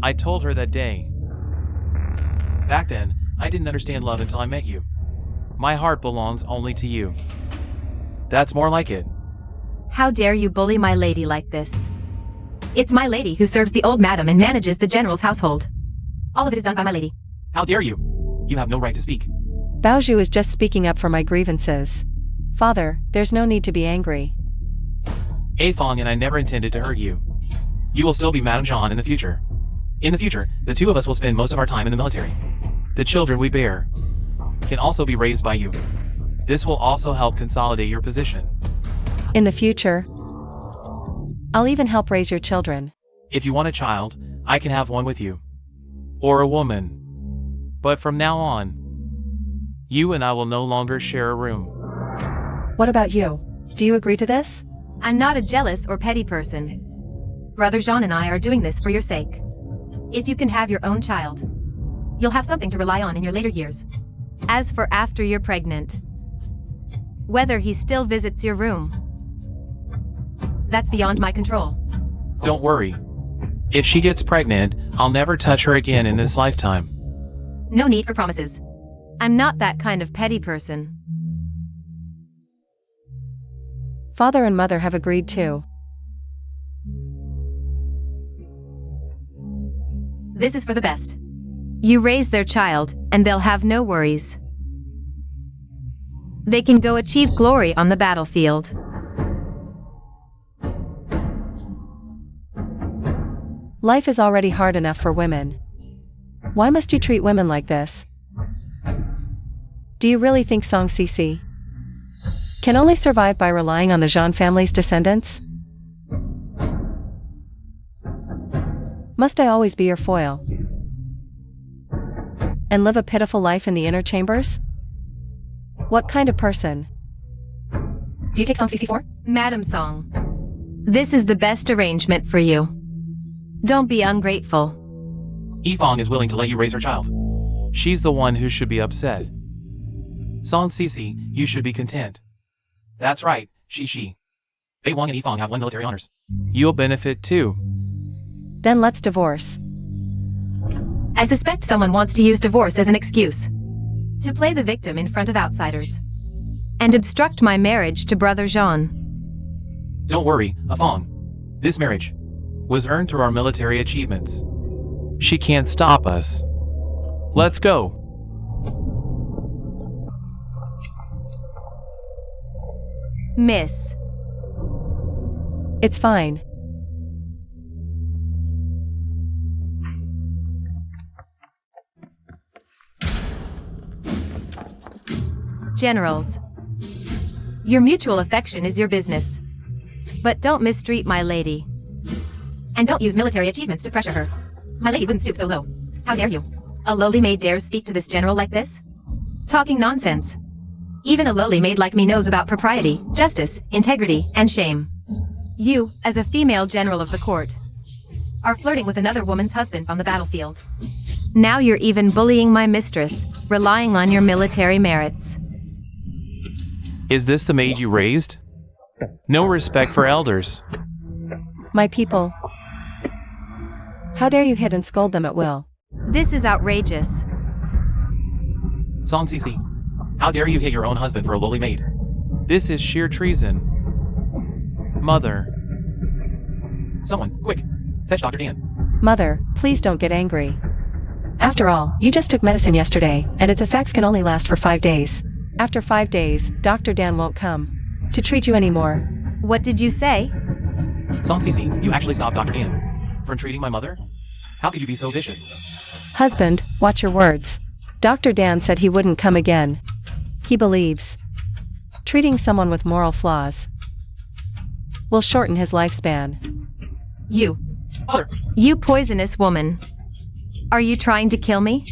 I told her that day. Back then, I didn't understand love until I met you. My heart belongs only to you. That's more like it. How dare you bully my lady like this? It's my lady who serves the old madam and manages the general's household. All of it is done by my lady. How dare you? You have no right to speak. Baoju is just speaking up for my grievances. Father, there's no need to be angry. Fong and I never intended to hurt you. You will still be Madame Jean in the future. In the future, the two of us will spend most of our time in the military. The children we bear can also be raised by you. This will also help consolidate your position. In the future, I'll even help raise your children. If you want a child, I can have one with you. Or a woman. But from now on, you and I will no longer share a room. What about you? Do you agree to this? I'm not a jealous or petty person. Brother Jean and I are doing this for your sake. If you can have your own child, you'll have something to rely on in your later years. As for after you're pregnant, whether he still visits your room, that's beyond my control. Don't worry. If she gets pregnant, I'll never touch her again in this lifetime. No need for promises. I'm not that kind of petty person. Father and mother have agreed too. This is for the best. You raise their child, and they'll have no worries. They can go achieve glory on the battlefield. Life is already hard enough for women. Why must you treat women like this? Do you really think Song Cici can only survive by relying on the Jean family's descendants? Must I always be your foil? And live a pitiful life in the inner chambers? What kind of person do you take Song Cici for? Madam Song, this is the best arrangement for you. Don't be ungrateful. Fong is willing to let you raise her child. She's the one who should be upset. Song Cici, you should be content. That's right, she. Bei Wang and Fong have won military honors. You'll benefit too. Then let's divorce. I suspect someone wants to use divorce as an excuse to play the victim in front of outsiders and obstruct my marriage to Brother Jean. Don't worry, Fong. This marriage was earned through our military achievements. She can't stop us. Let's go. Miss. It's fine. Generals, your mutual affection is your business. But don't mistreat my lady. And don't use military achievements to pressure her. My lady wouldn't stoop so low. How dare you? A lowly maid dares speak to this general like this? Talking nonsense. Even a lowly maid like me knows about propriety, justice, integrity, and shame. You, as a female general of the court, are flirting with another woman's husband on the battlefield. Now you're even bullying my mistress, relying on your military merits. Is this the maid you raised? No respect for elders. My people. How dare you hit and scold them at will? This is outrageous. Song Cici, how dare you hit your own husband for a lowly maid? This is sheer treason. Mother. Someone, quick, fetch Dr. Dan. Mother, please don't get angry. After all, you just took medicine yesterday, and its effects can only last for 5 days. After 5 days, Dr. Dan won't come to treat you anymore. What did you say? Song Cici, you actually stopped Dr. Dan from treating my mother? How could you be so vicious? Husband, watch your words. Dr. Dan said he wouldn't come again. He believes treating someone with moral flaws will shorten his lifespan. You. Mother. You poisonous woman. Are you trying to kill me?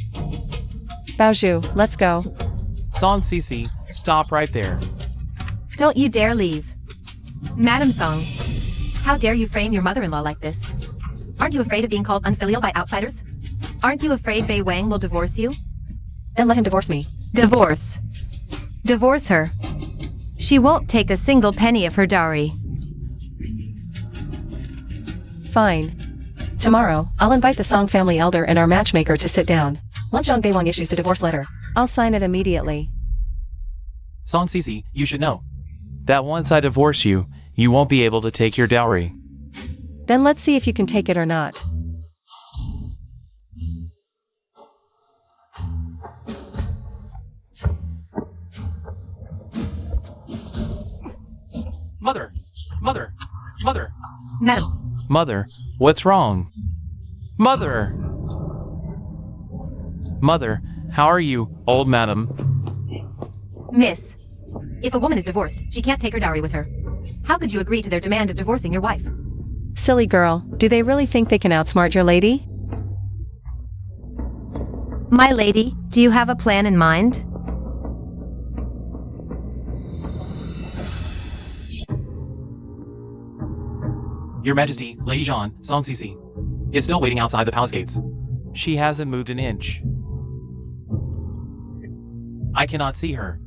Baoju, let's go. Song Cici, stop right there. Don't you dare leave. Madam Song, how dare you frame your mother-in-law like this? Aren't you afraid of being called unfilial by outsiders? Aren't you afraid Bei Wang will divorce you? Then let him divorce me. Divorce. Divorce her. She won't take a single penny of her dowry. Fine. Tomorrow, I'll invite the Song family elder and our matchmaker to sit down. Once Zhang Beiwang issues the divorce letter, I'll sign it immediately. Song Cici, you should know that once I divorce you, you won't be able to take your dowry. Then let's see if you can take it or not. Mother! Mother! Mother! Madam, Mother, what's wrong? Mother! Mother, how are you, old madam? miss. If a woman is divorced, she can't take her dowry with her. How could you agree to their demand of divorcing your wife? Silly girl, do they really think they can outsmart your lady? My lady, do you have a plan in mind? Your Majesty, Lady Jean, Song Cici, is still waiting outside the palace gates. She hasn't moved an inch. I cannot see her.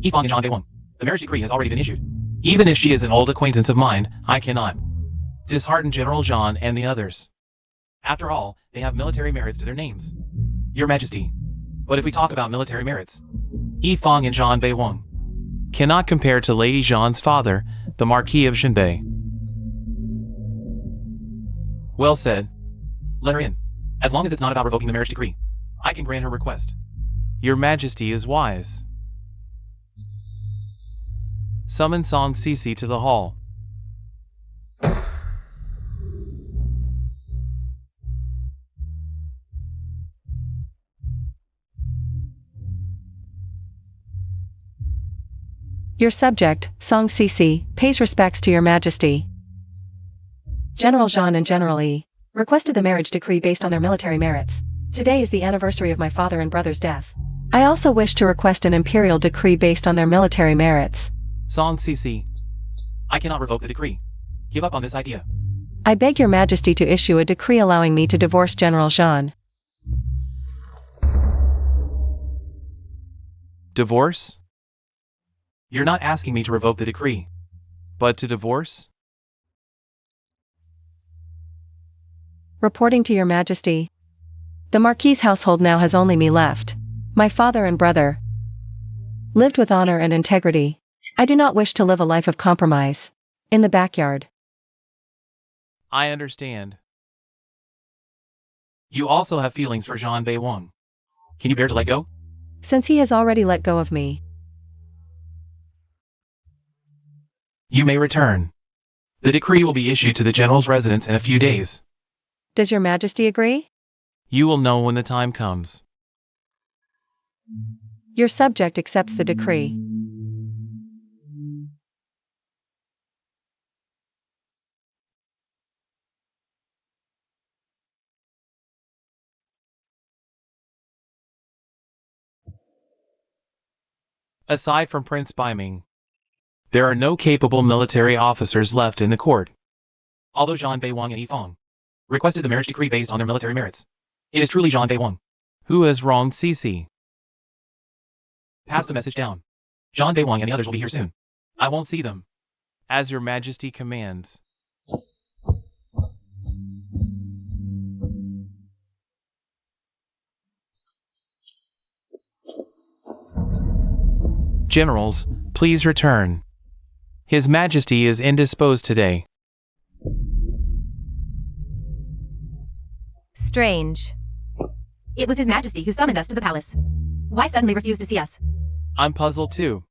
Yifang and Zhang Beiwang, the marriage decree has already been issued. Even if she is an old acquaintance of mine, I cannot dishearten General Jean and the others. After all, they have military merits to their names. Your Majesty. But if we talk about military merits, Yifang and Zhang Beiwang cannot compare to Lady Jean's father, the Marquis of Shenbei. Well said. Let her in. As long as it's not about revoking the marriage decree, I can grant her request. Your Majesty is wise. Summon Song Cici to the hall. Your subject, Song Cici, pays respects to your Majesty. General Jean and General Yi requested the marriage decree based on their military merits. Today is the anniversary of my father and brother's death. I also wish to request an imperial decree based on their military merits. Song Cici, I cannot revoke the decree. Give up on this idea. I beg your Majesty to issue a decree allowing me to divorce General Jean. Divorce? You're not asking me to revoke the decree, but to divorce? Reporting to your Majesty. The Marquis' household now has only me left. My father and brother lived with honor and integrity. I do not wish to live a life of compromise. In the backyard. I understand. You also have feelings for Zhang Beiwang. Can you bear to let go? Since he has already let go of me. You may return. The decree will be issued to the general's residence in a few days. Does your Majesty agree? You will know when the time comes. Your subject accepts the decree. Aside from Prince Baiming, there are no capable military officers left in the court. Although Zhang Beiwang and Yifang requested the marriage decree based on their military merits, it is truly Zhang Beiwang who has wronged Cici. Pass the message down. Zhang Beiwang and the others will be here soon. I won't see them. As your Majesty commands. Generals, please return. His Majesty is indisposed today. Strange. It was His Majesty who summoned us to the palace. Why suddenly refuse to see us? I'm puzzled too.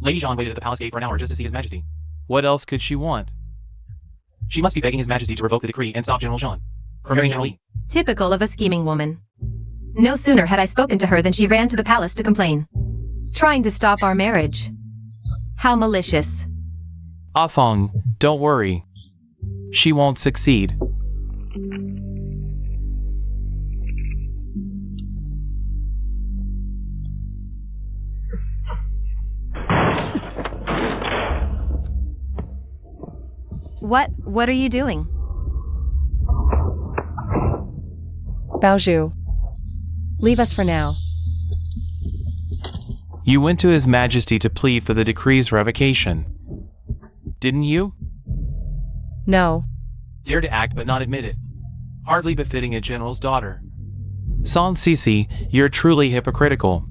Lady Jean waited at the palace gate for an hour just to see His Majesty. What else could she want? She must be begging His Majesty to revoke the decree and stop General Jean from marrying General Yi. Typical of a scheming woman. No sooner had I spoken to her than she ran to the palace to complain. Trying to stop our marriage. How malicious. Afang, don't worry. She won't succeed. What are you doing? Baozhu. Leave us for now. You went to His Majesty to plead for the decree's revocation. Didn't you? No. Dare to act but not admit it. Hardly befitting a general's daughter. Song Cece, you're truly hypocritical.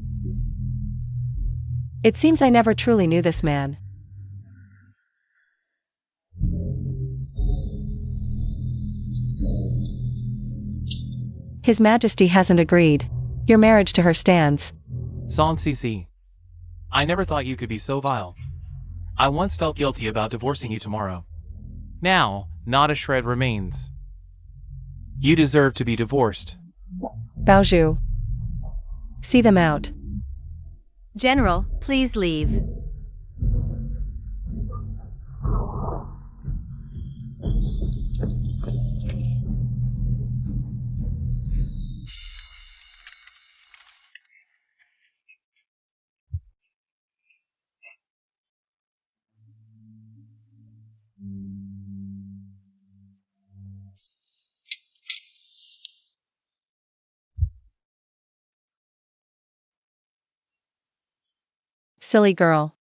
It seems I never truly knew this man. His Majesty hasn't agreed. Your marriage to her stands. Song Cece. I never thought you could be so vile. I once felt guilty about divorcing you tomorrow. Now, not a shred remains. You deserve to be divorced. Baoju. See them out. General, please leave. Silly girl.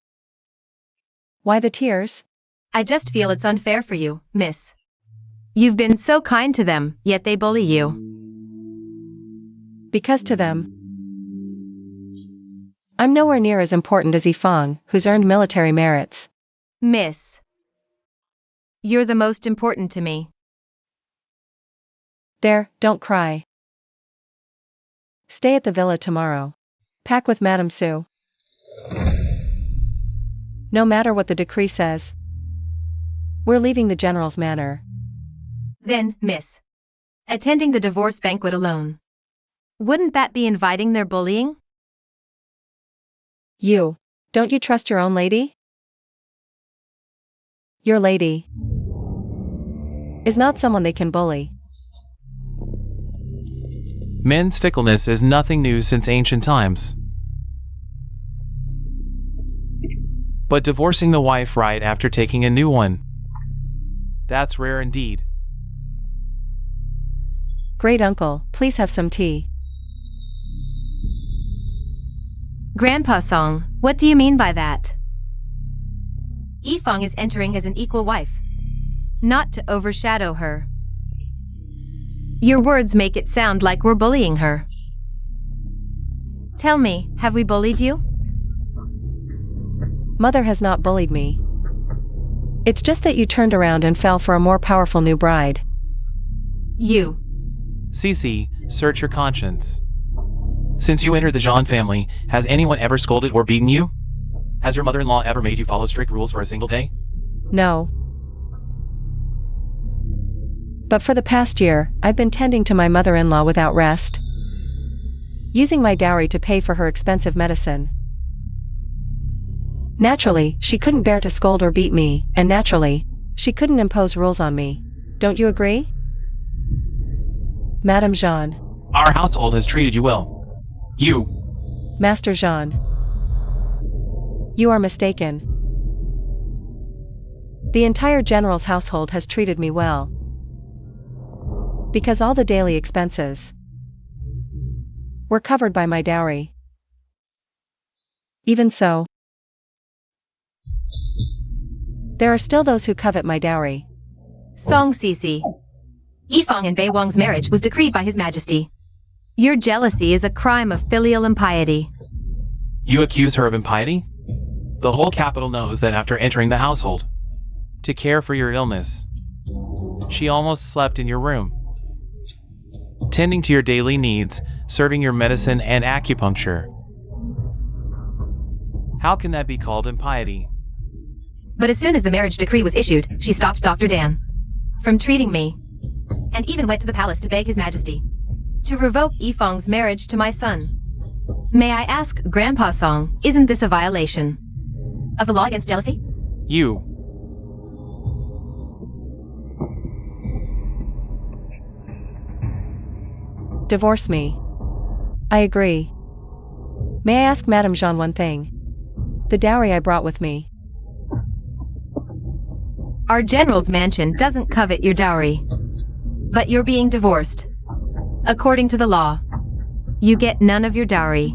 Why the tears? I just feel it's unfair for you, miss. You've been so kind to them, yet they bully you. Because to them, I'm nowhere near as important as Yifang, who's earned military merits. Miss. You're the most important to me. There, don't cry. Stay at the villa tomorrow. Pack with Madame Sue. No matter what the decree says. We're leaving the general's manor. Then, miss. Attending the divorce banquet alone. Wouldn't that be inviting their bullying? Don't you trust your own lady? Your lady is not someone they can bully. Men's fickleness is nothing new since ancient times. But divorcing the wife right after taking a new one, that's rare indeed. Great uncle, please have some tea. Grandpa Song, what do you mean by that? Yifang is entering as an equal wife. Not to overshadow her. Your words make it sound like we're bullying her. Tell me, have we bullied you? Mother has not bullied me. It's just that you turned around and fell for a more powerful new bride. You. Cece, search your conscience. Since you entered the Jean family, has anyone ever scolded or beaten you? Has your mother-in-law ever made you follow strict rules for a single day? No. But for the past year, I've been tending to my mother-in-law without rest. Using my dowry to pay for her expensive medicine. Naturally, she couldn't bear to scold or beat me, and naturally, she couldn't impose rules on me. Don't you agree? Madame Jean. Our household has treated you well. You. Master Jean. You are mistaken. The entire general's household has treated me well. Because all the daily expenses were covered by my dowry. Even so, there are still those who covet my dowry. Song Cece. Yifang and Bei Wang's marriage was decreed by His Majesty. Your jealousy is a crime of filial impiety. You accuse her of impiety? The whole capital knows that after entering the household to care for your illness, she almost slept in your room, tending to your daily needs, serving your medicine and acupuncture. How can that be called impiety? But as soon as the marriage decree was issued, she stopped Dr. Dan from treating me, and even went to the palace to beg His Majesty to revoke Yifang's marriage to my son. May I ask, Grandpa Song, isn't this a violation of the law against jealousy? You. Divorce me. I agree. May I ask Madame Jean one thing? The dowry I brought with me. Our general's mansion doesn't covet your dowry. But you're being divorced. According to the law, you get none of your dowry.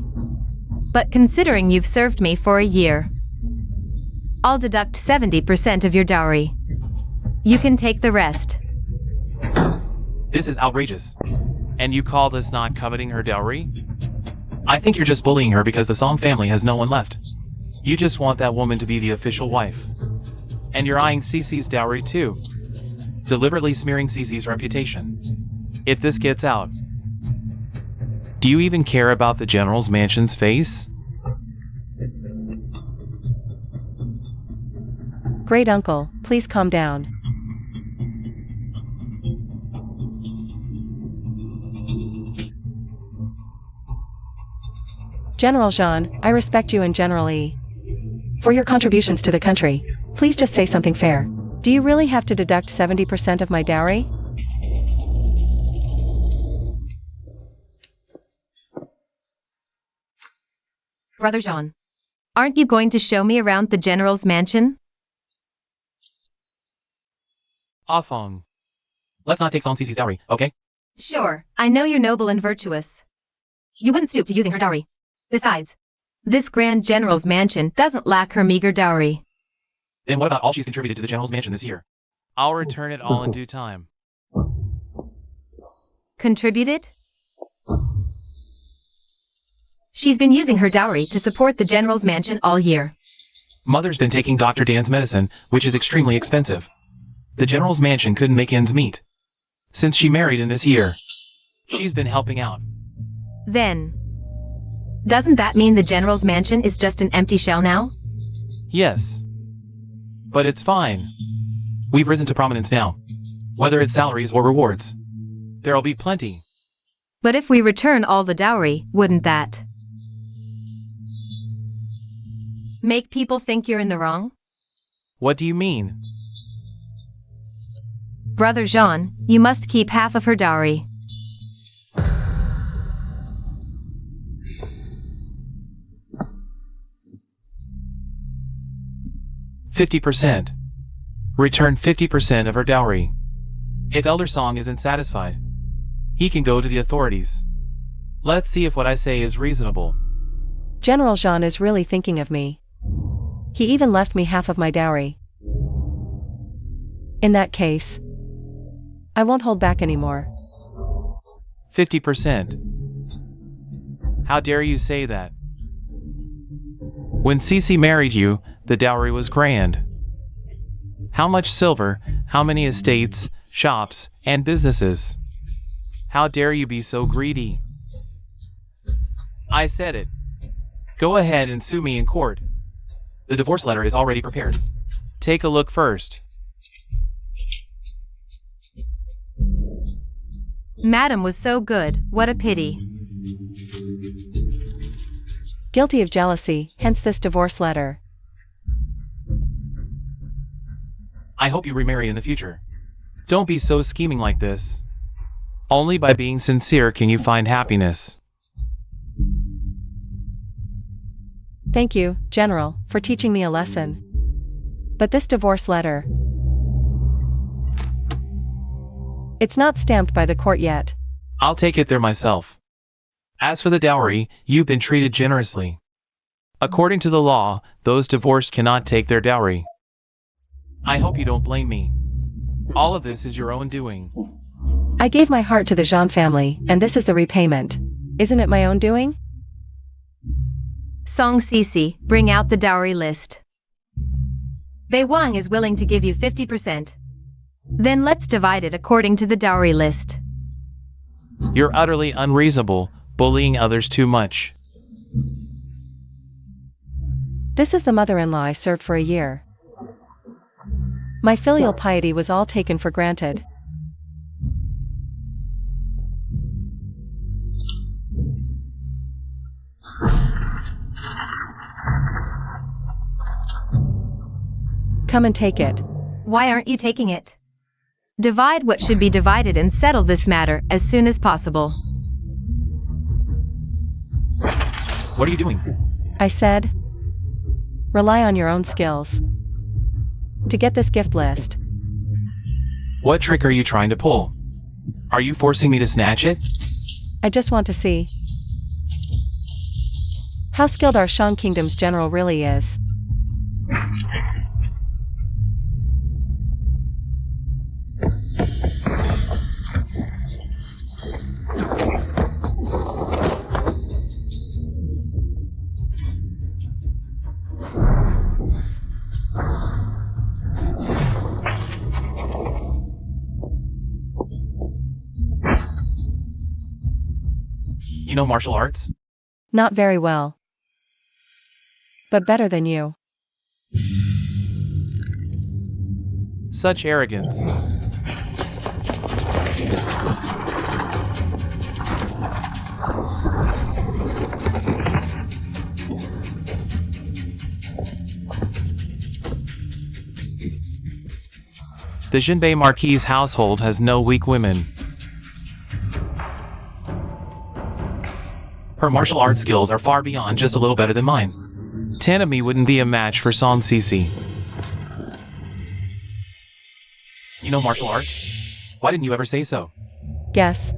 But considering you've served me for a year, I'll deduct 70% of your dowry. You can take the rest. This is outrageous. And you call this not coveting her dowry? I think you're just bullying her because the Song family has no one left. You just want that woman to be the official wife. And you're eyeing Cece's dowry too. Deliberately smearing Cece's reputation. If this gets out, do you even care about the General's mansion's face? Great uncle, please calm down. General Jean, I respect you and General E. for your contributions to the country. Please just say something fair. Do you really have to deduct 70% of my dowry? Brother Jean, aren't you going to show me around the General's mansion? Fong. Let's not take Song Cece's dowry, okay? Sure, I know you're noble and virtuous. You wouldn't stoop to using her dowry. Besides, this Grand General's mansion doesn't lack her meager dowry. Then what about all she's contributed to the General's mansion this year? I'll return it all in due time. Contributed? She's been using her dowry to support the General's mansion all year. Mother's been taking Dr. Dan's medicine, which is extremely expensive. The General's mansion couldn't make ends meet. Since she married in this year, she's been helping out. Then, doesn't that mean the General's mansion is just an empty shell now? Yes. But it's fine. We've risen to prominence now. Whether it's salaries or rewards. There'll be plenty. But if we return all the dowry, wouldn't that make people think you're in the wrong? What do you mean? Brother Jean, you must keep half of her dowry. %50. Return 50% of her dowry. If Elder Song isn't satisfied, he can go to the authorities. Let's see if what I say is reasonable. General Jean is really thinking of me. He even left me half of my dowry. In that case, I won't hold back anymore. 50%. How dare you say that? When Cece married you, the dowry was grand. How much silver, how many estates, shops, and businesses? How dare you be so greedy? I said it. Go ahead and sue me in court. The divorce letter is already prepared. Take a look first. Madam was so good, what a pity. Guilty of jealousy, hence this divorce letter. I hope you remarry in the future. Don't be so scheming like this. Only by being sincere can you find happiness. Thank you, General, for teaching me a lesson. But this divorce letter, it's not stamped by the court yet. I'll take it there myself. As for the dowry, you've been treated generously. According to the law, those divorced cannot take their dowry. I hope you don't blame me. All of this is your own doing. I gave my heart to the Jean family, and this is the repayment. Isn't it my own doing? Song Cece, bring out the dowry list. Bei Wang is willing to give you 50%. Then let's divide it according to the dowry list. You're utterly unreasonable, bullying others too much. This is the mother-in-law I served for a year. My filial piety was all taken for granted. Come and take it. Why aren't you taking it? Divide what should be divided and settle this matter as soon as possible. What are you doing? I said, rely on your own skills to get this gift list. What trick are you trying to pull? Are you forcing me to snatch it? I just want to see how skilled our Shang Kingdom's general really is. You know martial arts? Not very well. But better than you. Such arrogance. The Jinbei Marquis' household has no weak women. Her martial arts skills are far beyond just a little better than mine. 10 of me wouldn't be a match for Song Cece. You know martial arts? Why didn't you ever say so? Yes.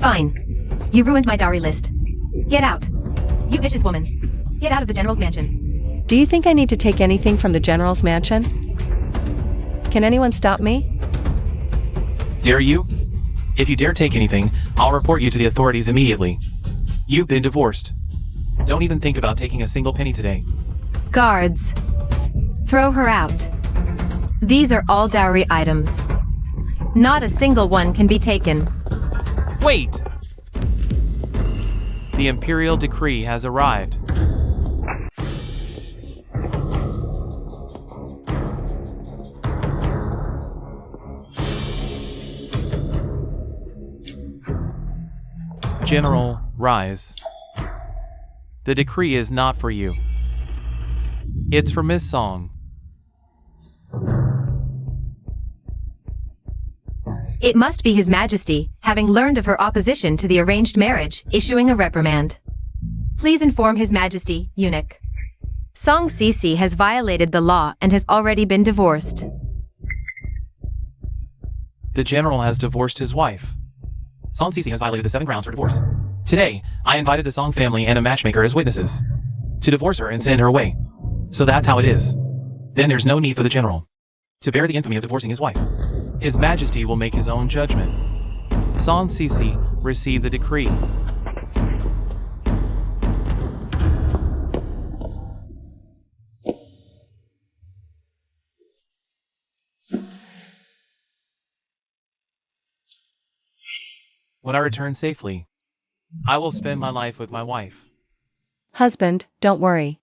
Fine. You ruined my dowry list. Get out. You vicious woman. Get out of the general's mansion. Do you think I need to take anything from the general's mansion? Can anyone stop me? Dare you? If you dare take anything, I'll report you to the authorities immediately. You've been divorced. Don't even think about taking a single penny today. Guards. Throw her out. These are all dowry items. Not a single one can be taken. Wait! The Imperial decree has arrived. General, rise. The decree is not for you. It's for Miss Song. It must be His Majesty, having learned of her opposition to the arranged marriage, issuing a reprimand. Please inform His Majesty, eunuch. Song Cece has violated the law and has already been divorced. The general has divorced his wife. Song Cece has violated the 7 grounds for divorce. Today, I invited the Song family and a matchmaker as witnesses to divorce her and send her away. So that's how it is. Then there's no need for the general to bear the infamy of divorcing his wife. His Majesty will make his own judgment. Song Cece received the decree. When I return safely, I will spend my life with my wife. Husband, don't worry.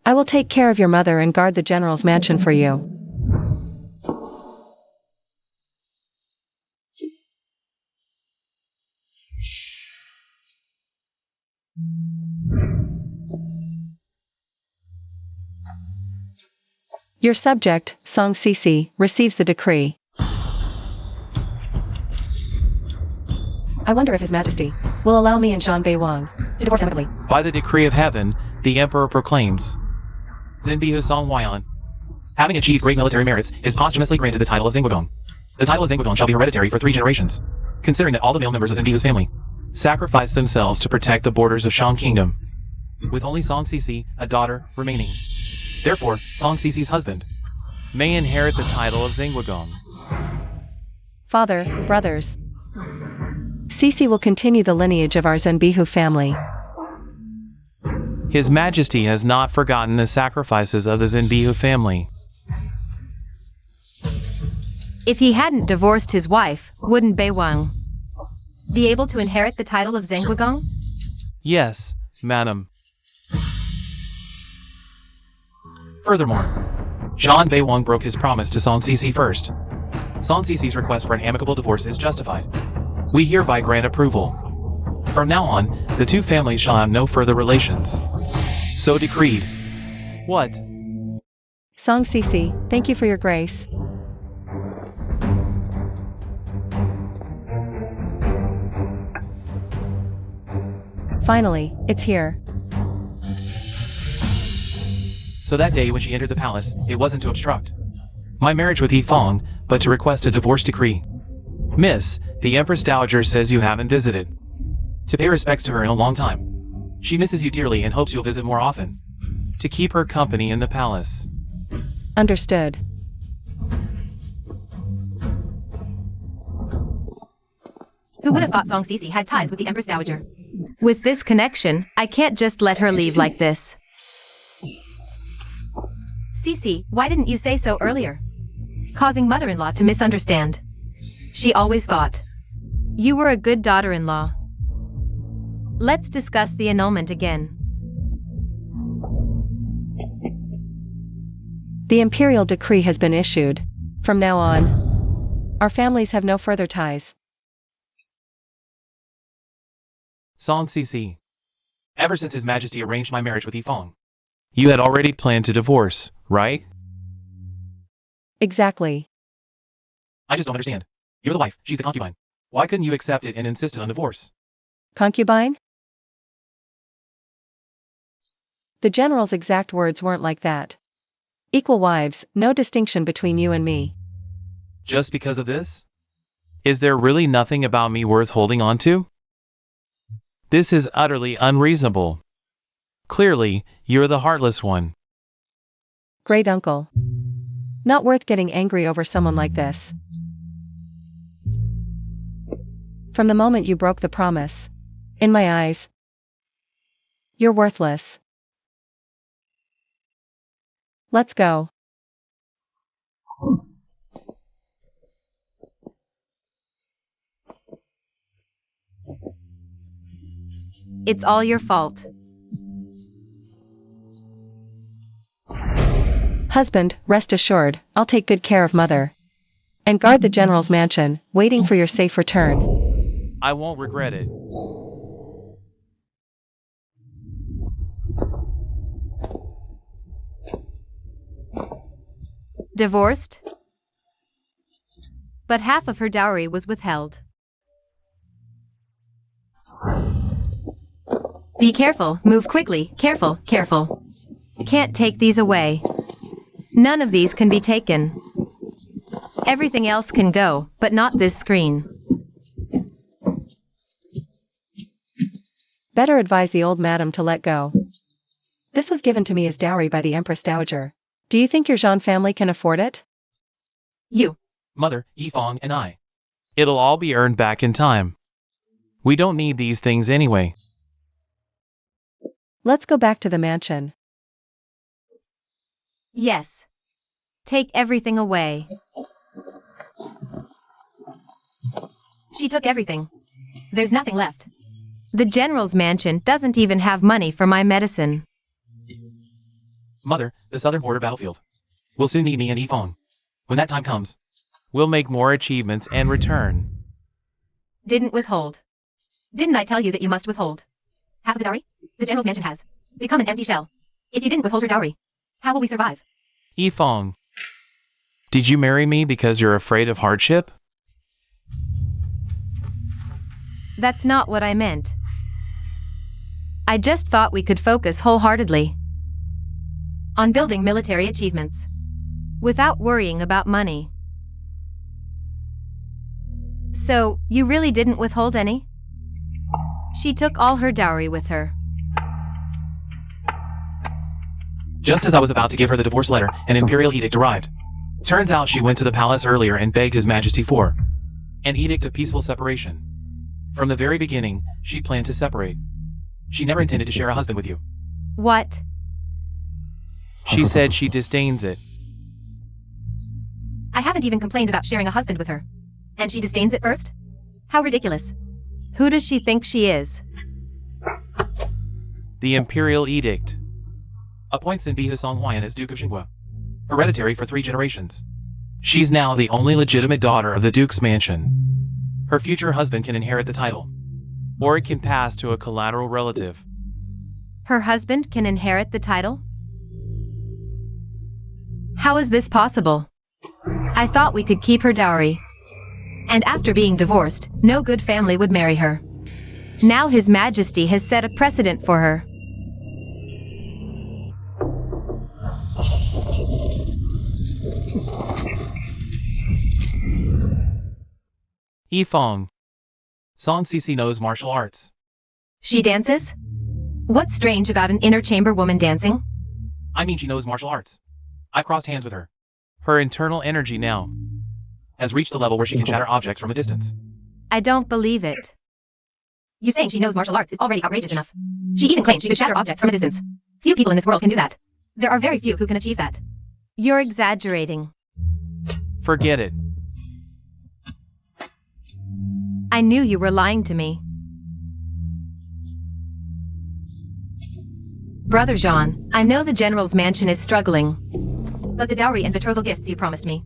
I will take care of your mother and guard the general's mansion for you. Your subject, Song Cece, receives the decree. I wonder if His Majesty will allow me and Jean Bei Wang to divorce amicably. By the decree of heaven, the Emperor proclaims, Zinbihu Song Huayan, having achieved great military merits, is posthumously granted the title of Zengwagong. The title of Zengwagong shall be hereditary for 3 generations, considering that all the male members of Zinbihu's family sacrificed themselves to protect the borders of Shang Kingdom, with only Song Cece, a daughter, remaining. Therefore, Song Cece's husband may inherit the title of Zengwagong. Father, brothers. Cece will continue the lineage of our Zenbihu family. His Majesty has not forgotten the sacrifices of the Zenbihu family. If he hadn't divorced his wife, wouldn't Bei Wang be able to inherit the title of Zengwagong? Yes, madam. Furthermore, Jean Bei Wang broke his promise to Song Cece first. Song Cece's request for an amicable divorce is justified. We hereby grant approval. From now on, the 2 families shall have no further relations. So decreed. What? Song Cece, thank you for your grace. Finally, it's here. So that day when she entered the palace, it wasn't to obstruct my marriage with Yi Fong, but to request a divorce decree. Miss, the Empress Dowager says you haven't visited to pay respects to her in a long time. She misses you dearly and hopes you'll visit more often to keep her company in the palace. Understood. Who would have thought Song Cece had ties with the Empress Dowager? With this connection, I can't just let her leave like this. Cece, why didn't you say so earlier? Causing mother-in-law to misunderstand. She always thought you were a good daughter-in-law. Let's discuss the annulment again. The Imperial decree has been issued. From now on, our families have no further ties. Song Cece. Ever since His Majesty arranged my marriage with Yifeng, you had already planned to divorce, right? Exactly. I just don't understand. You're the wife, she's the concubine. Why couldn't you accept it and insist on divorce? Concubine? The general's exact words weren't like that. Equal wives, no distinction between you and me. Just because of this? Is there really nothing about me worth holding on to? This is utterly unreasonable. Clearly, you're the heartless one. Great uncle. Not worth getting angry over someone like this. From the moment you broke the promise, in my eyes, you're worthless. Let's go. It's all your fault. Husband, rest assured, I'll take good care of mother. And guard the general's mansion, waiting for your safe return. I won't regret it. Divorced? But half of her dowry was withheld. Be careful, move quickly, careful, careful. Can't take these away. None of these can be taken. Everything else can go, but not this screen. Better advise the old madam to let go. This was given to me as dowry by the Empress Dowager. Do you think your Jean family can afford it? You. Mother, Yifeng, and I. It'll all be earned back in time. We don't need these things anyway. Let's go back to the mansion. Yes. Take everything away. She took everything. There's nothing left. The general's mansion doesn't even have money for my medicine. Mother, the southern border battlefield. We'll soon need me and Yifeng. When that time comes, we'll make more achievements and return. Didn't withhold. Didn't I tell you that you must withhold? Half of the dowry? The general's mansion has become an empty shell. If you didn't withhold her dowry, how will we survive? Yifeng, did you marry me because you're afraid of hardship? That's not what I meant. I just thought we could focus wholeheartedly on building military achievements without worrying about money. So, you really didn't withhold any? She took all her dowry with her. Just as I was about to give her the divorce letter, an Imperial edict arrived. Turns out she went to the palace earlier and begged His Majesty for an edict of peaceful separation. From the very beginning, she planned to separate. She never intended to share a husband with you. What? She said she disdains it. I haven't even complained about sharing a husband with her. And she disdains it first? How ridiculous. Who does she think she is? The Imperial edict appoints Sinbi Songhuan as Duke of Xinghua, hereditary for 3 generations. She's now the only legitimate daughter of the Duke's mansion. Her future husband can inherit the title, or it can pass to a collateral relative. Her husband can inherit the title? How is this possible? I thought we could keep her dowry. And after being divorced, no good family would marry her. Now His Majesty has set a precedent for her. Yifeng, Song Cece knows martial arts. She dances? What's strange about an inner chamber woman dancing? I mean, she knows martial arts. I've crossed hands with her. Her internal energy now has reached the level where she can shatter objects from a distance. I don't believe it. You saying she knows martial arts is already outrageous enough. She even claimed she could shatter objects from a distance. Few people in this world can do that. There are very few who can achieve that. You're exaggerating. Forget it. I knew you were lying to me. Brother Jean, I know the general's mansion is struggling. But the dowry and betrothal gifts you promised me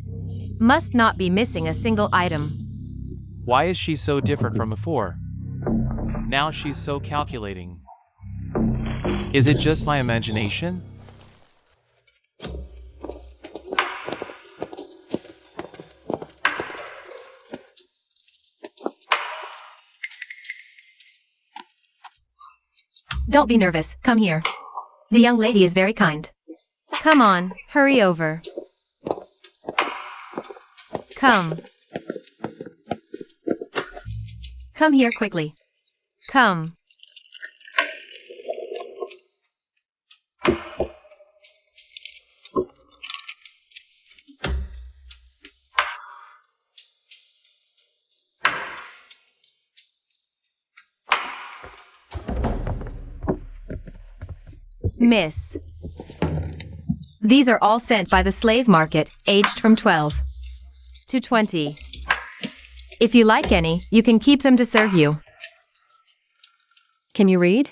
Must not be missing a single item. Why is she so different from before? Now she's so calculating. Is it just my imagination? Don't be nervous, come here. The young lady is very kind. Come on, hurry over. Come. Come here quickly. Come. Miss. These are all sent by the slave market, aged from 12 to 20. If you like any, you can keep them to serve you. Can you read?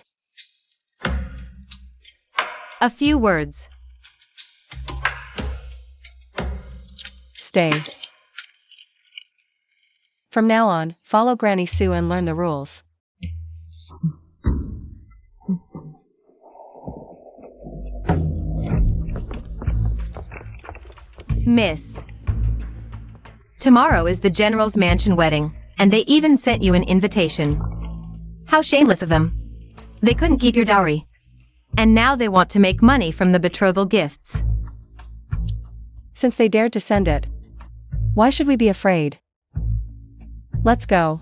A few words. Stay. From now on, follow Granny Sue and learn the rules. Miss. Tomorrow is the General's mansion wedding, and they even sent you an invitation. How shameless of them. They couldn't keep your dowry. And now they want to make money from the betrothal gifts. Since they dared to send it, why should we be afraid? Let's go.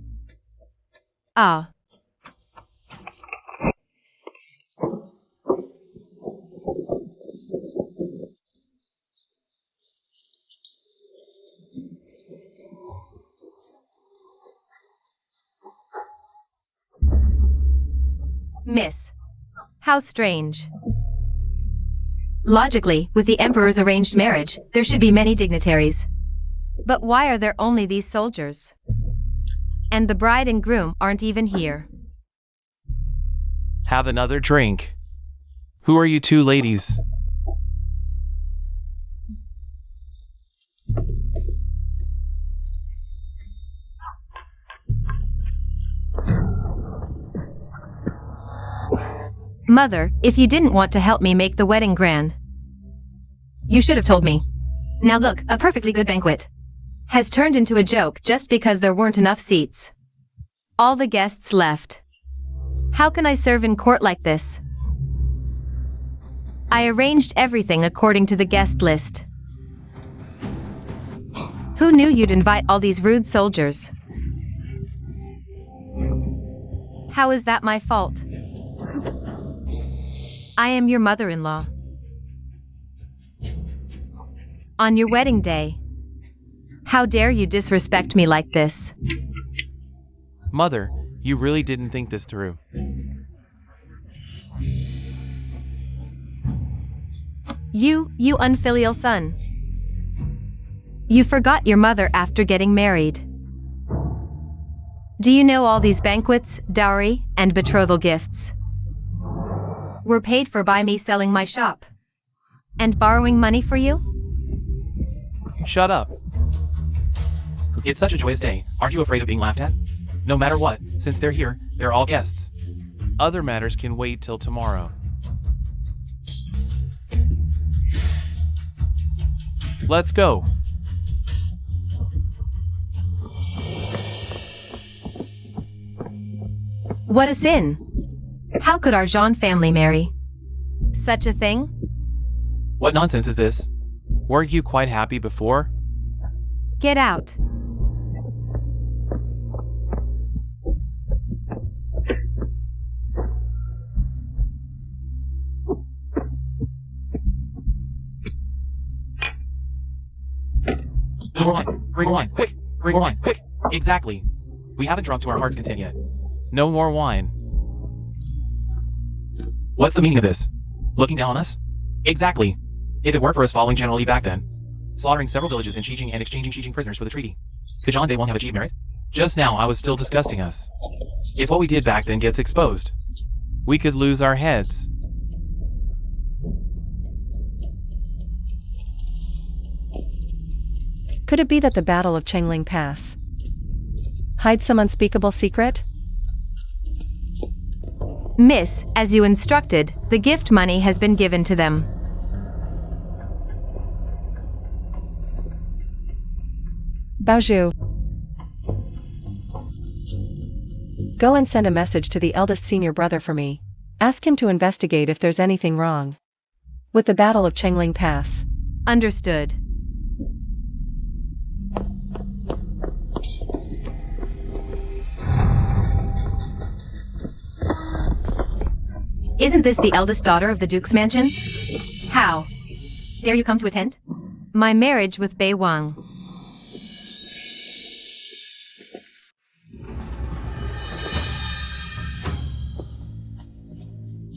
Ah. Miss. How strange. Logically, with the Emperor's arranged marriage, there should be many dignitaries. But why are there only these soldiers? And the bride and groom aren't even here. Have another drink. Who are you two ladies? Mother, if you didn't want to help me make the wedding grand, You should have told me. Now look, a perfectly good banquet has turned into a joke just because there weren't enough seats. All the guests left. How can I serve in court like this? I arranged everything according to the guest list. Who knew you'd invite all these rude soldiers? How is that my fault? I am your mother-in-law. On your wedding day. How dare you disrespect me like this? Mother, you really didn't think this through. You unfilial son. You forgot your mother after getting married. Do you know all these banquets, dowry, and betrothal gifts were paid for by me selling my shop and borrowing money for you? Shut up. It's such a joyous day. Aren't you afraid of being laughed at? No matter what, since they're here, they're all guests. Other matters can wait till tomorrow. Let's go. What a sin! How could our Jean family marry such a thing? What nonsense is this? Weren't you quite happy before? Get out. No more wine. Bring more wine. Quick. Bring more wine. Quick. Exactly. We haven't drunk to our heart's content yet. No more wine. What's the meaning of this? Looking down on us? Exactly. If it weren't for us following General Lee back then, slaughtering several villages in Shijing and exchanging Shijing prisoners for the treaty, could John Daewon have achieved merit? Just now I was still disgusting us. If what we did back then gets exposed, we could lose our heads. Could it be that the Battle of Changling Pass hides some unspeakable secret? Miss, as you instructed, the gift money has been given to them. Baoju. Go and send a message to the eldest senior brother for me. Ask him to investigate if there's anything wrong with the Battle of Changling Pass. Understood. Isn't this the eldest daughter of the Duke's mansion? How? Dare you come to attend? My marriage with Bei Wang.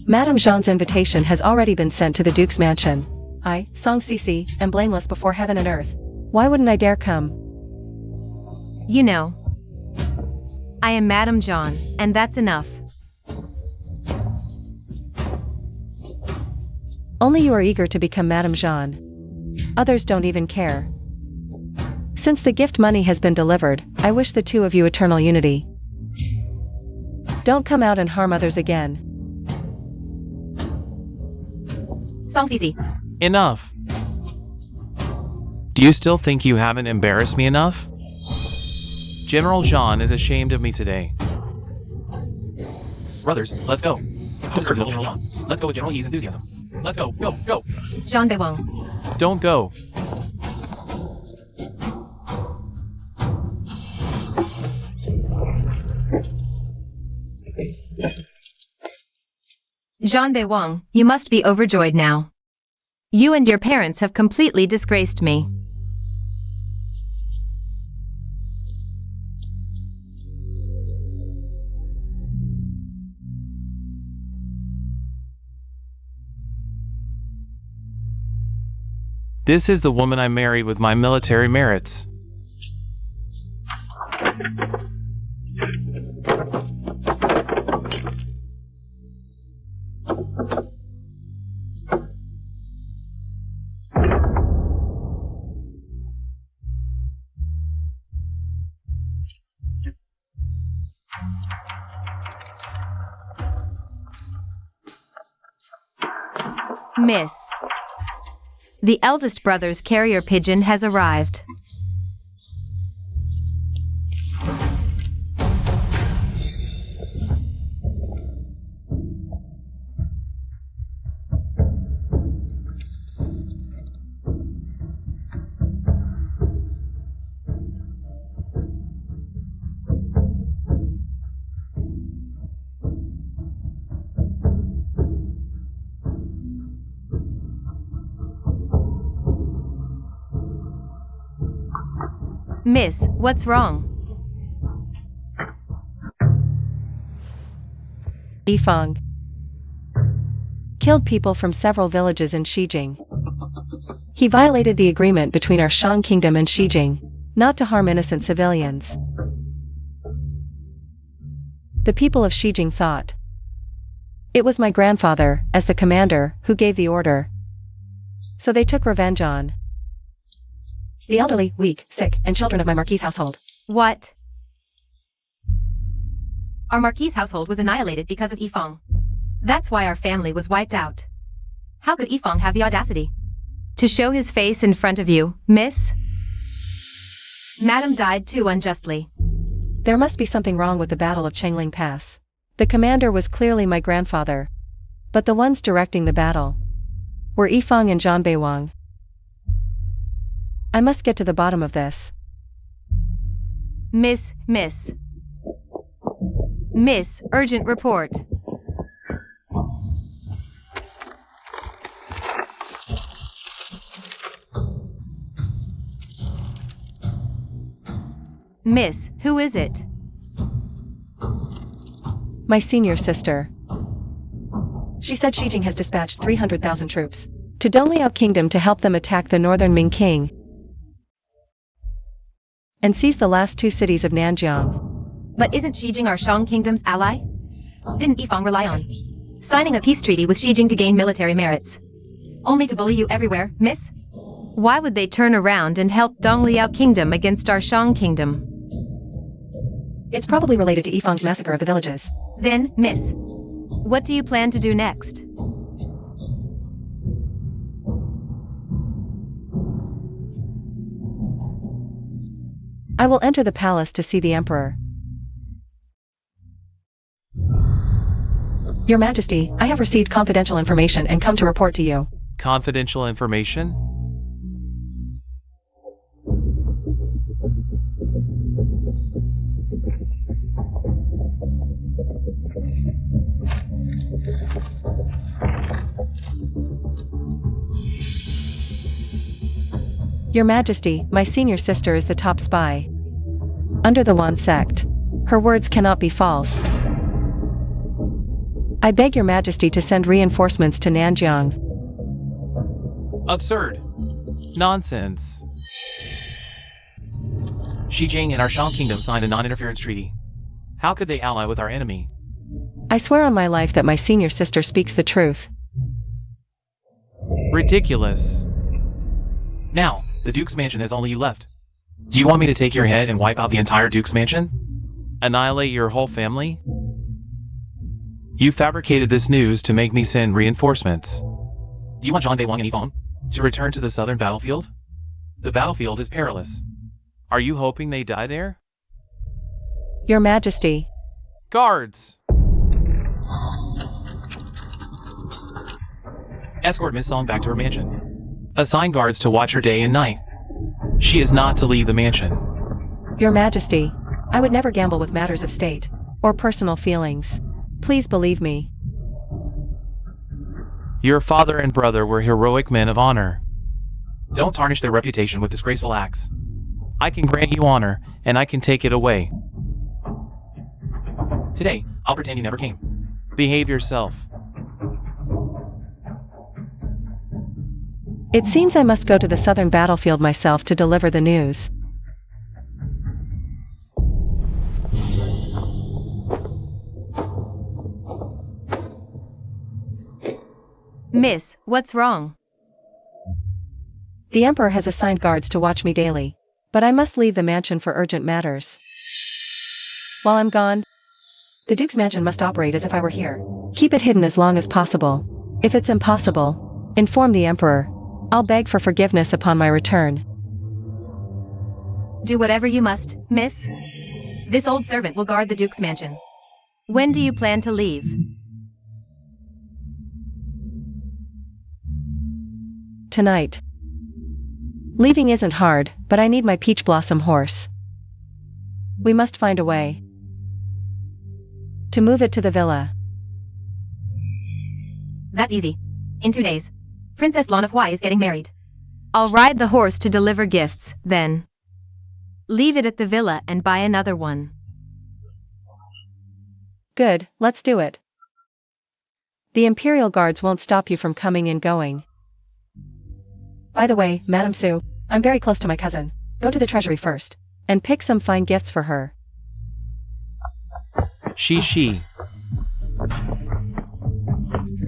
Madame Jean's invitation has already been sent to the Duke's mansion. I, Song Cece, am blameless before heaven and earth. Why wouldn't I dare come? You know, I am Madame Jean, and that's enough. Only you are eager to become Madame Jean. Others don't even care. Since the gift money has been delivered, I wish the two of you eternal unity. Don't come out and harm others again. Song Cece. Enough. Do you still think you haven't embarrassed me enough? General Jean is ashamed of me today. Brothers, let's go. Let's go, General Jean. Let's go with General Yi's enthusiasm. Let's go, go, go. Jean Bei Wang. Don't go. Jean Bei Wang, you must be overjoyed now. You and your parents have completely disgraced me. This is the woman I married with my military merits. Miss, the eldest brother's carrier pigeon has arrived. Miss, what's wrong? Yifeng killed people from several villages in Shijing. He violated the agreement between our Shang Kingdom and Shijing, not to harm innocent civilians. The people of Shijing thought it was my grandfather, as the commander, who gave the order. So they took revenge on the elderly, weak, sick, and children of my Marquis' household. What? Our Marquis' household was annihilated because of Yifeng. That's why our family was wiped out. How could Yifeng have the audacity To show his face in front of you, miss? Madam died too unjustly. There must be something wrong with the Battle of Changling Pass. The commander was clearly my grandfather. But the ones directing the battle were Yifeng and Jean Bei Wang. I must get to the bottom of this. Miss, urgent report. Miss, who is it? My senior sister. She said Xi Jing has dispatched 300,000 troops to Dongliao Kingdom to help them attack the northern Ming King and seize the last two cities of Nanjiang. But isn't Xi Jing our Shang Kingdom's ally? Didn't Yifang rely on signing a peace treaty with Xi Jing to gain military merits? Only to bully you everywhere, miss? Why would they turn around and help Dongliao Kingdom against our Shang Kingdom? It's probably related to Yifang's massacre of the villages. Then, miss, What do you plan to do next? I will enter the palace to see the emperor. Your Majesty, I have received confidential information and come to report to you. Confidential information? Your Majesty, my senior sister is the top spy under the Wan sect. Her words cannot be false. I beg your Majesty to send reinforcements to Nanjiang. Absurd. Nonsense. Xi Jing and our Shang Kingdom signed a non-interference treaty. How could they ally with our enemy? I swear on my life that my senior sister speaks the truth. Ridiculous. Now, the Duke's mansion has only you left. Do you want me to take your head and wipe out the entire Duke's mansion? Annihilate your whole family? You fabricated this news to make me send reinforcements. Do you want Zhang Daiwang and Yifang to return to the southern battlefield? The battlefield is perilous. Are you hoping they die there? Your Majesty. Guards! Escort Miss Song back to her mansion. Assign guards to watch her day and night. She is not to leave the mansion. Your Majesty, I would never gamble with matters of state or personal feelings. Please believe me. Your father and brother were heroic men of honor. Don't tarnish their reputation with disgraceful acts. I can grant you honor, and I can take it away. Today, I'll pretend you never came. Behave yourself. It seems I must go to the southern battlefield myself to deliver the news. Miss, what's wrong? The Emperor has assigned guards to watch me daily, but I must leave the mansion for urgent matters. While I'm gone, the Duke's mansion must operate as if I were here. Keep it hidden as long as possible. If it's impossible, inform the Emperor. I'll beg for forgiveness upon my return. do whatever you must, miss. This old servant will guard the Duke's mansion. When do you plan to leave? Tonight. Leaving isn't hard, but I need my peach blossom horse. We must find a way to move it to the villa. That's easy. In 2 days. Princess Lana of Hua is getting married. I'll ride the horse to deliver gifts, then. Leave it at the villa and buy another one. Good, let's do it. The Imperial guards won't stop you from coming and going. By the way, Madame Su, I'm very close to my cousin. Go to the treasury first, and pick some fine gifts for her. She.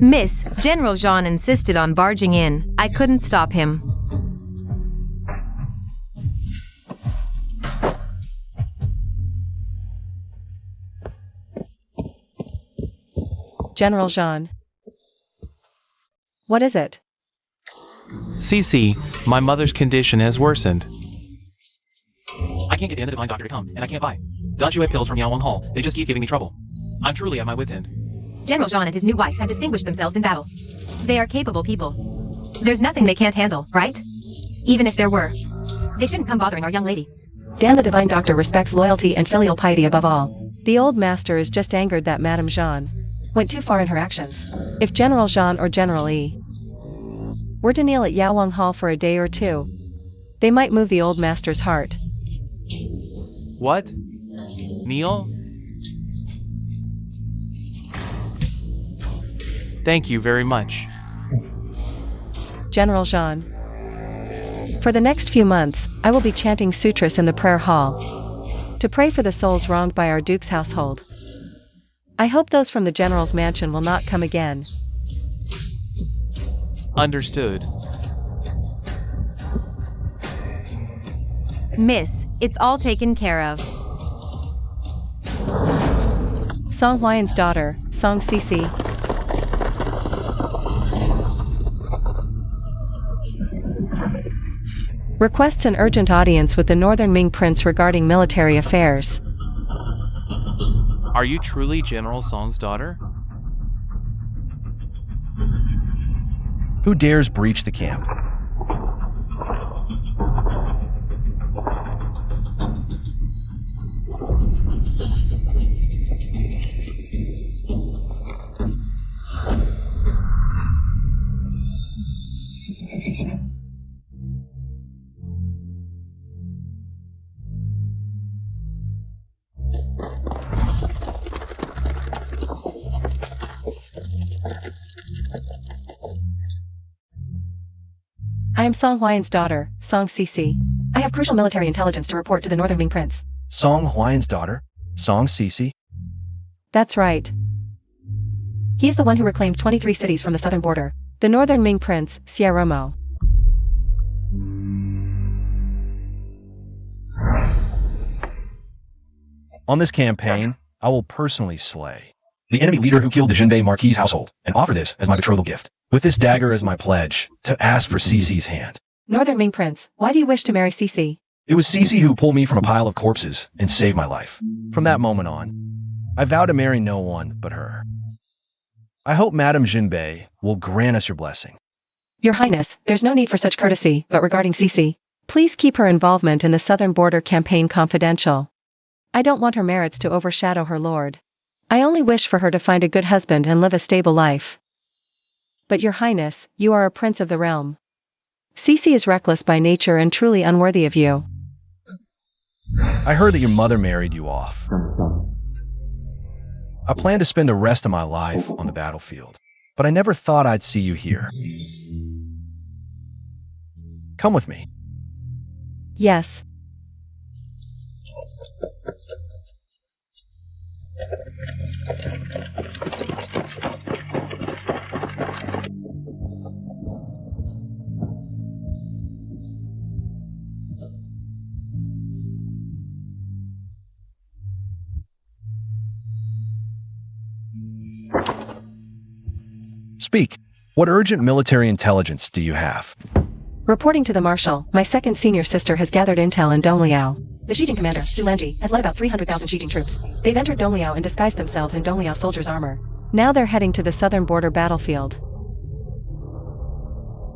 Miss, General Jean insisted on barging in. I couldn't stop him. General Jean. What is it? Cece, my mother's condition has worsened. I can't get the divine doctor to come, and I can't buy. Don't you have pills from Yaowang Hall? They just keep giving me trouble. I'm truly at my wit's end. General Jean and his new wife have distinguished themselves in battle. They are capable people. There's nothing they can't handle, right? Even if there were. They shouldn't come bothering our young lady. Dan the divine doctor respects loyalty and filial piety above all. The old master is just angered that Madame Jean went too far in her actions. If General Jean or General Yi were to kneel at Yaowang Hall for a day or two, they might move the old master's heart. What? Neil? Thank you very much. General Jean. For the next few months, I will be chanting sutras in the prayer hall to pray for the souls wronged by our Duke's household. I hope those from the General's mansion will not come again. Understood. Miss, it's all taken care of. Song Huayan's daughter, Song Cece. Requests an urgent audience with the Northern Ming Prince regarding military affairs. Are you truly General Song's daughter? Who dares breach the camp? I am Song Huayan's daughter, Song Cece. I have crucial military intelligence to report to the Northern Ming Prince. Song Huayan's daughter? Song Cece? That's right. He is the one who reclaimed 23 cities from the southern border. The Northern Ming Prince, Xie. On this campaign, I will personally slay the enemy leader who killed the Jinbei Marquis' household, and offer this as my betrothal gift, with this dagger as my pledge, to ask for Cece's hand. Northern Ming Prince, why do you wish to marry Cece? It was Cece who pulled me from a pile of corpses and saved my life. From that moment on, I vow to marry no one but her. I hope Madame Jinbei will grant us your blessing. Your Highness, there's no need for such courtesy, but regarding Cece, please keep her involvement in the southern border campaign confidential. I don't want her merits to overshadow her lord. I only wish for her to find a good husband and live a stable life. But Your Highness, you are a prince of the realm. Cece is reckless by nature and truly unworthy of you. I heard that your mother married you off. I plan to spend the rest of my life on the battlefield, but I never thought I'd see you here. Come with me. Yes. Speak. What urgent military intelligence do you have? Reporting to the Marshal, my second senior sister has gathered intel in Dongliao. The Xijing commander, Su Lanji, has led about 300,000 Xijing troops. They've entered Dongliao and disguised themselves in Dongliao soldiers' armor. Now they're heading to the southern border battlefield.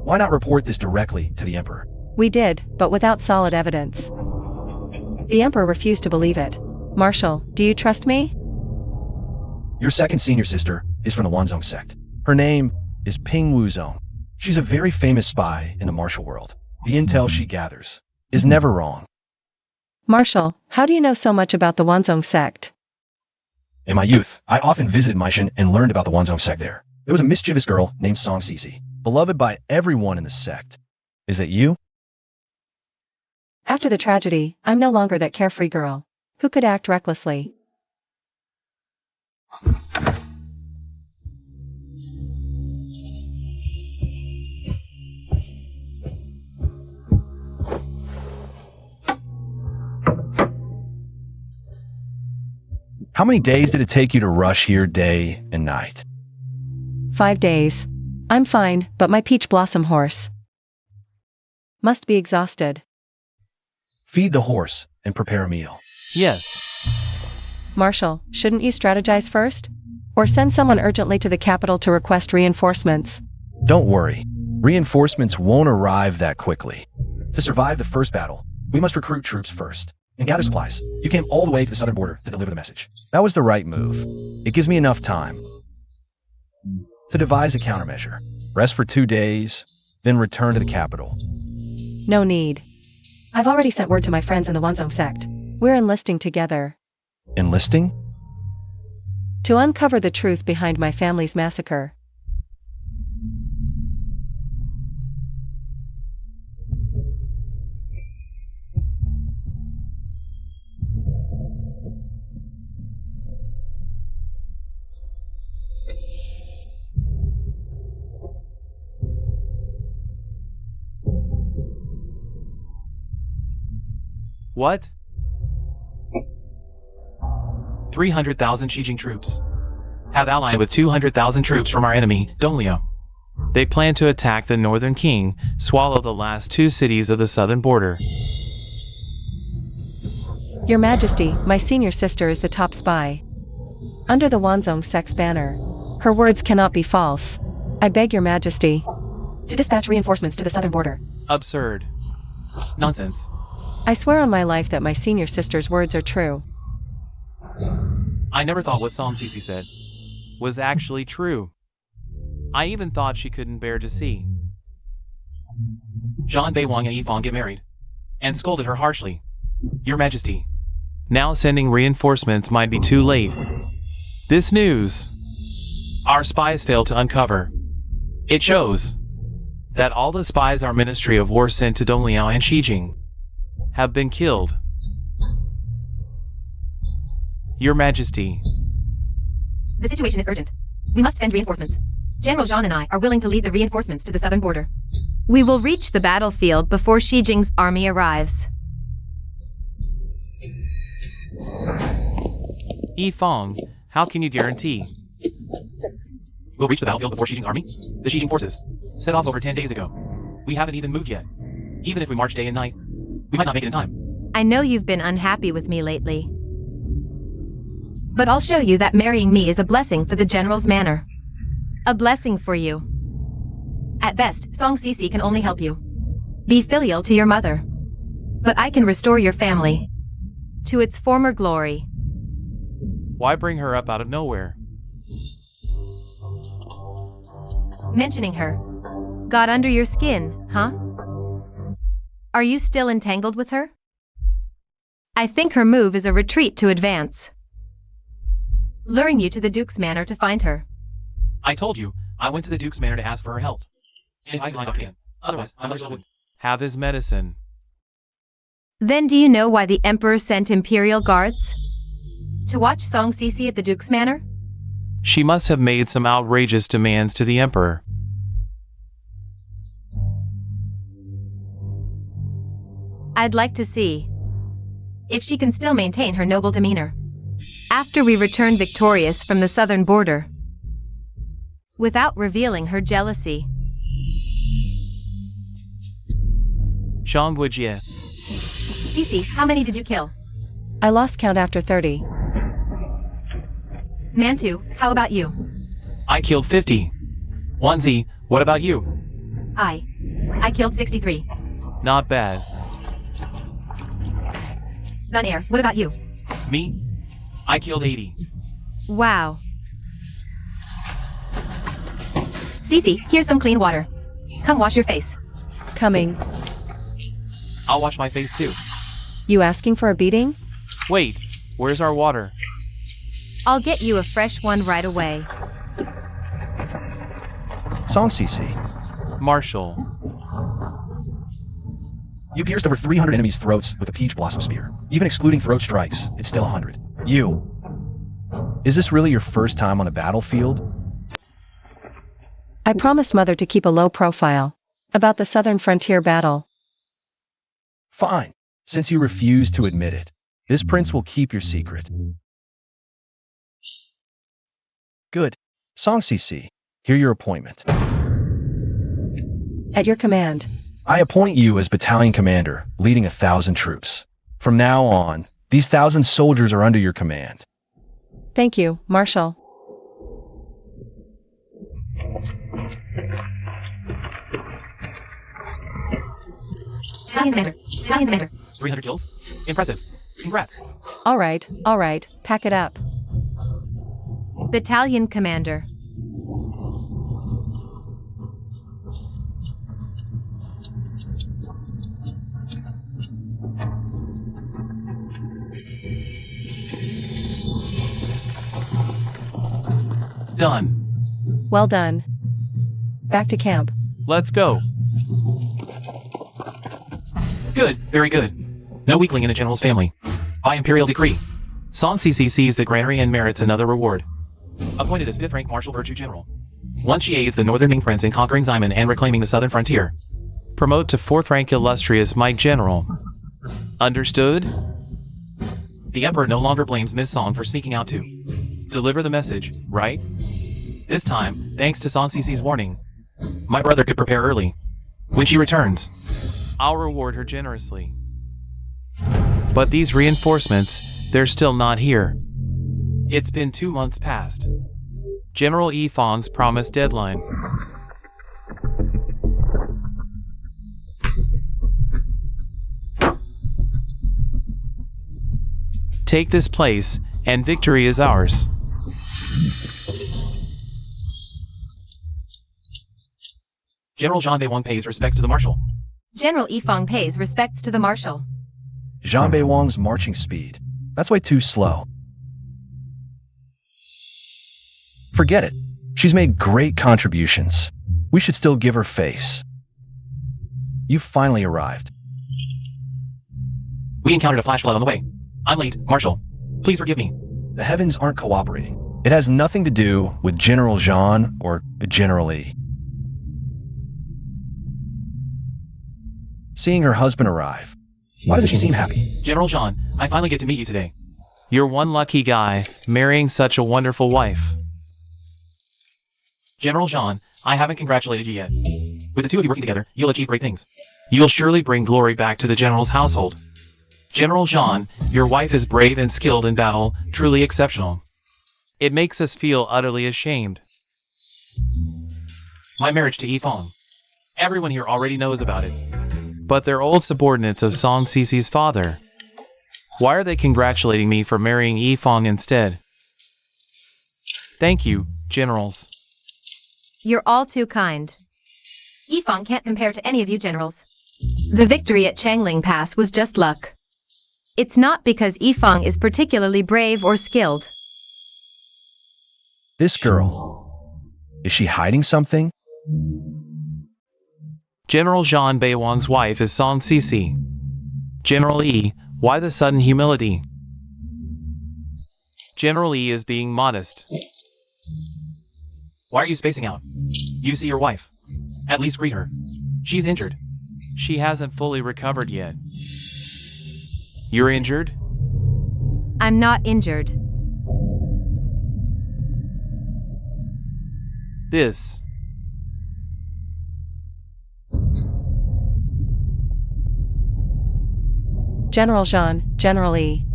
Why not report this directly to the Emperor? We did, but without solid evidence. The Emperor refused to believe it. Marshal, do you trust me? Your second senior sister is from the Wanzhong sect. Her name is Ping Wuzhong. She's a very famous spy in the martial world. The intel she gathers is never wrong. Marshal, how do you know so much about the Wanzhong sect? In my youth, I often visited Maishan and learned about the Wanzhong sect there. There was a mischievous girl named Song Cece, beloved by everyone in the sect. Is that you? After the tragedy, I'm no longer that carefree girl who could act recklessly. How many days did it take you to rush here day and night? 5 days. I'm fine, but my peach blossom horse must be exhausted. Feed the horse and prepare a meal. Yes. Marshal, shouldn't you strategize first? Or send someone urgently to the capital to request reinforcements? Don't worry. Reinforcements won't arrive that quickly. To survive the first battle, we must recruit troops first and gather supplies. You came all the way to the southern border to deliver the message. That was the right move. It gives me enough time to devise a countermeasure. Rest for 2 days, then return to the capital. No need. I've already sent word to my friends in the Wanzhong sect. We're enlisting together. Enlisting? To uncover the truth behind my family's massacre. What? 300,000 Shijing troops have allied with 200,000 troops from our enemy, Donglio. They plan to attack the Northern King, swallow the last 2 cities of the southern border. Your Majesty, my senior sister is the top spy. Under the Wanzong sex banner. Her words cannot be false. I beg your Majesty to dispatch reinforcements to the southern border. Absurd. Nonsense. I swear on my life that my senior sister's words are true. I never thought what Song Sisi said was actually true. I even thought she couldn't bear to see Zhan Beiwang and Yifang get married, and scolded her harshly. Your Majesty, now sending reinforcements might be too late. This news our spies failed to uncover. It shows that all the spies our Ministry of War sent to Dongliao and Shijing have been killed. Your Majesty. The situation is urgent. We must send reinforcements. General Zhan and I are willing to lead the reinforcements to the southern border. We will reach the battlefield before Shijing's army arrives. Yifang, how can you guarantee we'll reach the battlefield before Shijing's army? The Shijing forces set off over 10 days ago. We haven't even moved yet. Even if we march day and night, we might not make it in time. I know you've been unhappy with me lately. But I'll show you that marrying me is a blessing for the general's manor. A blessing for you. At best, Song Sisi can only help you. Be filial to your mother. But I can restore your family to its former glory. Why bring her up out of nowhere? Mentioning her got under your skin, huh? Are you still entangled with her? I think her move is a retreat to advance. Luring you to the Duke's manor to find her. I told you, I went to the Duke's manor to ask for her help. And I lined up again. Otherwise, my mother would have his medicine. Then do you know why the Emperor sent Imperial guards? To watch Song Sisi at the Duke's manor? She must have made some outrageous demands to the Emperor. I'd like to see if she can still maintain her noble demeanor after we return victorious from the southern border, without revealing her jealousy. Zhang Guijie. Sisi, how many did you kill? I lost count after 30. Mantu, how about you? I killed 50. Wanzi, what about you? I killed 63. Not bad. Gun-air, what about you? Me? I killed 80. Wow. Sisi, here's some clean water. Come wash your face. Coming. I'll wash my face too. You asking for a beating? Wait, where's our water? I'll get you a fresh one right away. Song Sisi. Marshal. You pierced over 300 enemies' throats with a peach blossom spear. Even excluding throat strikes, it's still 100. You. Is this really your first time on a battlefield? I promised Mother to keep a low profile about the southern frontier battle. Fine. Since you refuse to admit it, this prince will keep your secret. Good. Song Sisi, hear your appointment. At your command. I appoint you as battalion commander, leading 1,000 troops. From now on, these 1,000 soldiers are under your command. Thank you, Marshal. Battalion commander. Battalion commander. 300 kills? Impressive. Congrats. All right, pack it up. Battalion commander. Done. Well done. Back to camp. Let's go. Good, very good. No weakling in a general's family. By Imperial decree. Song CC sees the granary and merits another reward. Appointed as 5th rank Martial Virtue General. Once she aids the Northern Ming Prince in conquering Ximen and reclaiming the southern frontier. Promote to 4th rank Illustrious Mike General. Understood? The Emperor no longer blames Miss Song for sneaking out to deliver the message, right? This time, thanks to Song CC's warning, my brother could prepare early. When she returns, I'll reward her generously. But these reinforcements, they're still not here. It's been 2 months past General Yi Feng's promised deadline. Take this place, and victory is ours. General Zhan Beiwang pays respects to the Marshal. General Yi Feng pays respects to the Marshal. Zhan Beiwang's marching speed. That's way too slow. Forget it. She's made great contributions. We should still give her face. You finally arrived. We encountered a flash flood on the way. I'm late, Marshal. Please forgive me. The heavens aren't cooperating. It has nothing to do with General Zhan or General Yi. Seeing her husband arrive. Why doesn't she seem happy? General Zhan, I finally get to meet you today. You're one lucky guy, marrying such a wonderful wife. General Zhan, I haven't congratulated you yet. With the two of you working together, you'll achieve great things. You'll surely bring glory back to the General's household. General Zhan, your wife is brave and skilled in battle, truly exceptional. It makes us feel utterly ashamed. My marriage to Yi Feng. Everyone here already knows about it. But they're old subordinates of Song Cece's father. Why are they congratulating me for marrying Yi Feng instead? Thank you, generals. You're all too kind. Yi Feng can't compare to any of you generals. The victory at Changling Pass was just luck. It's not because Yi Feng is particularly brave or skilled. This girl. Is she hiding something? General Zhan Beiwang's wife is Song Cece. General Yi, why the sudden humility? General Yi is being modest. Why are you spacing out? You see your wife. At least greet her. She's injured. She hasn't fully recovered yet. You're injured? I'm not injured. This. General Zhan, General Yi.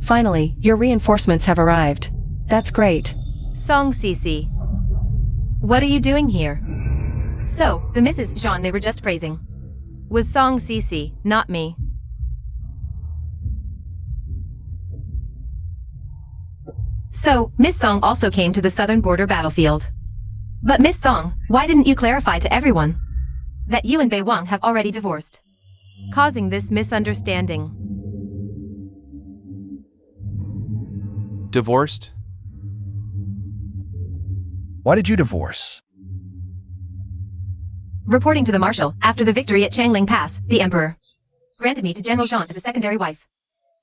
Finally, your reinforcements have arrived. That's great. Song Cece. What are you doing here? So, the Mrs. Zhan they were just praising was Song Cece, not me. So, Miss Song also came to the southern border battlefield. But Miss Song, why didn't you clarify to everyone that you and Beiwang have already divorced, causing this misunderstanding? Divorced? Why did you divorce? Reporting to the Marshal, after the victory at Changling Pass, the Emperor granted me to General Zhan as a secondary wife.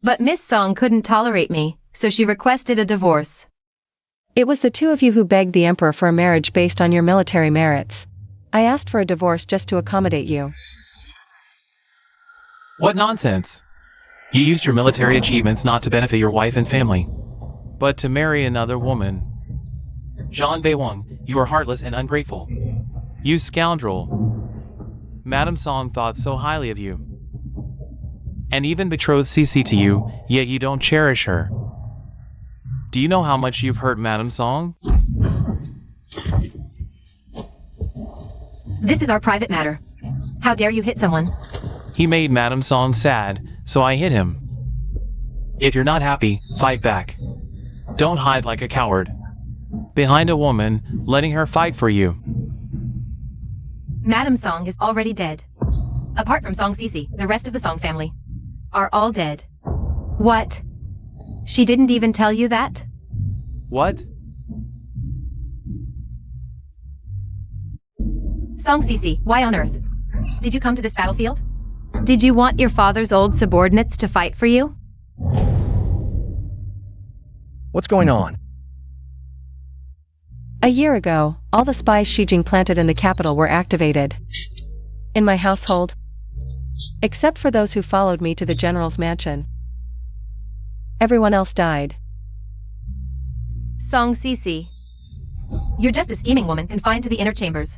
But Miss Song couldn't tolerate me, so she requested a divorce. It was the two of you who begged the Emperor for a marriage based on your military merits. I asked for a divorce just to accommodate you. What nonsense! You used your military achievements not to benefit your wife and family, but to marry another woman. Zhan Beiwang, you are heartless and ungrateful. You scoundrel. Madame Song thought so highly of you, and even betrothed Cece to you, yet you don't cherish her. Do you know how much you've hurt Madame Song? This is our private matter. How dare you hit someone? He made Madame Song sad, so I hit him. If you're not happy, fight back. Don't hide like a coward behind a woman, letting her fight for you. Madame Song is already dead. Apart from Song Cece, the rest of the Song family are all dead. What? She didn't even tell you that? What? Song Cece, why on earth did you come to this battlefield? Did you want your father's old subordinates to fight for you? What's going on? A year ago, all the spies Xi Jinping planted in the capital were activated. In my household, except for those who followed me to the general's mansion, everyone else died. Song Cece. You're just a scheming woman confined to the inner chambers.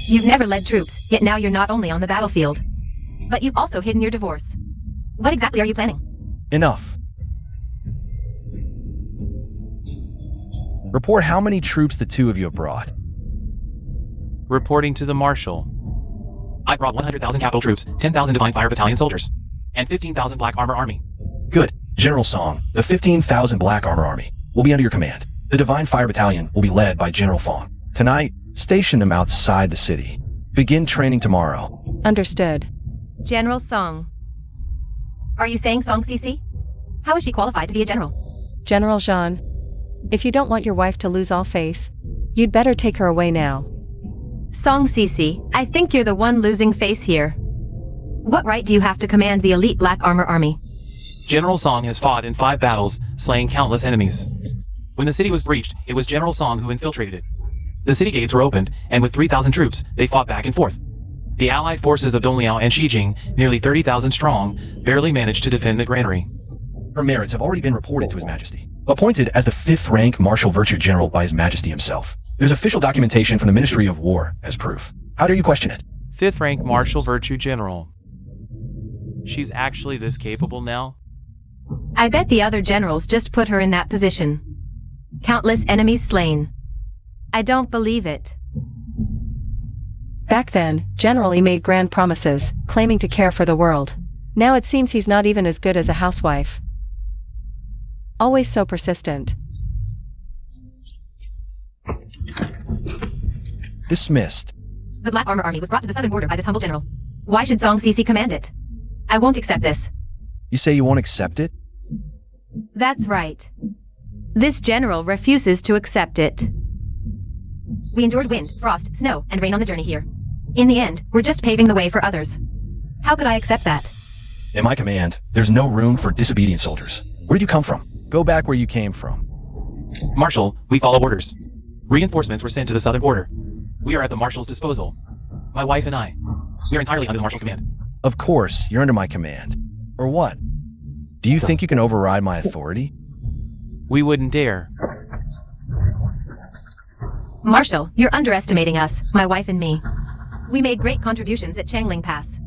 You've never led troops, yet now you're not only on the battlefield, but you've also hidden your divorce. What exactly are you planning? Enough. Report how many troops the two of you have brought. Reporting to the Marshal. I brought 100,000 capital troops, 10,000 Divine Fire Battalion soldiers, and 15,000 Black Armor Army. Good. General Song, the 15,000 Black Armor Army will be under your command. The Divine Fire Battalion will be led by General Fong. Tonight, station them outside the city. Begin training tomorrow. Understood. General Song. Are you saying Song Cece? How is she qualified to be a general? General Jean, if you don't want your wife to lose all face, you'd better take her away now. Song Cece, I think you're the one losing face here. What right do you have to command the elite Black Armor Army? General Song has fought in 5 battles, slaying countless enemies. When the city was breached, it was General Song who infiltrated it. The city gates were opened, and with 3,000 troops, they fought back and forth. The allied forces of Dong Liao and Xi Jinping, nearly 30,000 strong, barely managed to defend the granary. Her merits have already been reported to His Majesty. Appointed as the 5th rank Martial Virtue General by His Majesty himself. There's official documentation from the Ministry of War as proof. How dare you question it? 5th rank Martial Virtue General. She's actually this capable now? I bet the other generals just put her in that position. Countless enemies slain. I don't believe it. Back then, General Yi made grand promises, claiming to care for the world. Now it seems he's not even as good as a housewife. Always so persistent. Dismissed. The Black Armor Army was brought to the southern border by this humble general. Why should Song Cece command it? I won't accept this. You say you won't accept it? That's right. This general refuses to accept it. We endured wind, frost, snow, and rain on the journey here. In the end, we're just paving the way for others. How could I accept that? In my command, there's no room for disobedient soldiers. Where did you come from? Go back where you came from. Marshal, we follow orders. Reinforcements were sent to the southern border. We are at the Marshal's disposal. My wife and I. We are entirely under the Marshal's command. Of course, you're under my command. Or what? Do you think you can override my authority? We wouldn't dare. Marshal, you're underestimating us, my wife and me. We made great contributions at Changling Pass.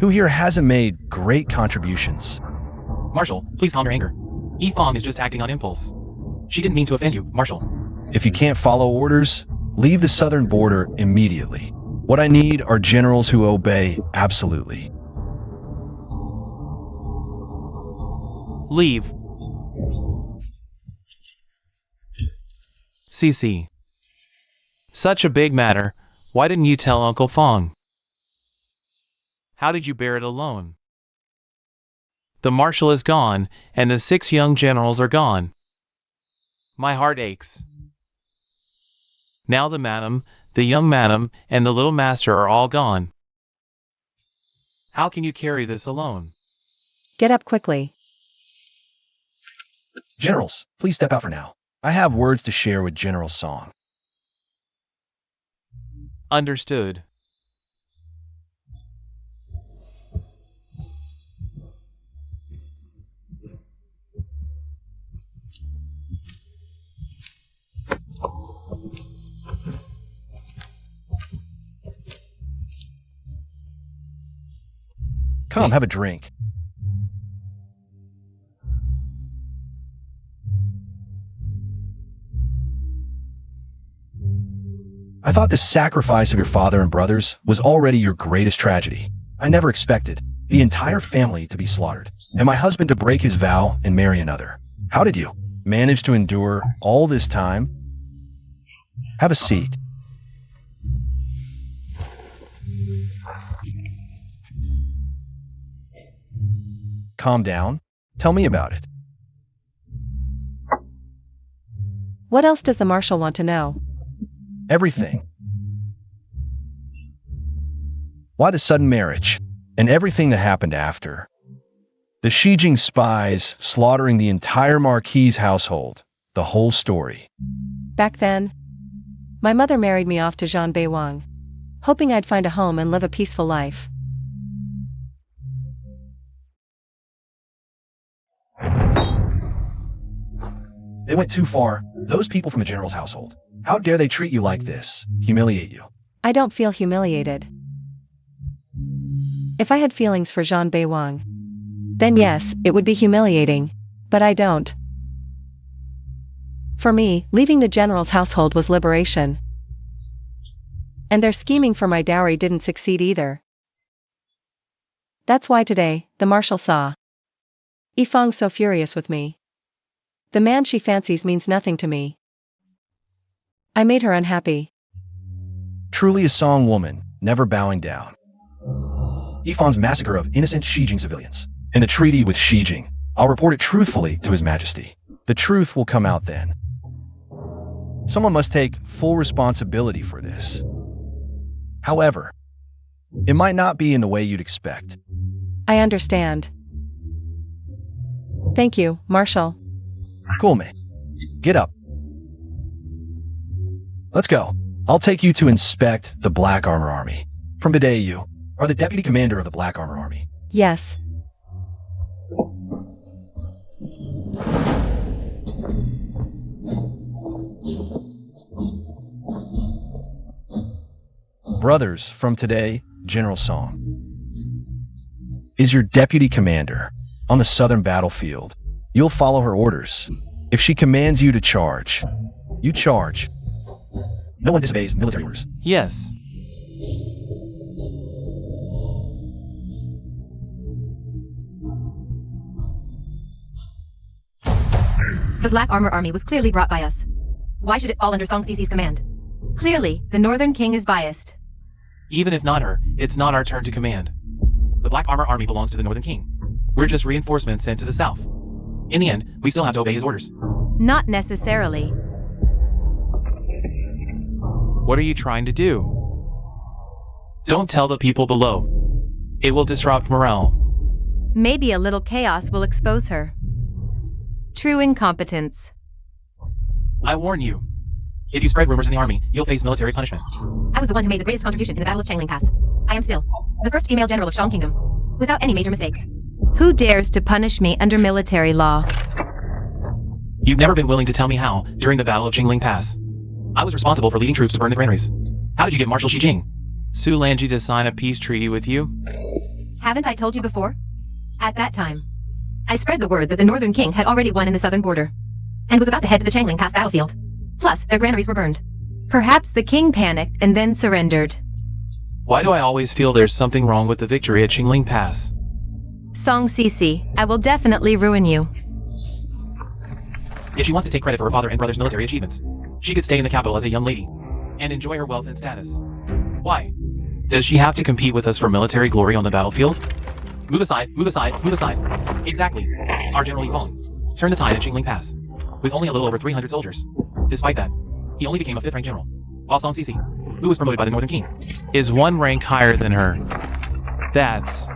Who here hasn't made great contributions? Marshal, please calm your anger. Yi Fong is just acting on impulse. She didn't mean to offend you, Marshal. If you can't follow orders, leave the southern border immediately. What I need are generals who obey absolutely. Leave. Cece. Such a big matter. Why didn't you tell Uncle Fong? How did you bear it alone? The Marshal is gone, and the 6 young generals are gone. My heart aches. Now the madam, the young madam, and the little master are all gone. How can you carry this alone? Get up quickly. Generals, please step out for now. I have words to share with General Song. Understood. Come, have a drink. I thought the sacrifice of your father and brothers was already your greatest tragedy. I never expected the entire family to be slaughtered, and my husband to break his vow and marry another. How did you manage to endure all this time? Have a seat. Calm down. Tell me about it. What else does the Marshal want to know? Everything. Why the sudden marriage? And everything that happened after. The Shijing spies slaughtering the entire Marquis household. The whole story. Back then, my mother married me off to Zhang Beiwang, hoping I'd find a home and live a peaceful life. They went too far. Those people from the general's household. How dare they treat you like this? Humiliate you. I don't feel humiliated. If I had feelings for Zhang Beiwang, then yes, it would be humiliating, but I don't. For me, leaving the general's household was liberation. And their scheming for my dowry didn't succeed either. That's why today, the marshal saw Yifang's so furious with me. The man she fancies means nothing to me. I made her unhappy. Truly a Song woman, never bowing down. Yifang's massacre of innocent Shijing civilians. In the treaty with Shijing, I'll report it truthfully to His Majesty. The truth will come out then. Someone must take full responsibility for this. However, it might not be in the way you'd expect. I understand. Thank you, Marshal. Cool, mate. Get up. Let's go. I'll take you to inspect the Black Armor Army. From today, you are the Deputy Commander of the Black Armor Army. Yes. Brothers, from today, General Song is your Deputy Commander on the southern battlefield. You'll follow her orders. If she commands you to charge, you charge. No one disobeys military orders. Yes. The Black Armor Army was clearly brought by us. Why should it fall under Song Cc's command? Clearly, the Northern King is biased. Even if not her, it's not our turn to command. The Black Armor Army belongs to the Northern King. We're just reinforcements sent to the south. In the end, we still have to obey his orders. Not necessarily. What are you trying to do? Don't tell the people below. It will disrupt morale. Maybe a little chaos will expose her. True incompetence. I warn you. If you spread rumors in the army, you'll face military punishment. I was the one who made the greatest contribution in the Battle of Changling Pass. I am still the first female general of Shang Kingdom, without any major mistakes. Who dares to punish me under military law? You've never been willing to tell me how, during the Battle of Qingling Pass. I was responsible for leading troops to burn the granaries. How did you get Marshal Shijing? Su Lanji to sign a peace treaty with you? Haven't I told you before? At that time, I spread the word that the Northern King had already won in the southern border, and was about to head to the Changling Pass battlefield. Plus, their granaries were burned. Perhaps the king panicked and then surrendered. Why do I always feel there's something wrong with the victory at Qingling Pass? Song Cici, I will definitely ruin you. If she wants to take credit for her father and brother's military achievements, she could stay in the capital as a young lady, and enjoy her wealth and status. Why? Does she have to compete with us for military glory on the battlefield? Move aside, move aside, move aside. Exactly. Our General Yifang turned the tide at Qingling Pass, with only a little over 300 soldiers. Despite that, he only became a 5th rank general, while Song Cici, who was promoted by the Northern King, is 1 rank higher than her. That's...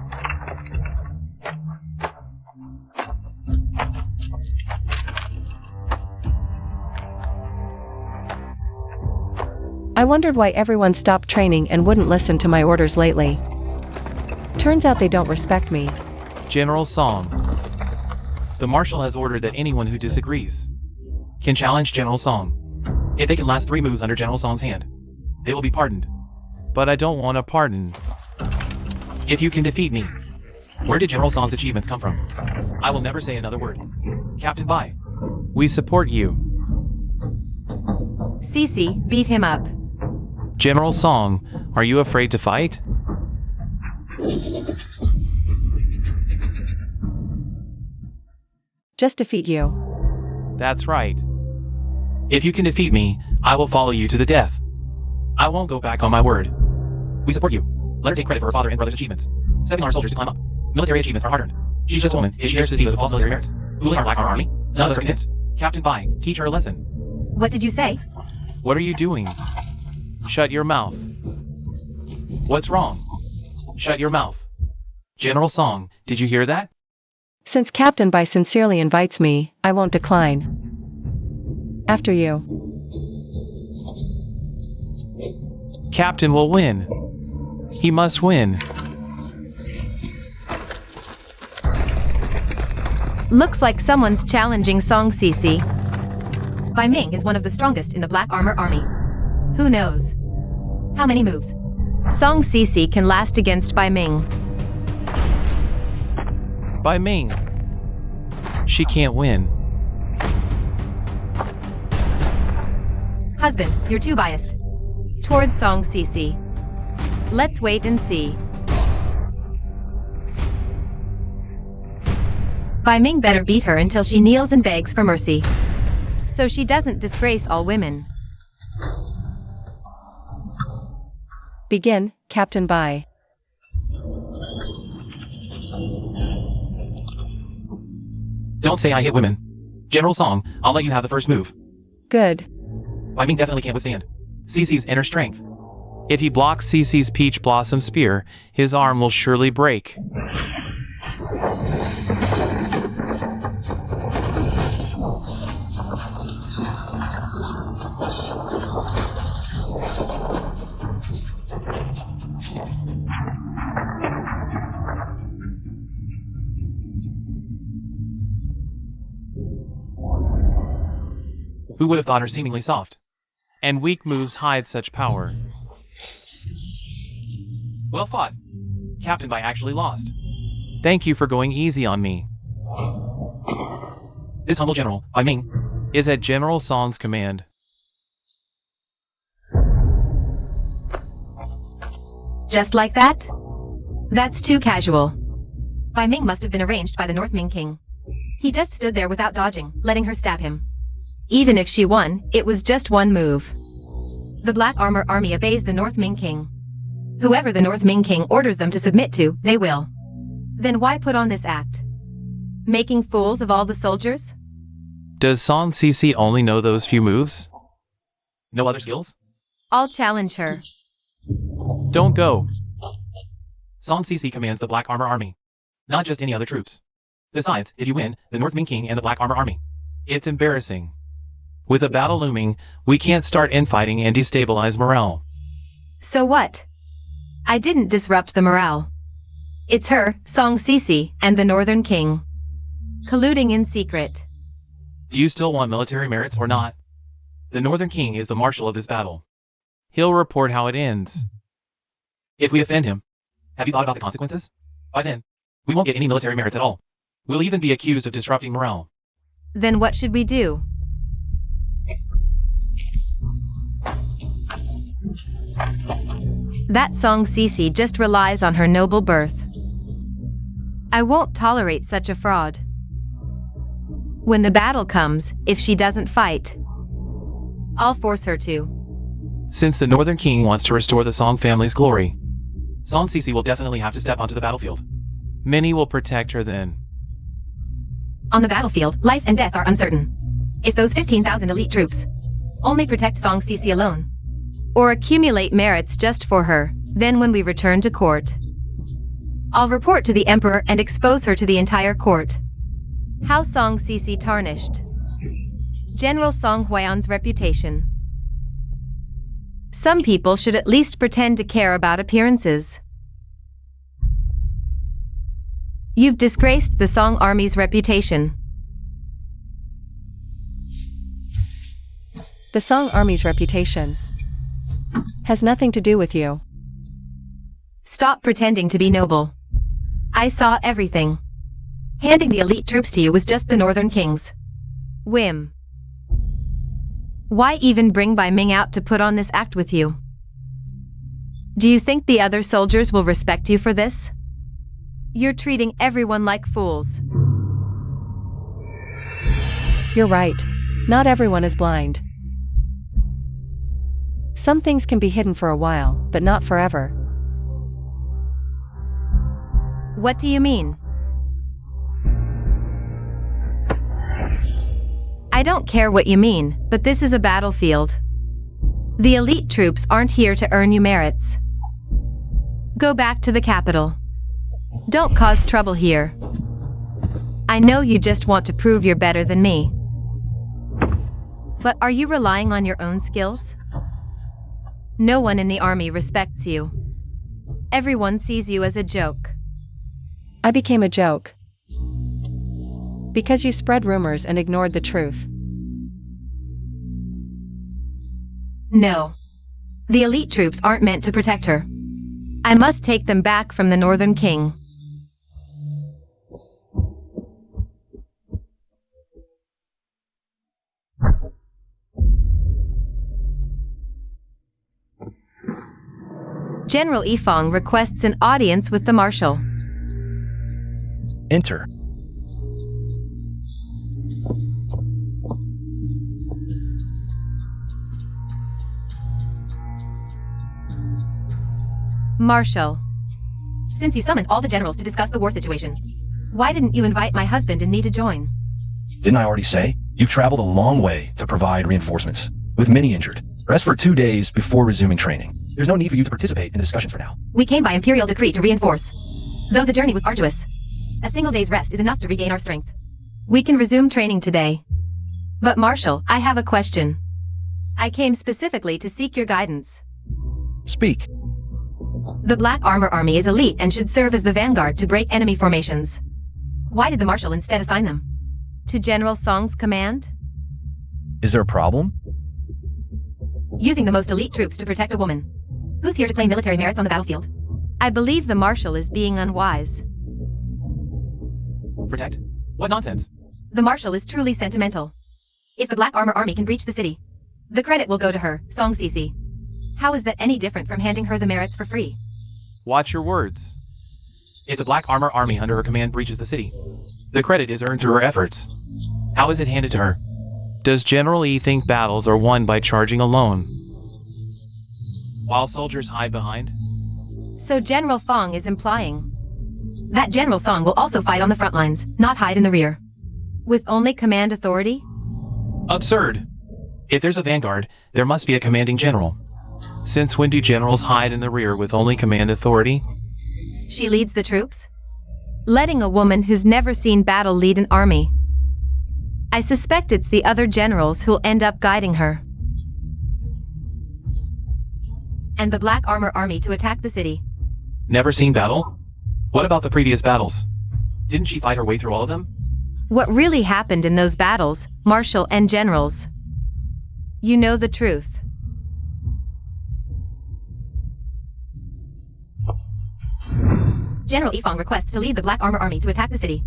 I wondered why everyone stopped training and wouldn't listen to my orders lately. Turns out they don't respect me. General Song. The Marshal has ordered that anyone who disagrees can challenge General Song. If they can last 3 moves under General Song's hand, they will be pardoned. But I don't want a pardon. If you can defeat me, where did General Song's achievements come from? I will never say another word. Captain Bai, we support you. Cici, beat him up. General Song, are you afraid to fight? Just defeat you. That's right. If you can defeat me, I will follow you to the death. I won't go back on my word. We support you. Let her take credit for her father and brother's achievements. Setting our soldiers to climb up. Military achievements are hard-earned. She's just a woman if she dares to deceive us with false military merits. Fooling our Black Armor Army? None of us are convinced. Captain Bai, teach her a lesson. What did you say? What are you doing? Shut your mouth. What's wrong? Shut your mouth. General Song, did you hear that? Since Captain Bai sincerely invites me, I won't decline. After you. Captain will win. He must win. Looks like someone's challenging Song Cece. Bai Ming is one of the strongest in the Black Armor Army. Who knows? How many moves? Song Cece can last against Bai Ming. Bai Ming. She can't win. Husband, you're too biased. Towards Song Cece. Let's wait and see. Bai Ming better beat her until she kneels and begs for mercy. So she doesn't disgrace all women. Begin, Captain Bai. Don't say I hit women. General Song, I'll let you have the first move. Good. Bai Ming definitely can't withstand Cece's inner strength. If he blocks Cece's peach blossom spear, his arm will surely break. Who would have thought her seemingly soft and weak moves hide such power? Well fought. Captain Bai actually lost. Thank you for going easy on me. This humble general, Bai Ming, is at General Song's command. Just like that? That's too casual. Bai Ming must have been arranged by the North Ming King. He just stood there without dodging, letting her stab him. Even if she won, it was just one move. The Black Armor Army obeys the North Ming King. Whoever the North Ming King orders them to submit to, they will. Then why put on this act? Making fools of all the soldiers? Does Song Cece only know those few moves? No other skills? I'll challenge her. Don't go. Song Cece commands the Black Armor Army, not just any other troops. Besides, if you win, the North Ming King and the Black Armor Army. It's embarrassing. With a battle looming, we can't start infighting and destabilize morale. So what? I didn't disrupt the morale. It's her, Song Cece, and the Northern King. Colluding in secret. Do you still want military merits or not? The Northern King is the marshal of this battle. He'll report how it ends. If we offend him, have you thought about the consequences? By then, we won't get any military merits at all. We'll even be accused of disrupting morale. Then what should we do? That Song Cece just relies on her noble birth. I won't tolerate such a fraud. When the battle comes, if she doesn't fight, I'll force her to. Since the Northern King wants to restore the Song family's glory, Song Cece will definitely have to step onto the battlefield. Many will protect her then. On the battlefield, life and death are uncertain. If those 15,000 elite troops only protect Song Cece alone, or accumulate merits just for her, then when we return to court, I'll report to the Emperor and expose her to the entire court. How Song Cece tarnished General Song Huayan's reputation. Some people should at least pretend to care about appearances. You've disgraced the Song Army's reputation. The Song Army's reputation has nothing to do with you. Stop pretending to be noble. I saw everything. Handing the elite troops to you was just the Northern King's whim. Why even bring Bai Ming out to put on this act with you? Do you think the other soldiers will respect you for this? You're treating everyone like fools. You're right. Not everyone is blind. Some things can be hidden for a while, but not forever. What do you mean? I don't care what you mean, but this is a battlefield. The elite troops aren't here to earn you merits. Go back to the capital. Don't cause trouble here. I know you just want to prove you're better than me. But are you relying on your own skills? No one in the army respects you. Everyone sees you as a joke. I became a joke. Because you spread rumors and ignored the truth. No. The elite troops aren't meant to protect her. I must take them back from the Northern King. General Yifeng requests an audience with the marshal. Enter. Marshal. Since you summoned all the generals to discuss the war situation, why didn't you invite my husband and me to join? Didn't I already say? You've traveled a long way to provide reinforcements, with many injured. Rest for 2 days before resuming training. There's no need for you to participate in the discussions for now. We came by Imperial decree to reinforce. Though the journey was arduous, a single day's rest is enough to regain our strength. We can resume training today. But Marshal, I have a question. I came specifically to seek your guidance. Speak. The Black Armor Army is elite and should serve as the vanguard to break enemy formations. Why did the Marshal instead assign them? To General Song's command? Is there a problem? Using the most elite troops to protect a woman. Who's here to claim military merits on the battlefield? I believe the Marshal is being unwise. Protect? What nonsense? The Marshal is truly sentimental. If the Black Armor Army can breach the city, the credit will go to her, Song Cece. How is that any different from handing her the merits for free? Watch your words. If the Black Armor Army under her command breaches the city, the credit is earned through her efforts. How is it handed to her? Does General E think battles are won by charging alone, while soldiers hide behind? So General Fong is implying That General Song will also fight on the front lines, not hide in the rear. with only command authority? Absurd. If there's a vanguard, there must be a commanding general. Since when do generals hide in the rear with only command authority? She leads the troops? Letting a woman who's never seen battle lead an army. I suspect it's the other generals who'll end up guiding her. And the Black Armor Army to attack the city. Never seen battle? What about the previous battles? Didn't she fight her way through all of them? What really happened in those battles, Marshal and generals? You know the truth. General Yifeng requests to lead the Black Armor Army to attack the city.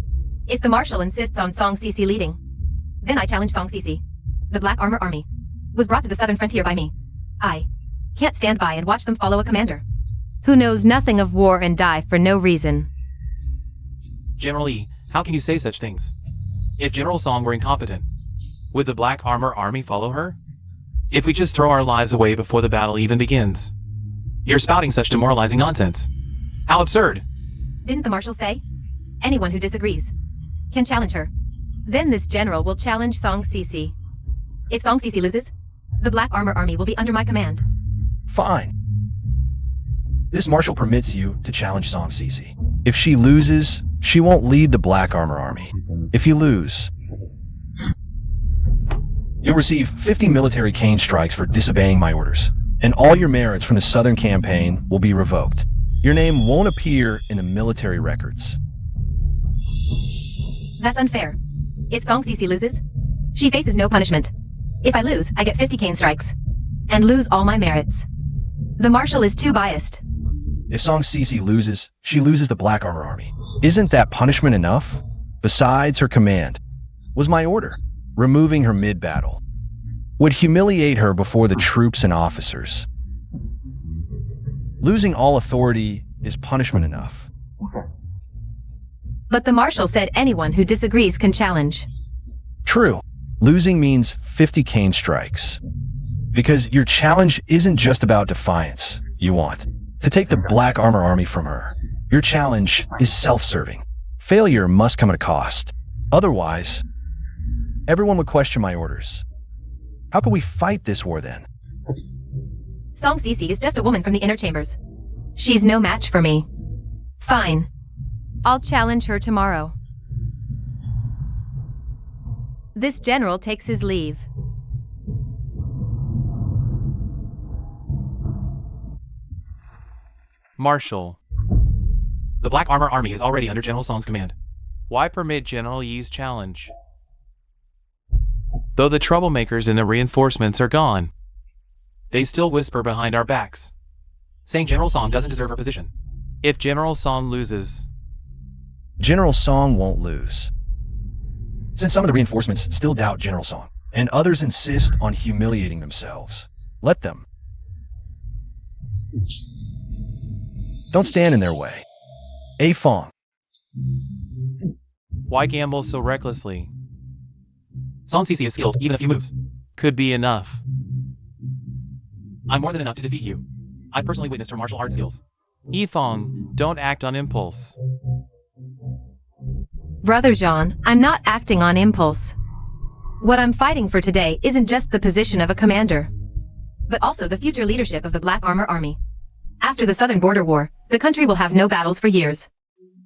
If the Marshal insists on Song Cece leading, then I challenge Song Cece. The Black Armor Army was brought to the southern frontier by me. I can't stand by and watch them follow a commander Who knows nothing of war and die for no reason. General E, how can you say such things? If General Song were incompetent, would the Black Armor Army follow her? If we just throw our lives away before the battle even begins? You're spouting such demoralizing nonsense. How absurd! Didn't the Marshal say? Anyone who disagrees can challenge her. Then this general will challenge Song Cece. If Song Cece loses, the Black Armor Army will be under my command. Fine. This marshal permits you to challenge Song Cece. If she loses, she won't lead the Black Armor Army. If you lose, you'll receive 50 military cane strikes for disobeying my orders, and all your merits from the Southern Campaign will be revoked. Your name won't appear in the military records. That's unfair. If Song Cece loses, she faces no punishment. If I lose, I get 50 cane strikes, and lose all my merits. The Marshal is too biased. If Song Cece loses, she loses the Black Armor Army. Isn't that punishment enough? Besides, her command was my order. Removing her mid-battle would humiliate her before the troops and officers. Losing all authority is punishment enough. But the Marshal said anyone who disagrees can challenge. True. Losing means 50 cane strikes. Because your challenge isn't just about defiance. You want to take the Black Armor Army from her. Your challenge is self-serving. Failure must come at a cost. Otherwise, everyone would question my orders. How can we fight this war then? Song Cece is just a woman from the inner chambers. She's no match for me. Fine. I'll challenge her tomorrow. This general takes his leave. Marshal. The Black Armor Army is already under General Song's command. Why permit General Yi's challenge? Though the troublemakers and the reinforcements are gone, they still whisper behind our backs, saying General Song doesn't deserve her position. If General Song loses, General Song won't lose. Since some of the reinforcements still doubt General Song, and others insist on humiliating themselves, let them. Don't stand in their way. A Fong. why gamble so recklessly? Song CC is skilled, even a few moves could be enough. I'm more than enough to defeat you. I've personally witnessed her martial arts skills. Yifeng, don't act on impulse. Brother Jean, I'm not acting on impulse. What I'm fighting for today isn't just the position of a commander, but also the future leadership of the Black Armor Army. After the Southern Border War, the country will have no battles for years.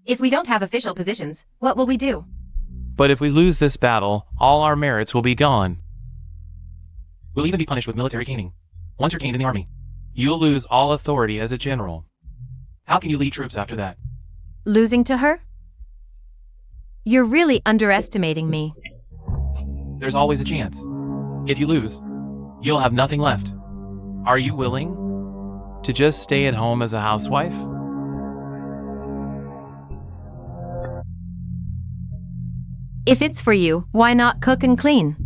If we don't have official positions, what will we do? But if we lose this battle, all our merits will be gone. We'll even be punished with military caning. Once you're caned in the army, you'll lose all authority as a general. How can you lead troops after that? Losing to her? You're really underestimating me. There's always a chance. If you lose, you'll have nothing left. Are you willing to just stay at home as a housewife? If it's for you, why not cook and clean?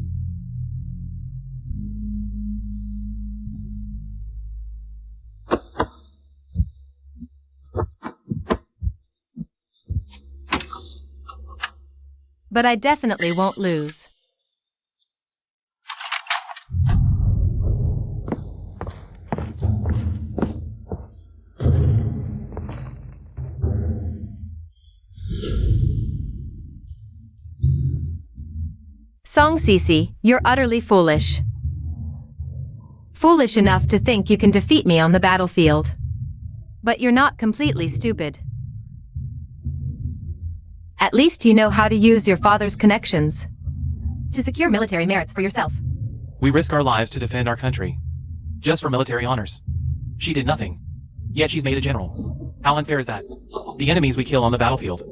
But I definitely won't lose. Song Cece, you're utterly foolish. Foolish enough to think you can defeat me on the battlefield. But you're not completely stupid. At least you know how to use your father's connections To secure military merits for yourself. We risk our lives to defend our country, just for military honors. She did nothing, yet she's made a general. How unfair is that? The enemies we kill on the battlefield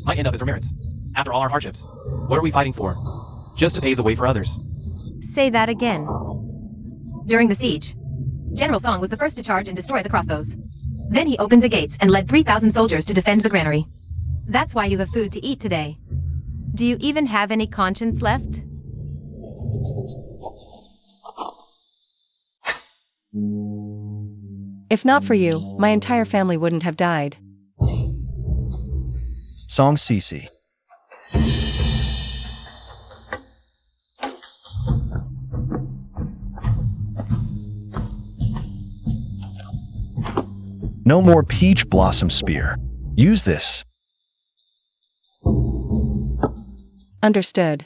might end up as our merits. After all our hardships, what are we fighting for? Just to pave the way for others. Say that again. During the siege, General Song was the first to charge and destroy the crossbows. Then he opened the gates and led 3,000 soldiers to defend the granary. That's why you have food to eat today. Do you even have any conscience left? If not for you, my entire family wouldn't have died. Song CC. No more peach blossom spear. Use this. Understood.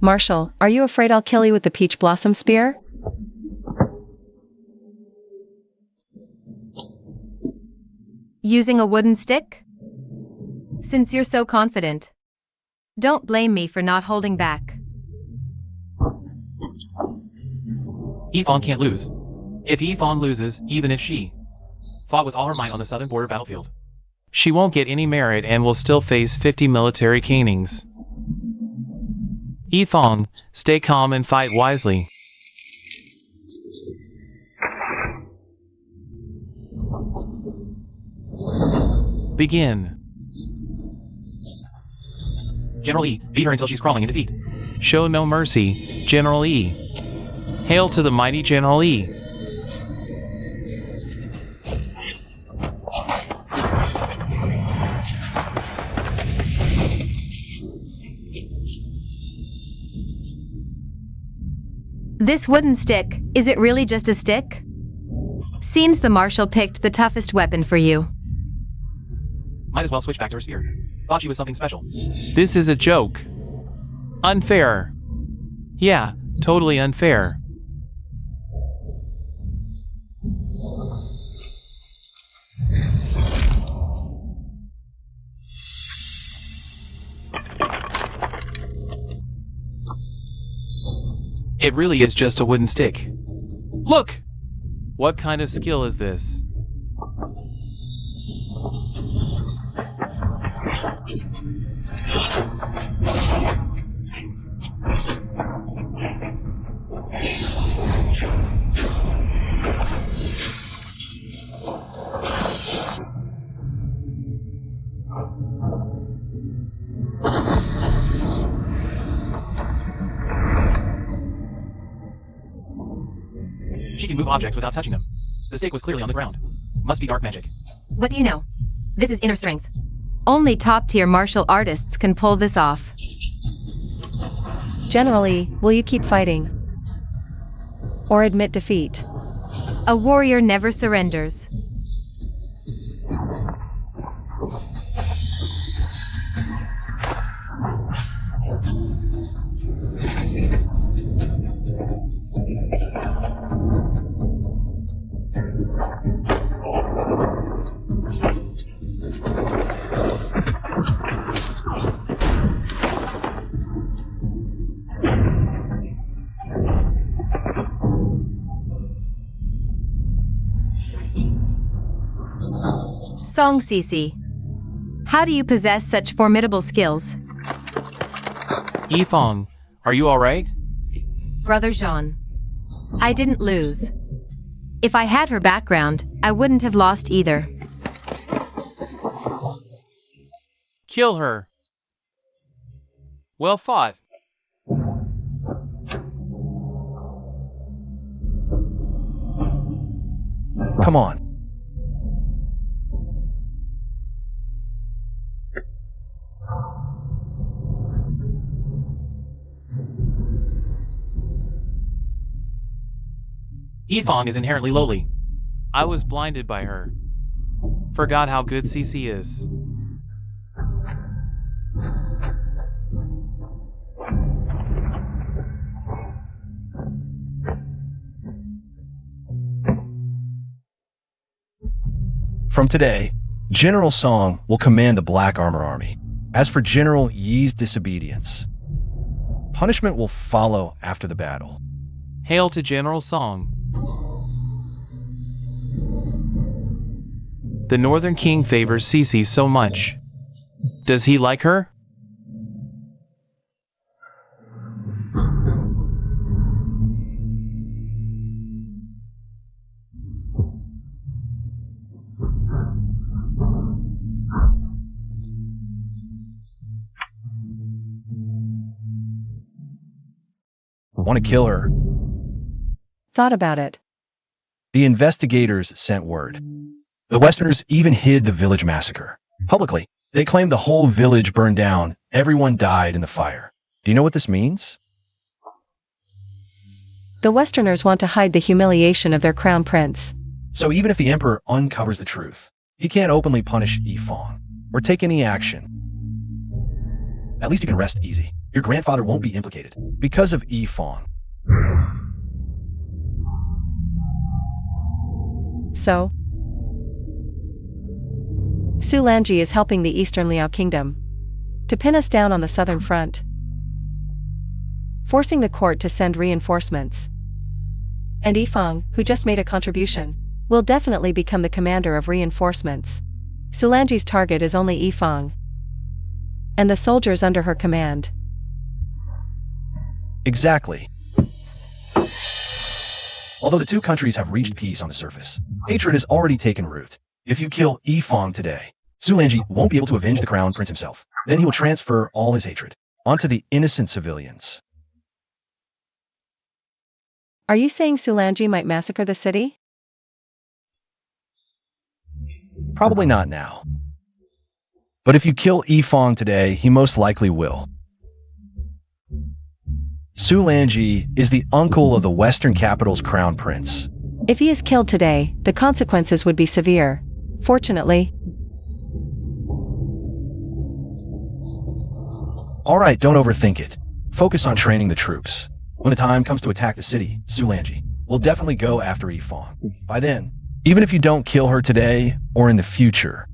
Marshal, are you afraid I'll kill you with the peach blossom spear? Using a wooden stick? Since you're so confident, don't blame me for not holding back. Yifeng can't lose. If Yifeng loses, even if she fought with all her might on the southern border battlefield, she won't get any merit and will still face 50 military canings. Yifeng, stay calm and fight wisely. Begin. General E, beat her until she's crawling in defeat. Show no mercy, General E. Hail to the mighty General E. This wooden stick, is it really just a stick? Seems the Marshal picked the toughest weapon for you. Might as well switch back to her spear. Thought she was something special. This is a joke. Unfair. Yeah, totally unfair. It really is just a wooden stick. Look! What kind of skill is this? She can move objects without touching them. The stick was clearly on the ground. Must be dark magic. What do you know? This is inner strength. Only top-tier martial artists can pull this off. Generally, will you keep fighting? Or admit defeat? A warrior never surrenders. Song CC. How do you possess such formidable skills? Yifeng, are you alright? Brother Jean. I didn't lose. If I had her background, I wouldn't have lost either. Kill her. Well fought. Come on. Yifeng is inherently lowly. I was blinded by her. Forgot how good CC is. From today, General Song will command the Black Armor Army. As for General Yi's disobedience, punishment will follow after the battle. Hail to General Song. The Northern King favors CC so much. Does he like her? Want to kill her? Thought about it. The investigators sent word. The Westerners even hid the village massacre. Publicly, they claimed the whole village burned down. Everyone died in the fire. Do you know what this means? The Westerners want to hide the humiliation of their crown prince. So even if the Emperor uncovers the truth, he can't openly punish Yifeng or take any action. At least you can rest easy. Your grandfather won't be implicated because of Yifeng. So? Su Lanji is helping the Eastern Liao Kingdom to pin us down on the southern front, forcing the court to send reinforcements. And Yifeng, who just made a contribution, will definitely become the commander of reinforcements. Su Lanji's target is only Yifeng and the soldiers under her command. Exactly. Although the two countries have reached peace on the surface, hatred has already taken root. If you kill Yifeng today, Su Lanji won't be able to avenge the crown prince himself. Then he will transfer all his hatred onto the innocent civilians. Are you saying Su Lanji might massacre the city? Probably not now. But if you kill Yifeng today, he most likely will. Su Lanji is the uncle of the Western capital's crown prince. If he is killed today, the consequences would be severe. Fortunately. Alright, don't overthink it. Focus on training the troops. When the time comes to attack the city, Su Lanji will definitely go after Yifeng. By then, even if you don't kill her today or in the future,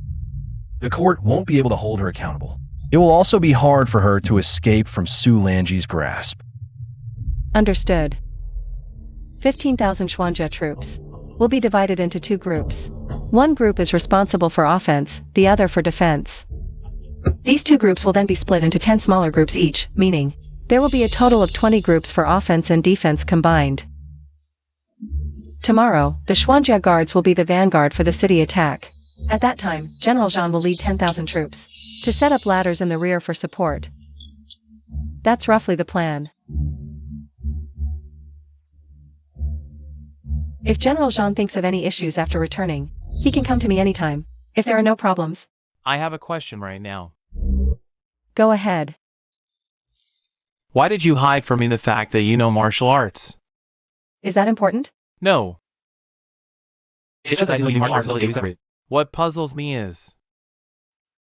the court won't be able to hold her accountable. It will also be hard for her to escape from Su Lanji's grasp. Understood. 15,000 Xuanjia troops will be divided into two groups. One group is responsible for offense, the other for defense. These two groups will then be split into 10 smaller groups each, meaning there will be a total of 20 groups for offense and defense combined. Tomorrow, the Xuanjia guards will be the vanguard for the city attack. At that time, General Zhang will lead 10,000 troops to set up ladders in the rear for support. That's roughly the plan. If General Zhang thinks of any issues after returning, he can come to me anytime, if there are no problems. I have a question right now. Go ahead. Why did you hide from me the fact that you know martial arts? Is that important? No. It's just I know you martial arts is separate. What puzzles me is,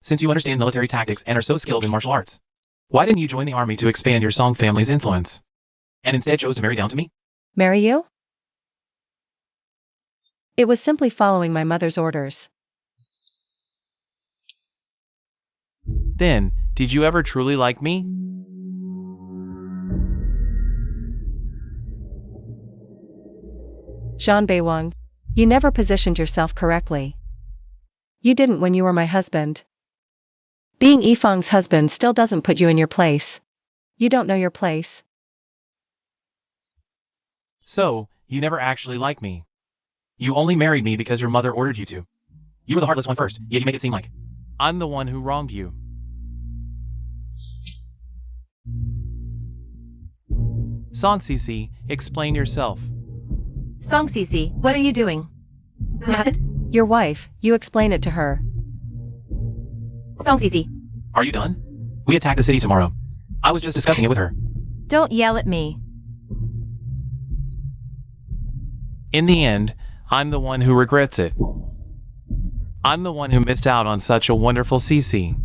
Since you understand military tactics and are so skilled in martial arts, why didn't you join the army to expand your Song family's influence? And instead chose to marry down to me? Marry you? It was simply following my mother's orders. then, did you ever truly like me? Zhan Beiwang, you never positioned yourself correctly. You didn't when you were my husband. Being Yifang's husband still doesn't put you in your place. You don't know your place. So, you never actually liked me. You only married me because your mother ordered you to. You were the heartless one first, yet you make it seem like. I'm the one who wronged you. Song Cici, explain yourself. Song Cici, what are you doing? Who has it? Your wife, you explain it to her. Song Cici. Are you done? We attack the city tomorrow. I was just discussing it with her. Don't yell at me. In the end, I'm the one who regrets it. I'm the one who missed out on such a wonderful Cici.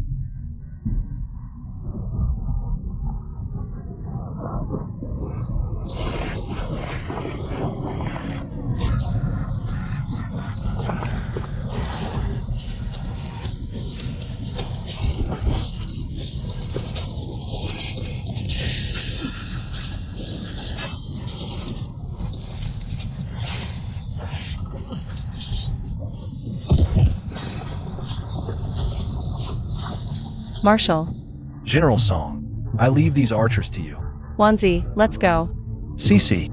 Marshal. General Song, I leave these archers to you. Wanzi, let's go. Cici,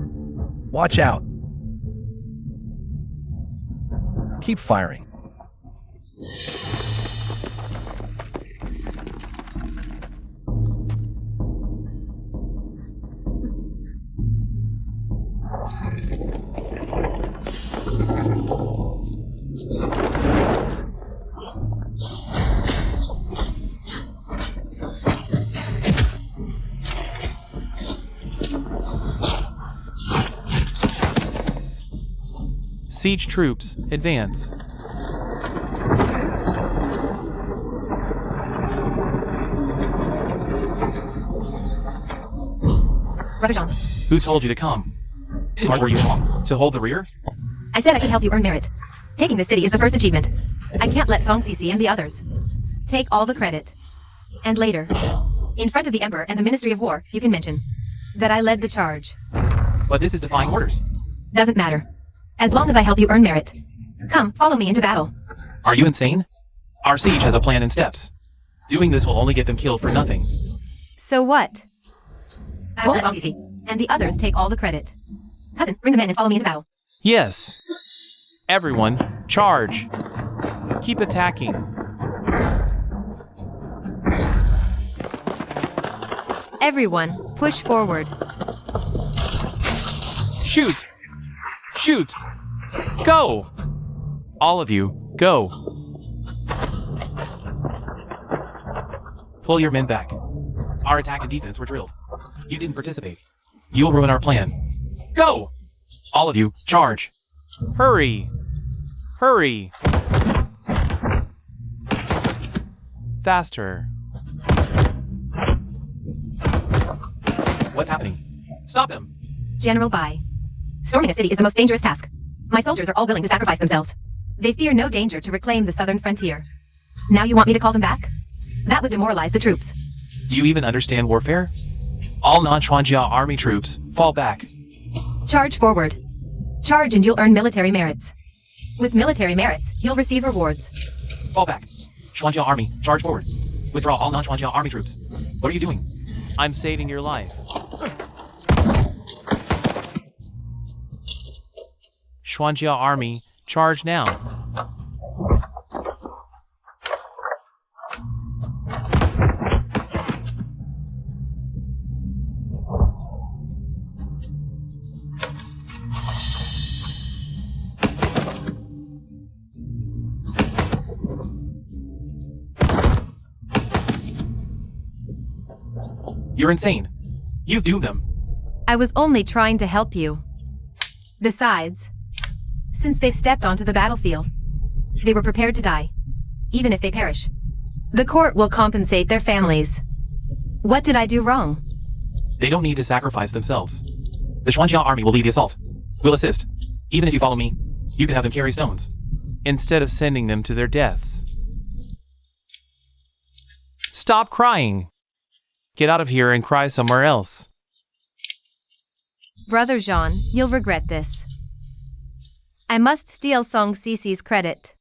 watch out. Keep firing. Siege troops, advance. Brother Jean. Who told you to come? Where were you from? To hold the rear? I said I could help you earn merit. Taking the city is the first achievement. I can't let Song Cici and the others take all the credit. And later, in front of the Emperor and the Ministry of War, you can mention that I led the charge. But this is defying orders. Doesn't matter. As long as I help you earn merit. Come, follow me into battle. Are you insane? Our siege has a plan and steps. Doing this will only get them killed for nothing. So what? I won't let Song Cici and the others take all the credit. Cousin, bring the men and follow me into battle. Yes. Everyone, charge. Keep attacking. Everyone, push forward. Shoot! Shoot! Go! All of you, go. Pull your men back. Our attack and defense were drilled. You didn't participate. You'll ruin our plan. Go! All of you, charge. Hurry! Hurry! Faster. What's happening? Stop them! General Bai. Storming a city is the most dangerous task. My soldiers are all willing to sacrifice themselves. They fear no danger to reclaim the southern frontier. Now you want me to call them back? That would demoralize the troops. Do you even understand warfare? All non-Chuanjia army troops, fall back. Charge forward. Charge and you'll earn military merits. With military merits, you'll receive rewards. Fall back. Chuanjia army, charge forward. Withdraw all non-Chuanjia army troops. What are you doing? I'm saving your life. Chuanjia army, charge now. You're insane. You've doomed them. I was only trying to help you. Besides, Since they've stepped onto the battlefield, they were prepared to die, even if they perish. the court will compensate their families. What did I do wrong? They don't need to sacrifice themselves. The Chuanjia army will lead the assault. We'll assist. Even if you follow me, you can have them carry stones. Instead of sending them to their deaths. Stop crying. Get out of here and cry somewhere else. Brother Jean, you'll regret this. I must steal Song Cece's credit.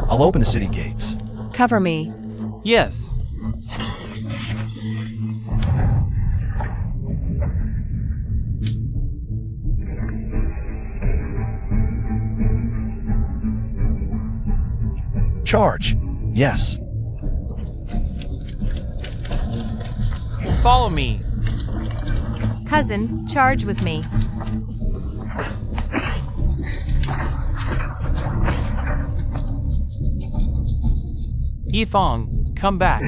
I'll open the city gates. Cover me. Yes. Charge. Yes. Follow me. Cousin, charge with me. Yifeng, come back.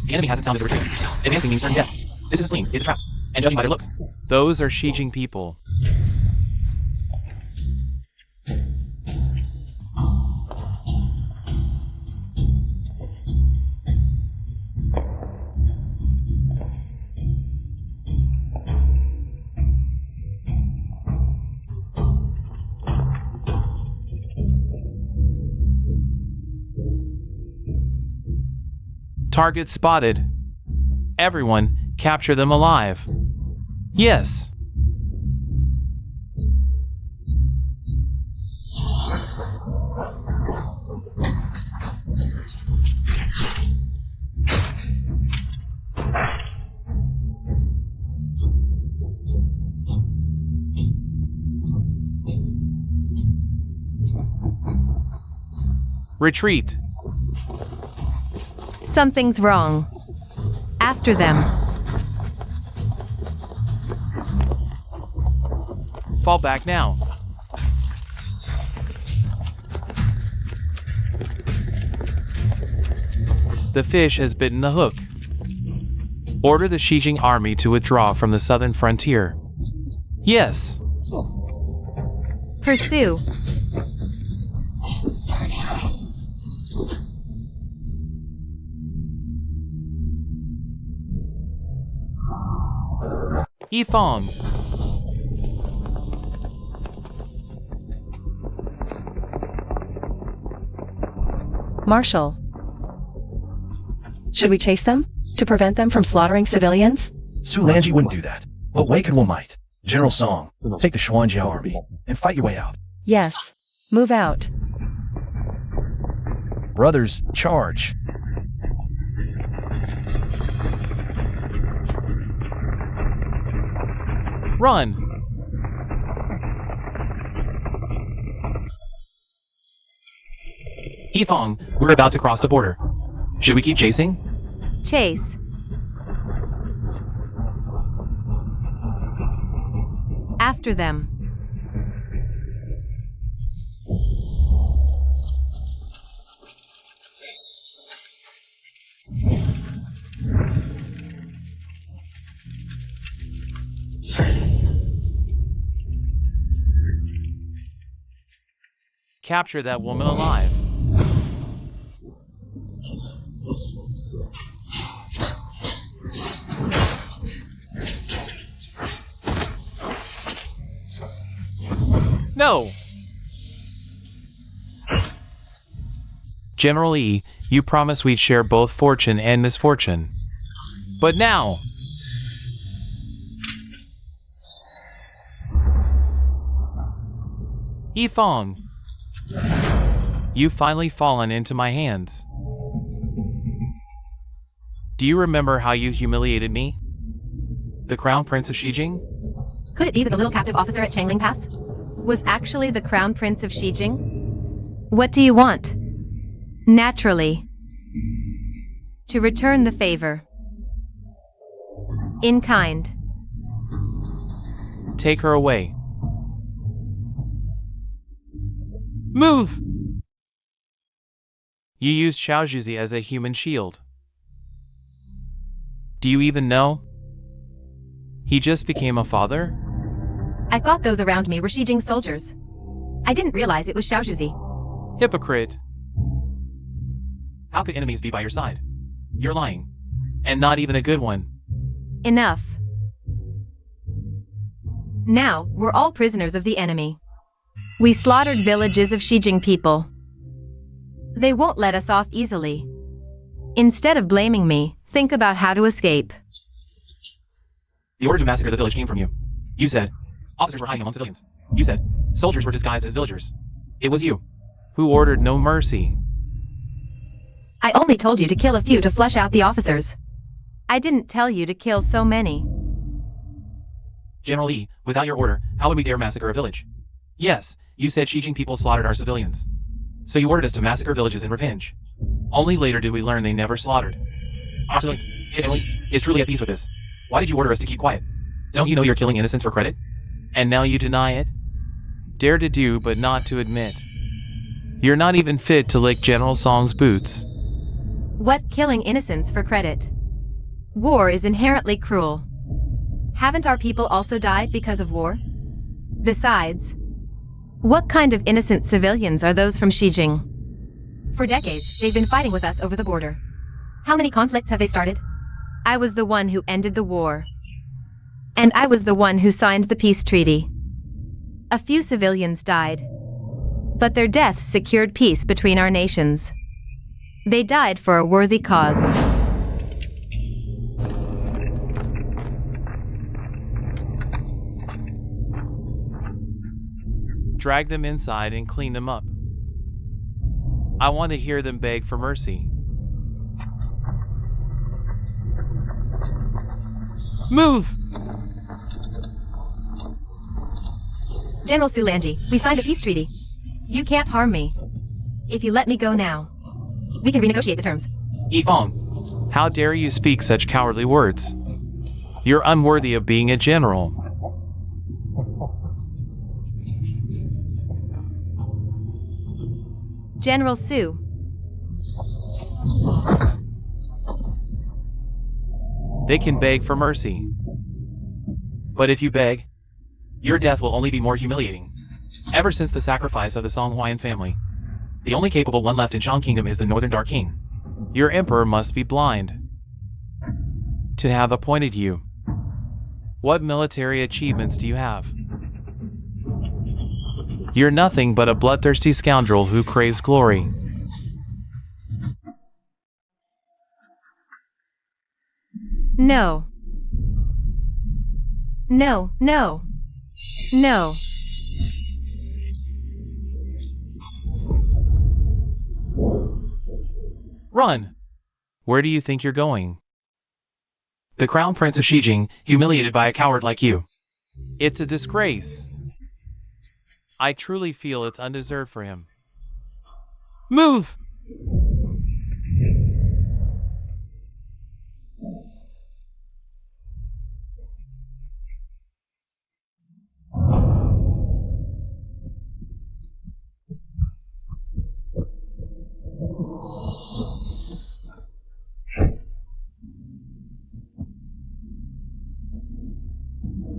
The enemy hasn't sounded the retreat. Advancing means certain death. This is a spleen, it's a trap. And judging by their looks, those are Xijing people. Target spotted. Everyone, capture them alive. Yes. Retreat. Something's wrong. After them. Fall back now. The fish has bitten the hook. Order the Xijing army to withdraw from the southern frontier. Yes. Pursue. Yifeng. Marshal. Should we chase them? To prevent them from slaughtering civilians? Su Lanji wouldn't do that. But Wei Kidwell might. General Song, take the Xuanjiao army and fight your way out. Yes. Move out. Brothers, charge. Run. Yifeng, we're about to cross the border. Should we keep chasing? Chase. After them. Capture that woman alive. No! General E, you promised we'd share both fortune and misfortune. But now... Yifeng, you've finally fallen into my hands. Do you remember how you humiliated me? The Crown Prince of Xijing? Could it be that the little captive officer at Changling Pass Was actually the Crown Prince of Xijing? What do you want? Naturally. To return the favor. In kind. Take her away. Move! You used Xiaojuzi as a human shield. Do you even know? He just became a father? I thought those around me were Xijing soldiers. I didn't realize it was Xiaojuzi. Hypocrite. How could enemies be by your side? You're lying. And not even a good one. Enough. Now, we're all prisoners of the enemy. We slaughtered villages of Xijing people. They won't let us off easily. Instead of blaming me, think about how to escape. The order to massacre the village came from you. You said, officers were hiding among civilians. You said, soldiers were disguised as villagers. It was you who ordered no mercy. I only told you to kill a few to flush out the officers. I didn't tell you to kill so many. General E, without your order, how would we dare massacre a village? Yes, you said Xijing people slaughtered our civilians. So you ordered us to massacre villages in revenge. Only later did we learn they never slaughtered our civilians. Italy is truly at peace with this. Why did you order us to keep quiet? Don't you know you're killing innocents for credit? And now you deny it? Dare to do but not to admit. You're not even fit to lick General Song's boots. What killing innocents for credit? War is inherently cruel. Haven't our people also died because of war? Besides, what kind of innocent civilians are those from Xijing? For decades, they've been fighting with us over the border. How many conflicts have they started? I was the one who ended the war. And I was the one who signed the peace treaty. A few civilians died. But their deaths secured peace between our nations. They died for a worthy cause. Drag them inside and clean them up. I want to hear them beg for mercy. Move! General Sulanji, we signed a peace treaty. You can't harm me. If you let me go now, we can renegotiate the terms. Yifeng, how dare you speak such cowardly words? You're unworthy of being a general. General Su. They can beg for mercy. But if you beg, your death will only be more humiliating. Ever since the sacrifice of the Songhuayan family, the only capable one left in Shang Kingdom is the Northern Dark King. Your emperor must be blind to have appointed you. What military achievements do you have? You're nothing but a bloodthirsty scoundrel who craves glory. No. No, no. No. Run! Where do you think you're going? The Crown Prince of Xijing, humiliated by a coward like you. It's a disgrace. I truly feel it's undeserved for him. Move!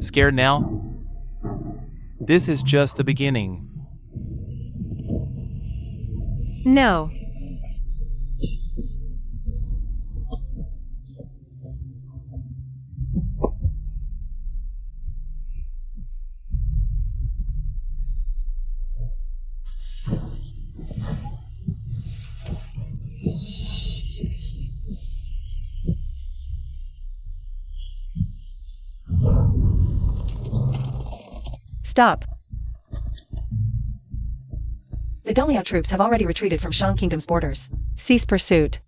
Scared now? This is just the beginning. No. Stop. The Dongliao troops have already retreated from Shang Kingdom's borders. Cease pursuit.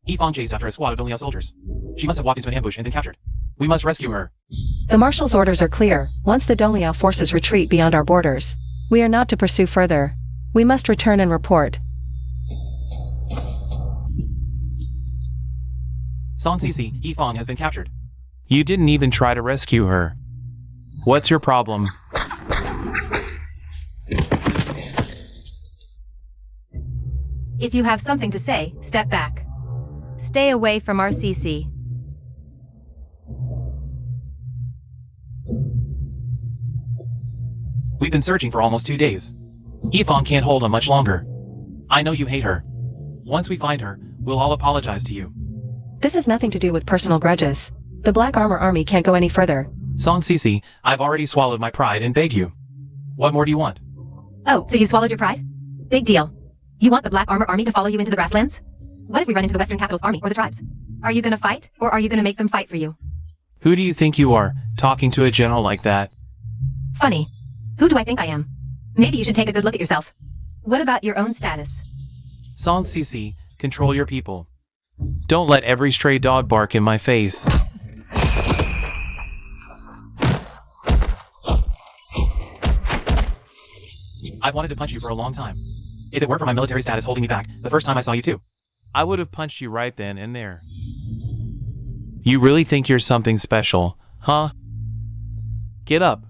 Yifang chased after a squad of Dongliao soldiers. She must have walked into an ambush and been captured. We must rescue her. The marshal's orders are clear. Once the Dongliao forces retreat beyond our borders, we are not to pursue further. We must return and report. Song Cici, Yifang has been captured. You didn't even try to rescue her. What's your problem? If you have something to say, step back. Stay away from our CC. We've been searching for almost 2 days. Yifang can't hold on much longer. I know you hate her. Once we find her, we'll all apologize to you. This has nothing to do with personal grudges. The Black Armor Army can't go any further. Song Cici, I've already swallowed my pride and begged you. What more do you want? Oh, so you swallowed your pride? Big deal. You want the Black Armor Army to follow you into the grasslands? What if we run into the Western Capital's army or the tribes? Are you gonna fight, or are you gonna make them fight for you? Who do you think you are, talking to a general like that? Funny. Who do I think I am? Maybe you should take a good look at yourself. What about your own status? Song Cici, control your people. Don't let every stray dog bark in my face. I've wanted to punch you for a long time. If it weren't for my military status holding me back, the first time I saw you too, I would have punched you right then and there. You really think you're something special, huh? Get up.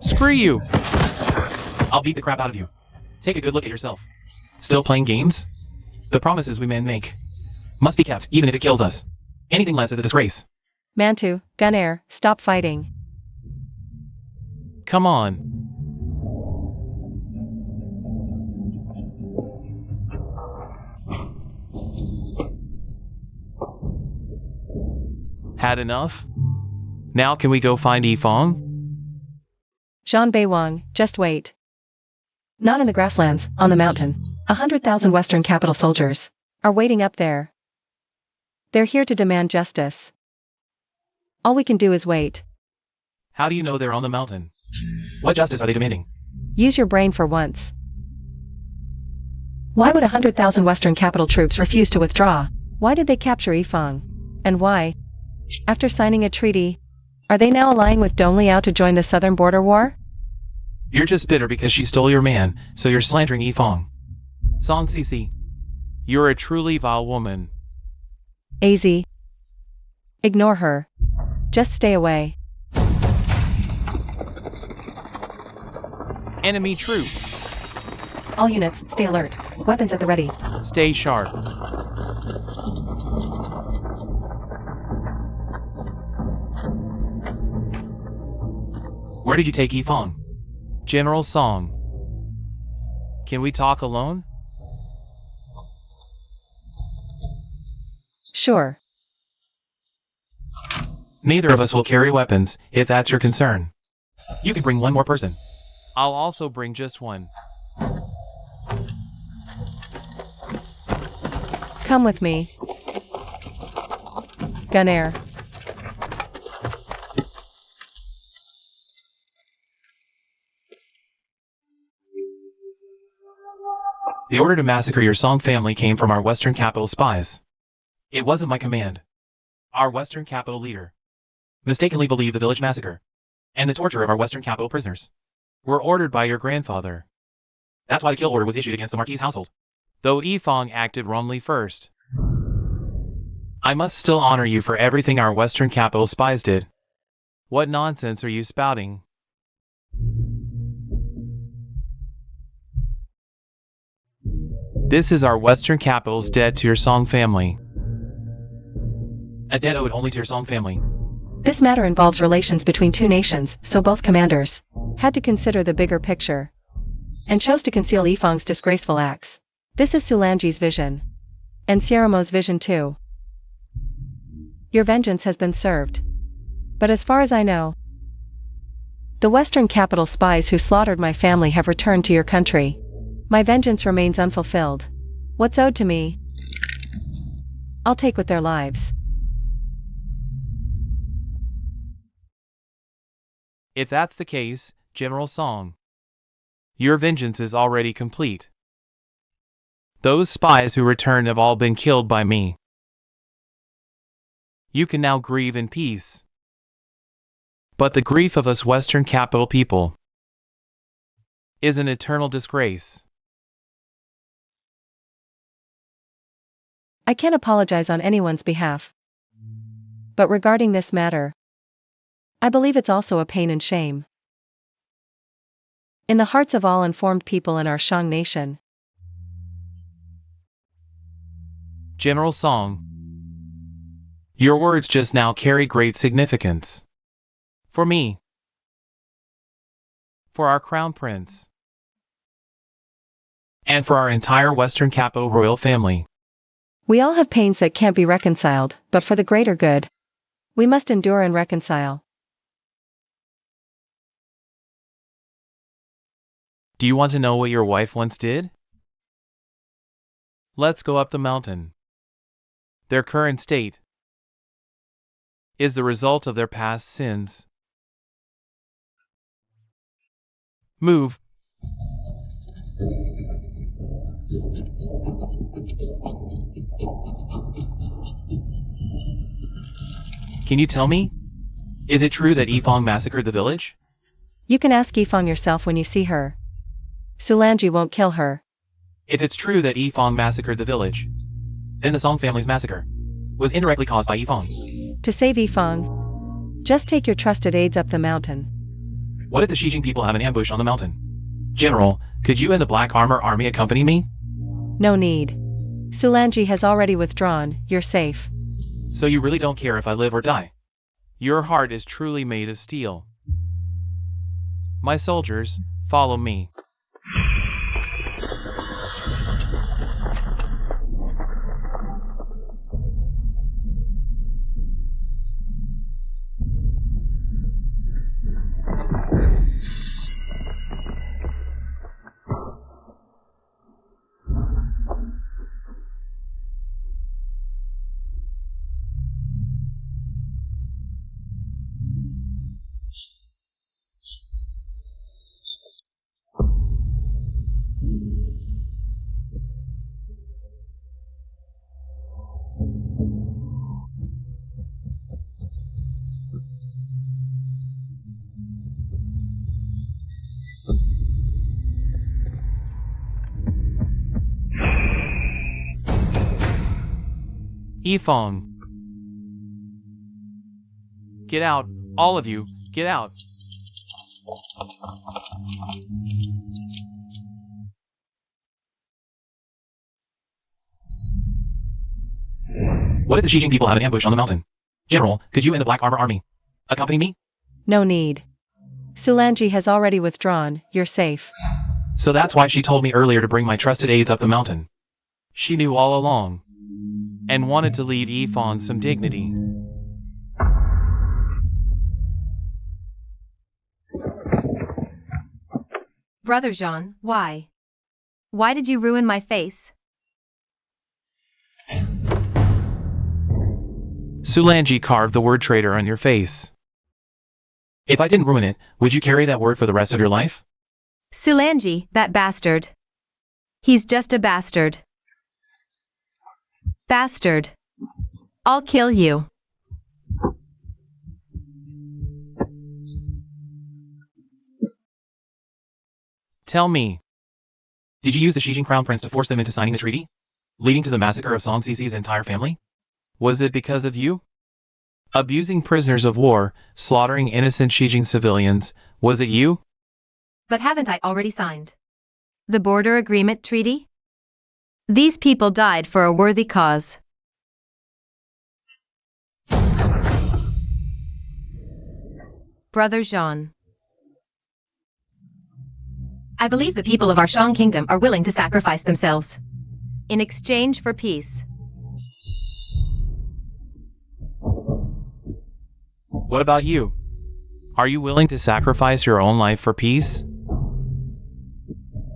Screw you! I'll beat the crap out of you. Take a good look at yourself. Still playing games? The promises we men make must be kept, even if it kills us. Anything less is a disgrace. Mantu, Gunner, stop fighting. Come on. Had enough? Now can we go find Yifang? Zhan Beiwang, just wait. Not in the grasslands, on the mountain. 100,000 Western capital soldiers are waiting up there. They're here to demand justice. All we can do is wait. How do you know they're on the mountain? What justice are they demanding? Use your brain for once. Why would 100,000 Western capital troops refuse to withdraw? Why did they capture Yifang? And why? After signing a treaty, are they now allying with Dongliao to join the Southern Border War? You're just bitter because she stole your man, so you're slandering Yifang. Song Cici, you're a truly vile woman. AZ. Ignore her. Just stay away. Enemy troop. All units, stay alert. Weapons at the ready. Stay sharp. Where did you take Yifang? General Song. Can we talk alone? Sure. Neither of us will carry weapons, if that's your concern. You can bring one more person. I'll also bring just one. Come with me. Gunner. The order to massacre your Song family came from our Western capital spies. It wasn't my command. Our Western capital leader mistakenly believed the village massacre and the torture of our Western capital prisoners were ordered by your grandfather. That's why the kill order was issued against the Marquis' household. Though Yifang acted wrongly first, I must still honor you for everything our Western capital spies did. What nonsense are you spouting? This is our Western capital's debt to your Song family. A debt owed only to your Song family. This matter involves relations between two nations, so both commanders had to consider the bigger picture and chose to conceal Yifang's disgraceful acts. This is Sulanji's vision, and Sierramo's vision too. Your vengeance has been served. But as far as I know, the Western capital spies who slaughtered my family have returned to your country. My vengeance remains unfulfilled. What's owed to me, I'll take with their lives. If that's the case, General Song, your vengeance is already complete. Those spies who returned have all been killed by me. You can now grieve in peace. But the grief of us Western capital people is an eternal disgrace. I can't apologize on anyone's behalf. But regarding this matter, I believe it's also a pain and shame. In the hearts of all informed people in our Shang nation. General Song, your words just now carry great significance. For me. For our Crown Prince. And for our entire Western capital royal family. We all have pains that can't be reconciled, but for the greater good, we must endure and reconcile. Do you want to know what your wife once did? Let's go up the mountain. Their current state is the result of their past sins. Move. Can you tell me? Is it true that Yifeng massacred the village? You can ask Yifeng yourself when you see her. Sulanji won't kill her. If it's true that Yifeng massacred the village, then the Song family's massacre was indirectly caused by Yifeng. To save Yifeng, just take your trusted aides up the mountain. What if the Xijing people have an ambush on the mountain? General, could you and the Black Armor Army accompany me? No need. Sulanji has already withdrawn, you're safe. So you really don't care if I live or die? Your heart is truly made of steel. My soldiers, follow me. Yifeng. Get out, all of you, get out. What if the Xijing people have an ambush on the mountain? General, could you and the Black Armor Army accompany me? No need. Sulanji has already withdrawn, you're safe. So that's why she told me earlier to bring my trusted aides up the mountain. She knew all along, and wanted to leave Yifeng some dignity. Brother Jean, why? Why did you ruin my face? Sulanji carved the word traitor on your face. If I didn't ruin it, would you carry that word for the rest of your life? Sulanji, that bastard. He's just a bastard. Bastard. I'll kill you. Tell me. Did you use the Xijing Crown Prince to force them into signing the treaty, leading to the massacre of Song Cici's entire family? Was it because of you? Abusing prisoners of war, slaughtering innocent Xijing civilians, was it you? But haven't I already signed the border agreement treaty? These people died for a worthy cause. Brother Jean. I believe the people of our Shang kingdom are willing to sacrifice themselves in exchange for peace. What about you? Are you willing to sacrifice your own life for peace?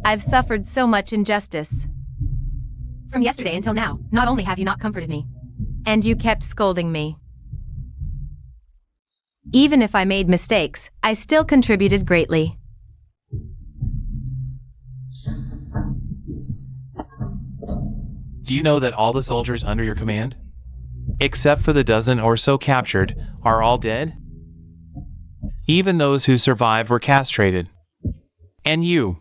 I've suffered so much injustice. From yesterday until now, not only have you not comforted me, and you kept scolding me. Even if I made mistakes, I still contributed greatly. Do you know that all the soldiers under your command, except for the dozen or so captured, are all dead? Even those who survived were castrated. And you.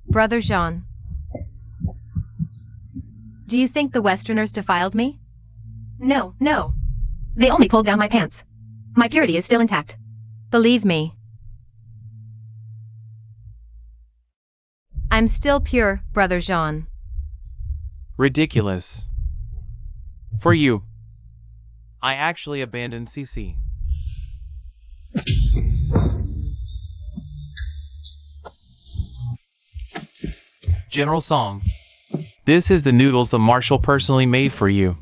Brother Jean. Do you think the Westerners defiled me? No, no. They only pulled down my pants. My purity is still intact. Believe me. I'm still pure, Brother Jean. Ridiculous. For you. I actually abandoned CC. General Song. This is the noodles the Marshal personally made for you.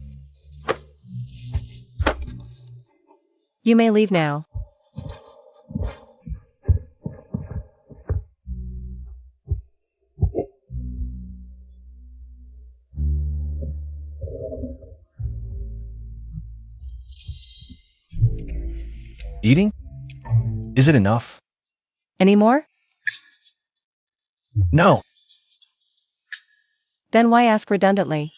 You may leave now. Eating? Is it enough? Any more? No. Then why ask redundantly?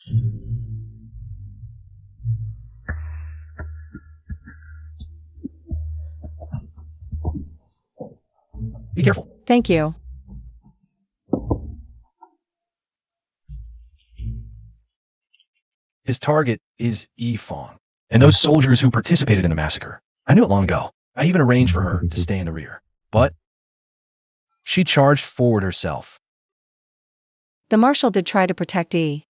Be careful. Thank you. His target is Yifong, and those soldiers who participated in the massacre. I knew it long ago. I even arranged for her to stay in the rear. But she charged forward herself. The Marshal did try to protect E.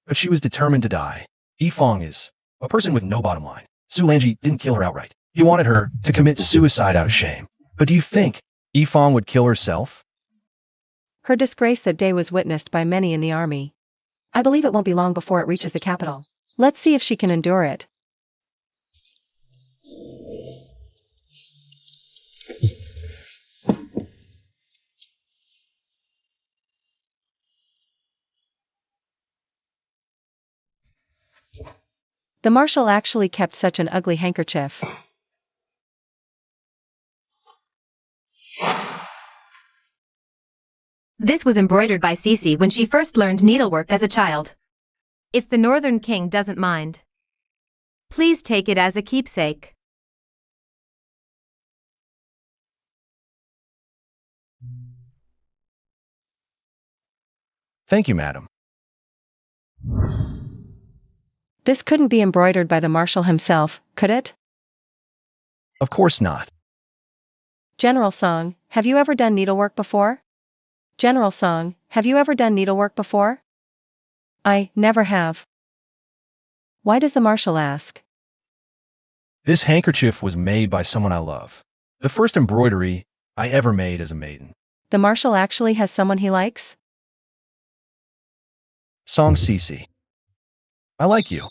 But she was determined to die. Yifong is a person with no bottom line. Sulanji didn't kill her outright. He wanted her to commit suicide out of shame. But do you think Yifong would kill herself? Her disgrace that day was witnessed by many in the army. I believe it won't be long before it reaches the capital. Let's see if she can endure it. The Marshal actually kept such an ugly handkerchief. This was embroidered by Cece when she first learned needlework as a child. If the Northern King doesn't mind, please take it as a keepsake. Thank you, madam. This couldn't be embroidered by the Marshal himself, could it? Of course not. General Song, have you ever done needlework before? General Song, have you ever done needlework before? I never have. Why does the Marshal ask? This handkerchief was made by someone I love. The first embroidery I ever made as a maiden. The Marshal actually has someone he likes? Song Cece. I like you.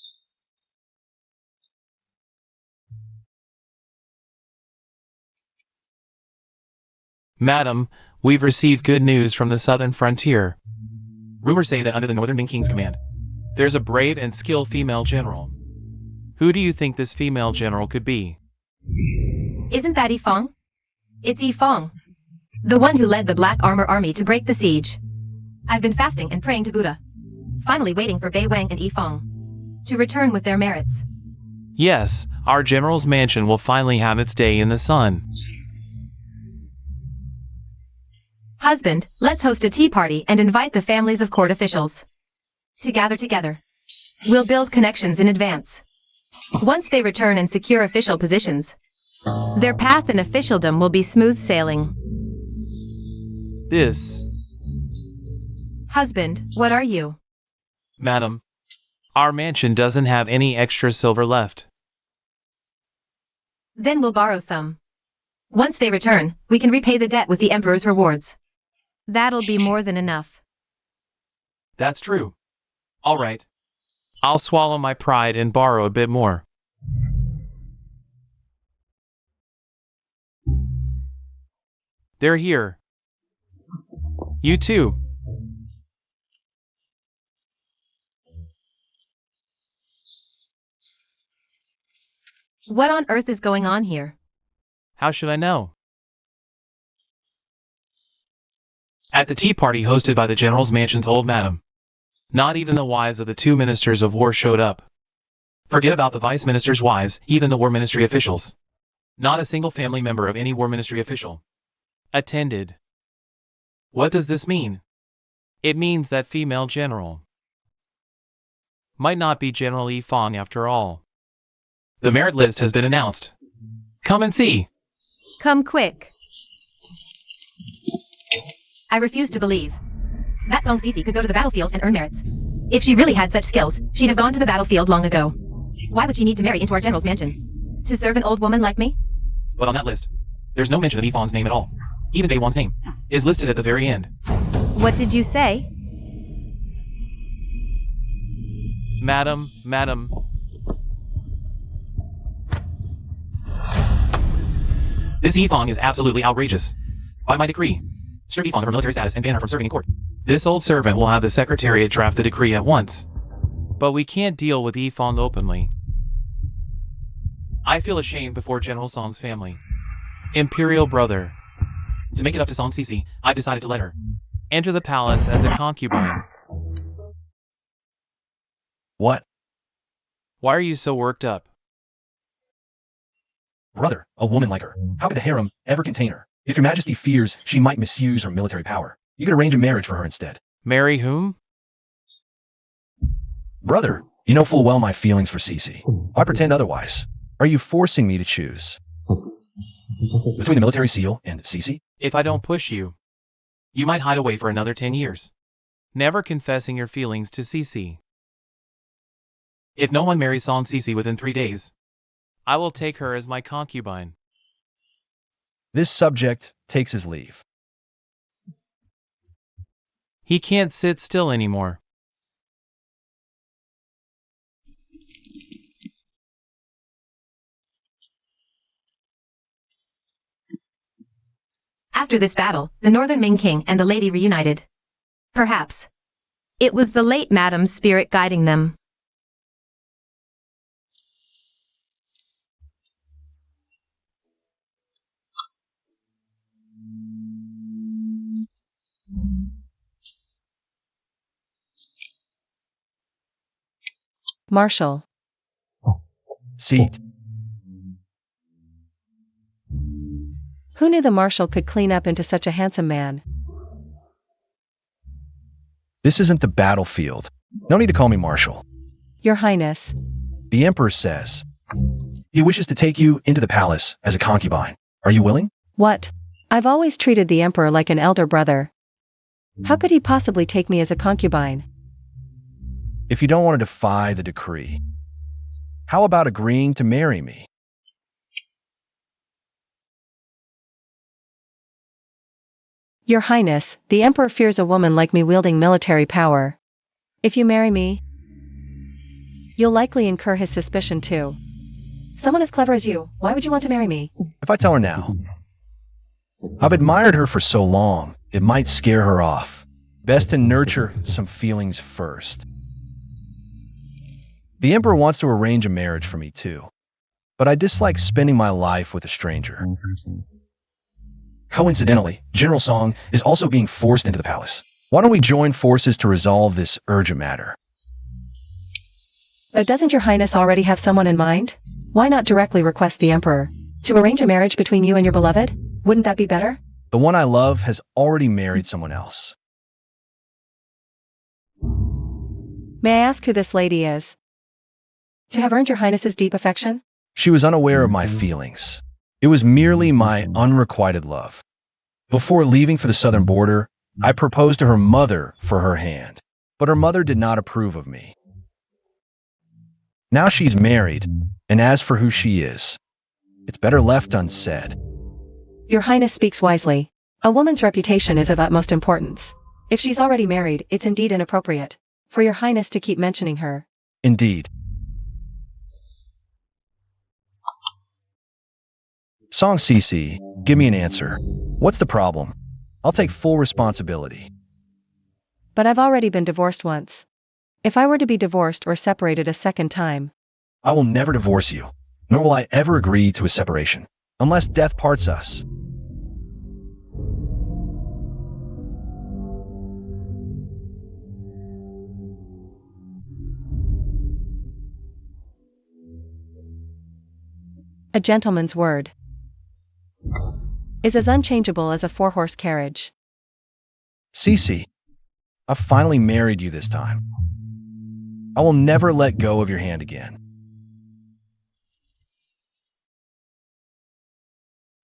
Madam, we've received good news from the southern frontier. Rumors say that under the Northern King's command, there's a brave and skilled female general. Who do you think this female general could be? Isn't that Yifong? It's Yifong. The one who led the Black Armor Army to break the siege. I've been fasting and praying to Buddha. Finally waiting for Bei Wang and Yifong to return with their merits. Yes, our general's mansion will finally have its day in the sun. Husband, let's host a tea party and invite the families of court officials to gather together. We'll build connections in advance. Once they return and secure official positions, Their path in officialdom will be smooth sailing. This, Husband, what are you? madam, our mansion doesn't have any extra silver left. then we'll borrow some. Once they return, we can repay the debt with the Emperor's rewards. That'll be more than enough. That's true. All right. I'll swallow my pride and borrow a bit more. They're here. You too. What on earth is going on here? How should I know? At the tea party hosted by the general's mansion's old madam, not even the wives of the 2 ministers of war showed up. Forget about the vice minister's wives, even the war ministry officials. Not a single family member of any war ministry official attended. What does this mean? It means that female general might not be General Yi Fong after all. The merit list has been announced. Come and see. Come quick. I refuse to believe that Song Cece could go to the battlefield and earn merits. If she really had such skills, she'd have gone to the battlefield long ago. Why would she need to marry into our general's mansion? To serve an old woman like me? But on that list, there's no mention of Yi Fong's name at all. Even Daewon's name is listed at the very end. What did you say? Madam. This Yi Fong is absolutely outrageous. By my decree, strip Yi Fong of her military status and ban her from serving in court. This old servant will have the secretariat draft the decree at once. But we can't deal with Yi Fong openly. I feel ashamed before General Song's family. Imperial brother. To make it up to Song Cece, I've decided to let her enter the palace as a concubine. What? Why are you so worked up? Brother, a woman like her. How could the harem ever contain her? If your majesty fears she might misuse her military power, you could arrange a marriage for her instead. Marry whom? Brother, you know full well my feelings for Cece. Why pretend otherwise? Are you forcing me to choose between the military seal and Cece? If I don't push you, you might hide away for another 10 years, never confessing your feelings to Cece. If no one marries Song Cece within 3 days, I will take her as my concubine. This subject takes his leave. He can't sit still anymore. After this battle, the Northern Ming King and the lady reunited. Perhaps it was the late madam's spirit guiding them. Marshal. Seat. Who knew the marshal could clean up into such a handsome man? This isn't the battlefield. No need to call me Marshal. Your Highness. The Emperor says he wishes to take you into the palace as a concubine. Are you willing? What? I've always treated the Emperor like an elder brother. How could he possibly take me as a concubine? If you don't want to defy the decree, how about agreeing to marry me? Your Highness, the Emperor fears a woman like me wielding military power. If you marry me, you'll likely incur his suspicion too. Someone as clever as you, why would you want to marry me? If I tell her now, I've admired her for so long, it might scare her off. Best to nurture some feelings first. The Emperor wants to arrange a marriage for me too, but I dislike spending my life with a stranger. Coincidentally, General Song is also being forced into the palace. Why don't we join forces to resolve this urgent matter? But doesn't your Highness already have someone in mind? Why not directly request the Emperor to arrange a marriage between you and your beloved? Wouldn't that be better? The one I love has already married someone else. May I ask who this lady is? To have earned your Highness's deep affection? She was unaware of my feelings. It was merely my unrequited love. Before leaving for the southern border, I proposed to her mother for her hand, but her mother did not approve of me. Now she's married, and as for who she is, it's better left unsaid. Your Highness speaks wisely. A woman's reputation is of utmost importance. If she's already married, it's indeed inappropriate for your Highness to keep mentioning her. Indeed. Song Cece, give me an answer. What's the problem? I'll take full responsibility. But I've already been divorced once. If I were to be divorced or separated a second time, I will never divorce you. nor will I ever agree to a separation, unless death parts us. A gentleman's word is as unchangeable as a four-horse carriage. Cece, I've finally married you this time. I will never let go of your hand again.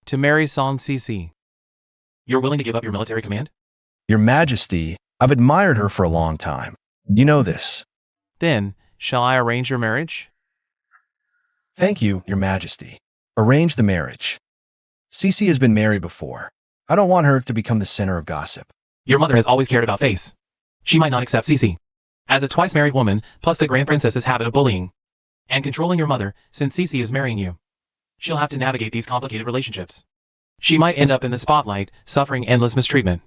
To marry Song Cece. You're willing to give up your military command? Your Majesty, I've admired her for a long time. You know this. Then, shall I arrange your marriage? Thank you, Your Majesty. Arrange the marriage. Cece has been married before. I don't want her to become the center of gossip. Your mother has always cared about face. She might not accept Cece. As a twice-married woman, plus the Grand Princess's habit of bullying and controlling your mother, since Cece is marrying you, she'll have to navigate these complicated relationships. She might end up in the spotlight, suffering endless mistreatment.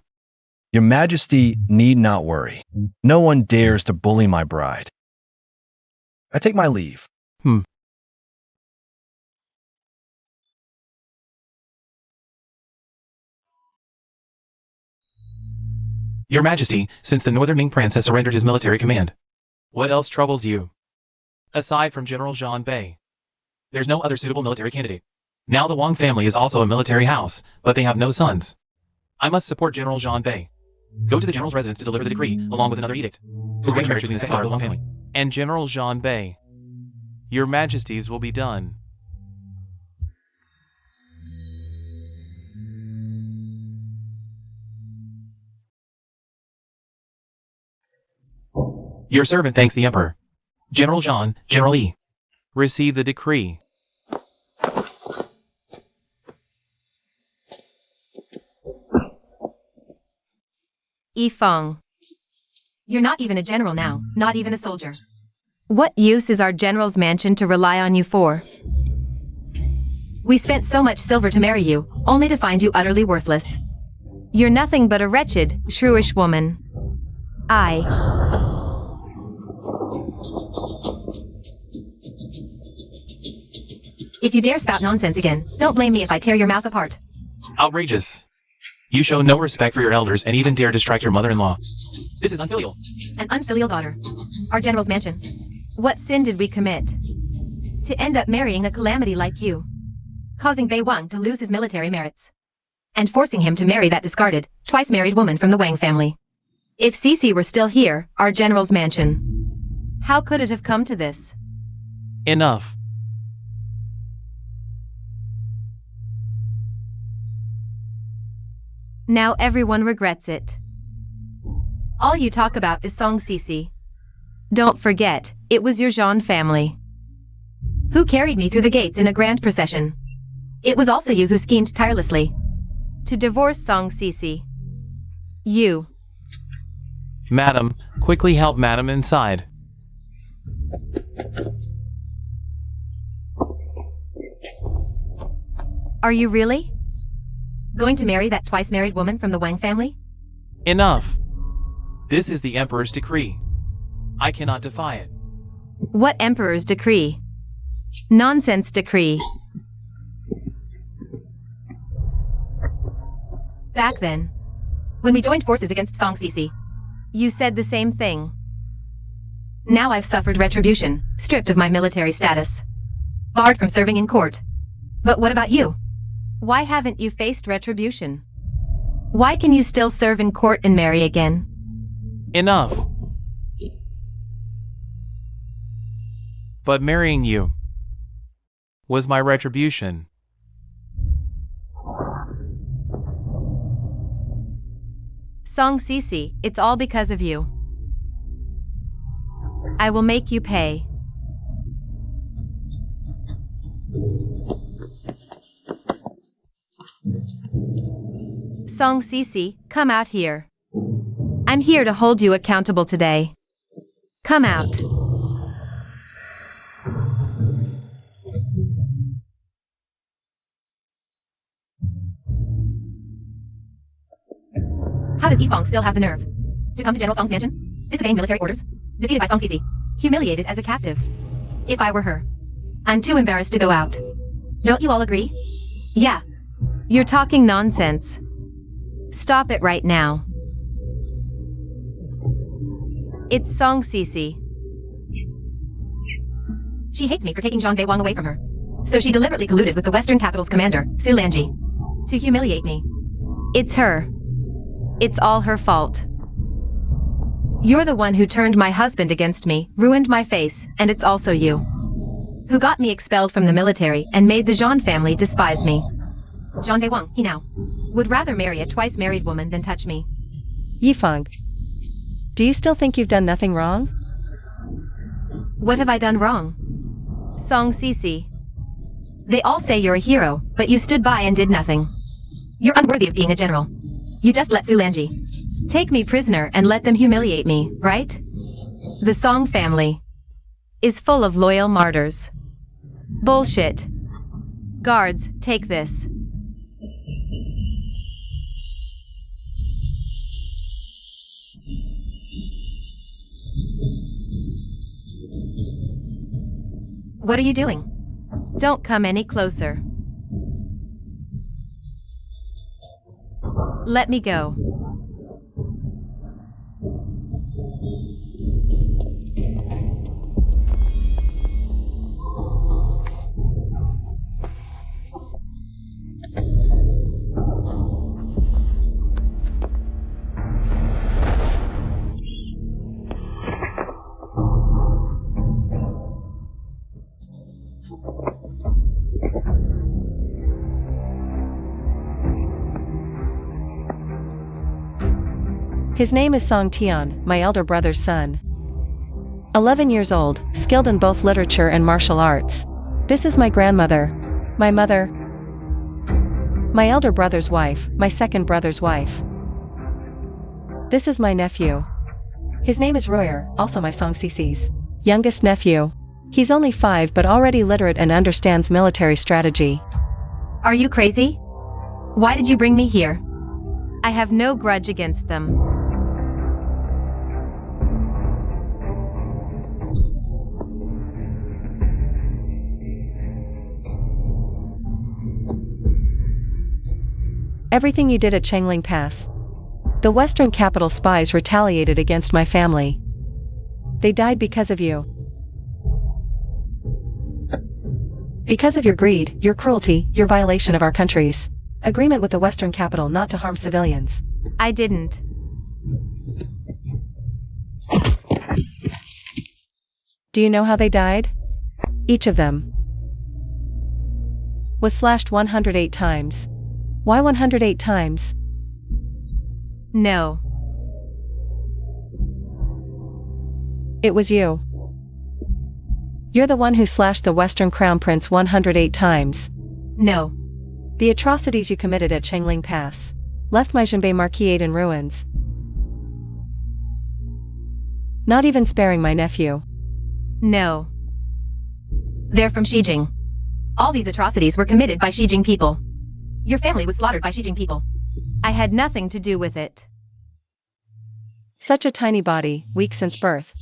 Your Majesty need not worry. No one dares to bully my bride. I take my leave. Your Majesty, since the Northern Ming Prince has surrendered his military command, what else troubles you? Aside from General Zhang Bei, there's no other suitable military candidate. Now the Wang family is also a military house, but they have no sons. I must support General Zhang Bei. Go to the general's residence to deliver the decree, along with another edict, to arrange marriage between the second daughter of the Wang family and General Zhang Bei. Your Majesties will be done. Your servant thanks the Emperor. General Zhang, General Yi. Receive the decree. Yifeng. You're not even a general now, not even a soldier. What use is our general's mansion to rely on you for? We spent so much silver to marry you, only to find you utterly worthless. You're nothing but a wretched, shrewish woman. If you dare spout nonsense again, don't blame me if I tear your mouth apart. Outrageous. You show no respect for your elders and even dare to strike your mother-in-law. This is unfilial. An unfilial daughter. Our general's mansion. What sin did we commit? To end up marrying a calamity like you. Causing Bei Wang to lose his military merits. And forcing him to marry that discarded, twice-married woman from the Wang family. If Cece were still here, our general's mansion, how could it have come to this? Enough. Now everyone regrets it. All you talk about is Song Cece. Don't forget, it was your Zhan family who carried me through the gates in a grand procession. It was also you who schemed tirelessly to divorce Song Cece. You. Madam, quickly help Madam inside. Are you really going to marry that twice-married woman from the Wang family? Enough. This is the Emperor's decree. I cannot defy it. What Emperor's decree? Nonsense decree. Back then, when we joined forces against Song Cece, you said the same thing. Now I've suffered retribution, stripped of my military status, barred from serving in court. But what about you? Why haven't you faced retribution? Why can you still serve in court and marry again? Enough. But marrying you was my retribution. Song Cece, it's all because of you. I will make you pay. Song Cece, come out here. I'm here to hold you accountable today. Come out. How does Yifeng still have the nerve to come to General Song's mansion, disobeying military orders, defeated by Song Cece, humiliated as a captive? If I were her, I'm too embarrassed to go out. Don't you all agree? Yeah. You're talking nonsense. Stop it right now. It's Song Cece. She hates me for taking Jean Wang away from her. So she deliberately colluded with the Western Capital's commander, Su Lanji, to humiliate me. It's her. It's all her fault. You're the one who turned my husband against me, ruined my face, and it's also you who got me expelled from the military and made the Jean family despise me. Jean Wang, he now would rather marry a twice-married woman than touch me. Yifeng, do you still think you've done nothing wrong? What have I done wrong? Song Cece. They all say you're a hero, but you stood by and did nothing. You're unworthy of being a general. You just let Su Lanji take me prisoner and let them humiliate me, right? The Song family is full of loyal martyrs. Bullshit. Guards, take this. What are you doing? Don't come any closer. Let me go. His name is Song Tian, my elder brother's son. 11 years old, skilled in both literature and martial arts. This is my grandmother, my mother, my elder brother's wife, my second brother's wife. This is my nephew. His name is Royer, also my Song Cece's youngest nephew. He's only 5 but already literate and understands military strategy. Are you crazy? Why did you bring me here? I have no grudge against them. Everything you did at Changling Pass. The Western capital spies retaliated against my family. They died because of you. Because of your greed, your cruelty, your violation of our country's agreement with the Western capital not to harm civilians. I didn't. Do you know how they died? Each of them was slashed 108 times. Why 108 times? No. It was you. You're the one who slashed the Western Crown Prince 108 times. No. The atrocities you committed at Changling Pass left my Jinbei Marquis in ruins. Not even sparing my nephew. No. They're from Xijing. All these atrocities were committed by Xijing people. Your family was slaughtered by Xijing people. I had nothing to do with it. Such a tiny body, weak since birth.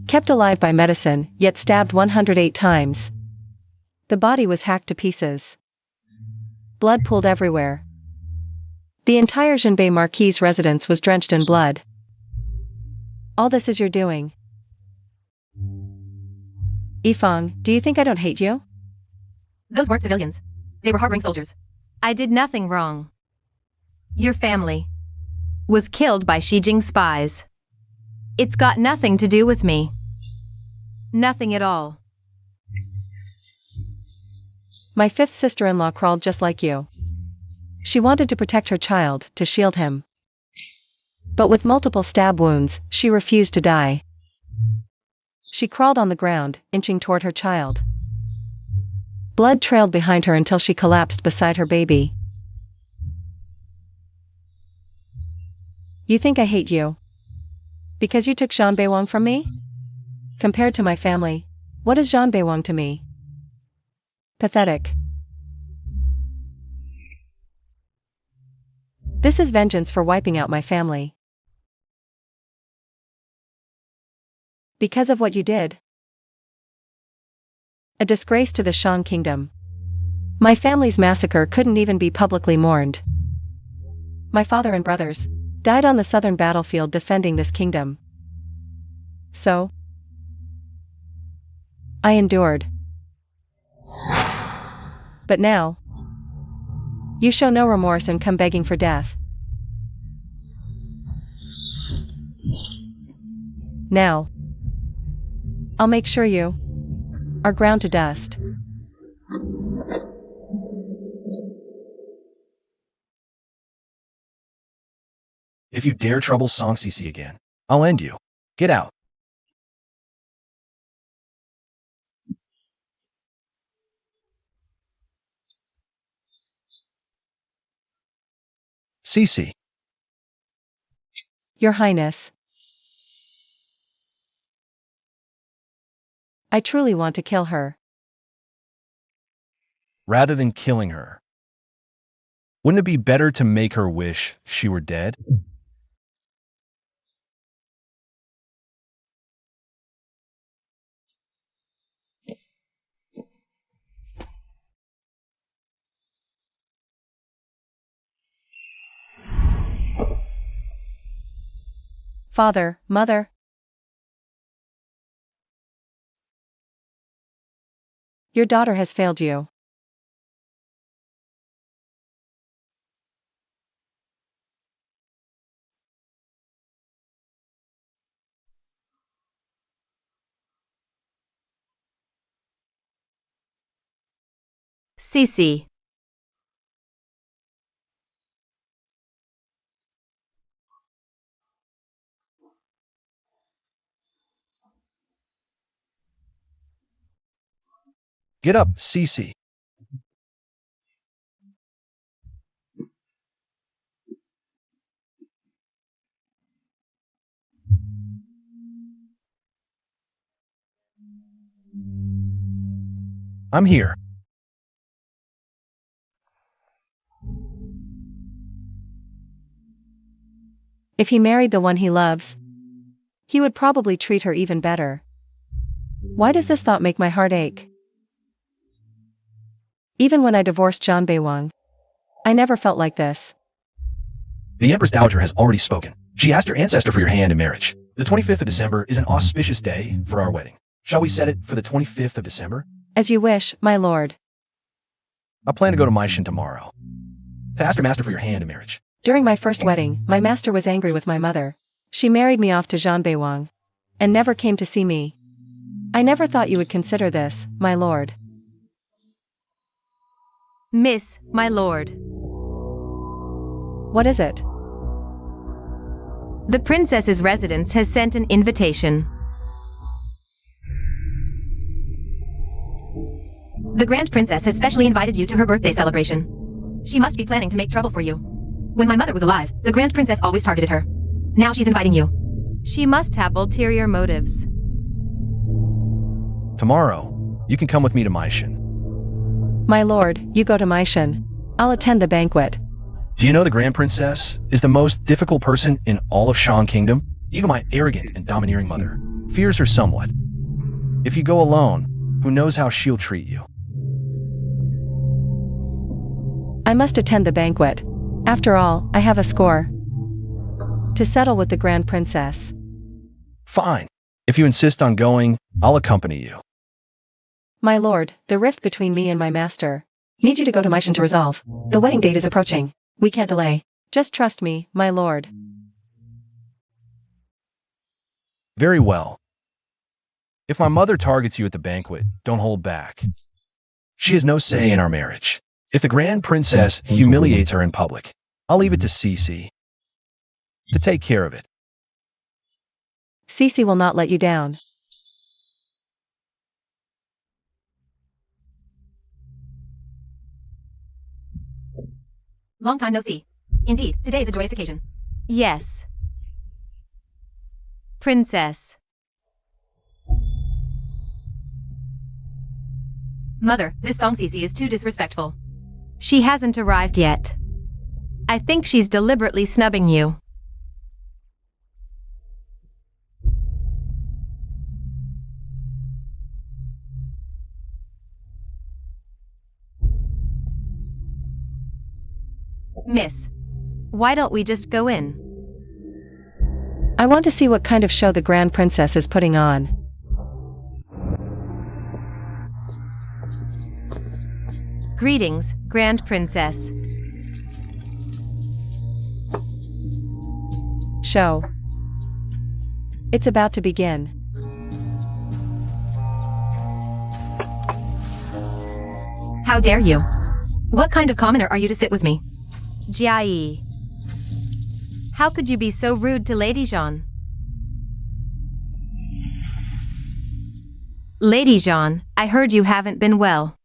Kept alive by medicine, yet stabbed 108 times. The body was hacked to pieces. Blood pooled everywhere. The entire Jinbei Marquis' residence was drenched in blood. All this is your doing. Yifeng, do you think I don't hate you? Those weren't civilians. They were harboring soldiers. I did nothing wrong. Your family was killed by Xijing spies. It's got nothing to do with me. Nothing at all. My 5th sister-in-law crawled just like you. She wanted to protect her child, to shield him. But with multiple stab wounds, she refused to die. She crawled on the ground, inching toward her child. Blood trailed behind her until she collapsed beside her baby. You think I hate you? Because you took Jean Wang from me? Compared to my family, what is Jean Wang to me? Pathetic. This is vengeance for wiping out my family. Because of what you did. a disgrace to the Shang kingdom. My family's massacre couldn't even be publicly mourned. My father and brothers died on the southern battlefield defending this kingdom. So I endured. But now, you show no remorse and come begging for death. Now, I'll make sure you are ground to dust. If you dare trouble Song CC again, I'll end you. Get out. CC. Your Highness. I truly want to kill her. Rather than killing her, wouldn't it be better to make her wish she were dead? Father, mother. Your daughter has failed you. CC. Get up, CC. I'm here. If he married the one he loves, he would probably treat her even better. Why does this thought make my heart ache? Even when I divorced John Wang, I never felt like this. The Empress Dowager has already spoken. She asked her ancestor for your hand in marriage. The 25th of December is an auspicious day for our wedding. Shall we set it for the 25th of December? As you wish, my lord. I plan to go to Maishan tomorrow to ask her master for your hand in marriage. During my first wedding, my master was angry with my mother. She married me off to Zhan Beiwang and never came to see me. I never thought you would consider this, my lord. Miss, my lord. What is it? The princess's residence has sent an invitation. The Grand Princess has specially invited you to her birthday celebration. She must be planning to make trouble for you. When my mother was alive, the Grand Princess always targeted her. Now she's inviting you. She must have ulterior motives. Tomorrow, you can come with me to Maishan. My lord, you go to Maishan. I'll attend the banquet. Do you know the Grand Princess is the most difficult person in all of Shang Kingdom? Even my arrogant and domineering mother fears her somewhat. If you go alone, who knows how she'll treat you? I must attend the banquet. After all, I have a score to settle with the Grand Princess. Fine. If you insist on going, I'll accompany you. My lord, the rift between me and my master needs you to go to Maishan to resolve. The wedding date is approaching. We can't delay. Just trust me, my lord. Very well. If my mother targets you at the banquet, don't hold back. She has no say in our marriage. If the Grand Princess humiliates her in public, I'll leave it to CC to take care of it. Cece will not let you down. Long time no see. Indeed, today is a joyous occasion. Yes. Princess. Mother, this Song Cece is too disrespectful. She hasn't arrived yet. I think she's deliberately snubbing you. Miss, why don't we just go in? I want to see what kind of show the Grand Princess is putting on. Greetings, Grand Princess. Show. It's about to begin. How dare you? What kind of commoner are you to sit with me? Jiayi. How could you be so rude to Lady Jean? Lady Jean, I heard you haven't been well.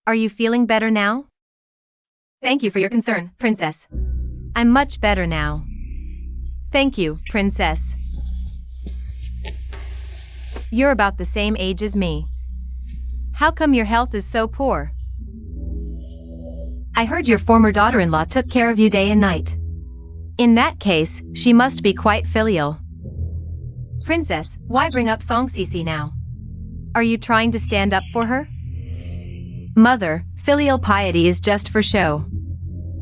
Are you feeling better now? Thank you for your concern, Princess. I'm much better now. Thank you, Princess. You're about the same age as me. How come your health is so poor? I heard your former daughter-in-law took care of you day and night. In that case, she must be quite filial. Princess, why bring up Song Sisi now? Are you trying to stand up for her? Mother, filial piety is just for show.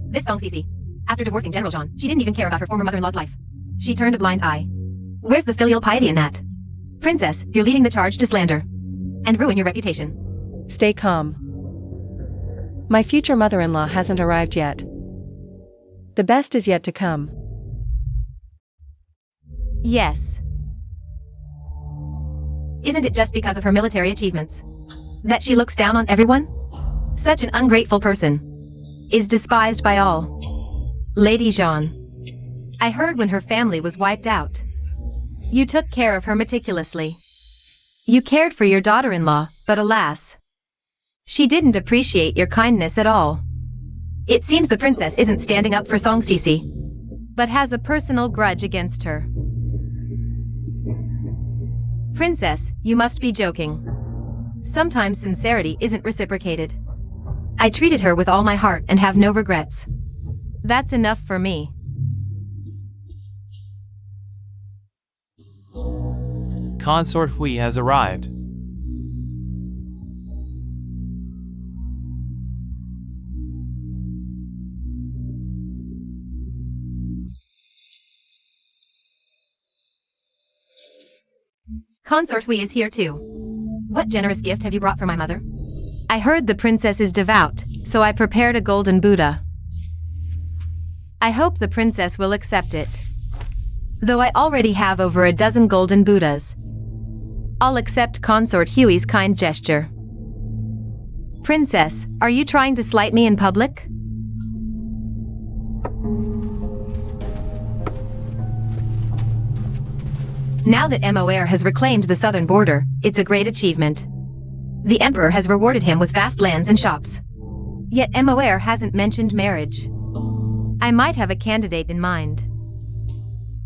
This Song Sisi, after divorcing General Jean, she didn't even care about her former mother-in-law's life. She turned a blind eye. Where's the filial piety in that? Princess, you're leading the charge to slander and ruin your reputation. Stay calm. My future mother-in-law hasn't arrived yet. The best is yet to come. Yes. Isn't it just because of her military achievements that she looks down on everyone? Such an ungrateful person. Is despised by all. Lady Jean. I heard when her family was wiped out. You took care of her meticulously. You cared for your daughter-in-law, but alas, she didn't appreciate your kindness at all. It seems the princess isn't standing up for Song Sisi, but has a personal grudge against her. Princess, you must be joking. Sometimes sincerity isn't reciprocated. I treated her with all my heart and have no regrets. That's enough for me. Consort Hui has arrived. Consort Hui is here too. What generous gift have you brought for my mother? I heard the princess is devout, so I prepared a golden Buddha. I hope the princess will accept it. Though I already have over a dozen golden Buddhas. I'll accept Consort Hui's kind gesture. Princess, are you trying to slight me in public? Now that Moer has reclaimed the southern border, it's a great achievement. The emperor has rewarded him with vast lands and shops. Yet Moer hasn't mentioned marriage. I might have a candidate in mind.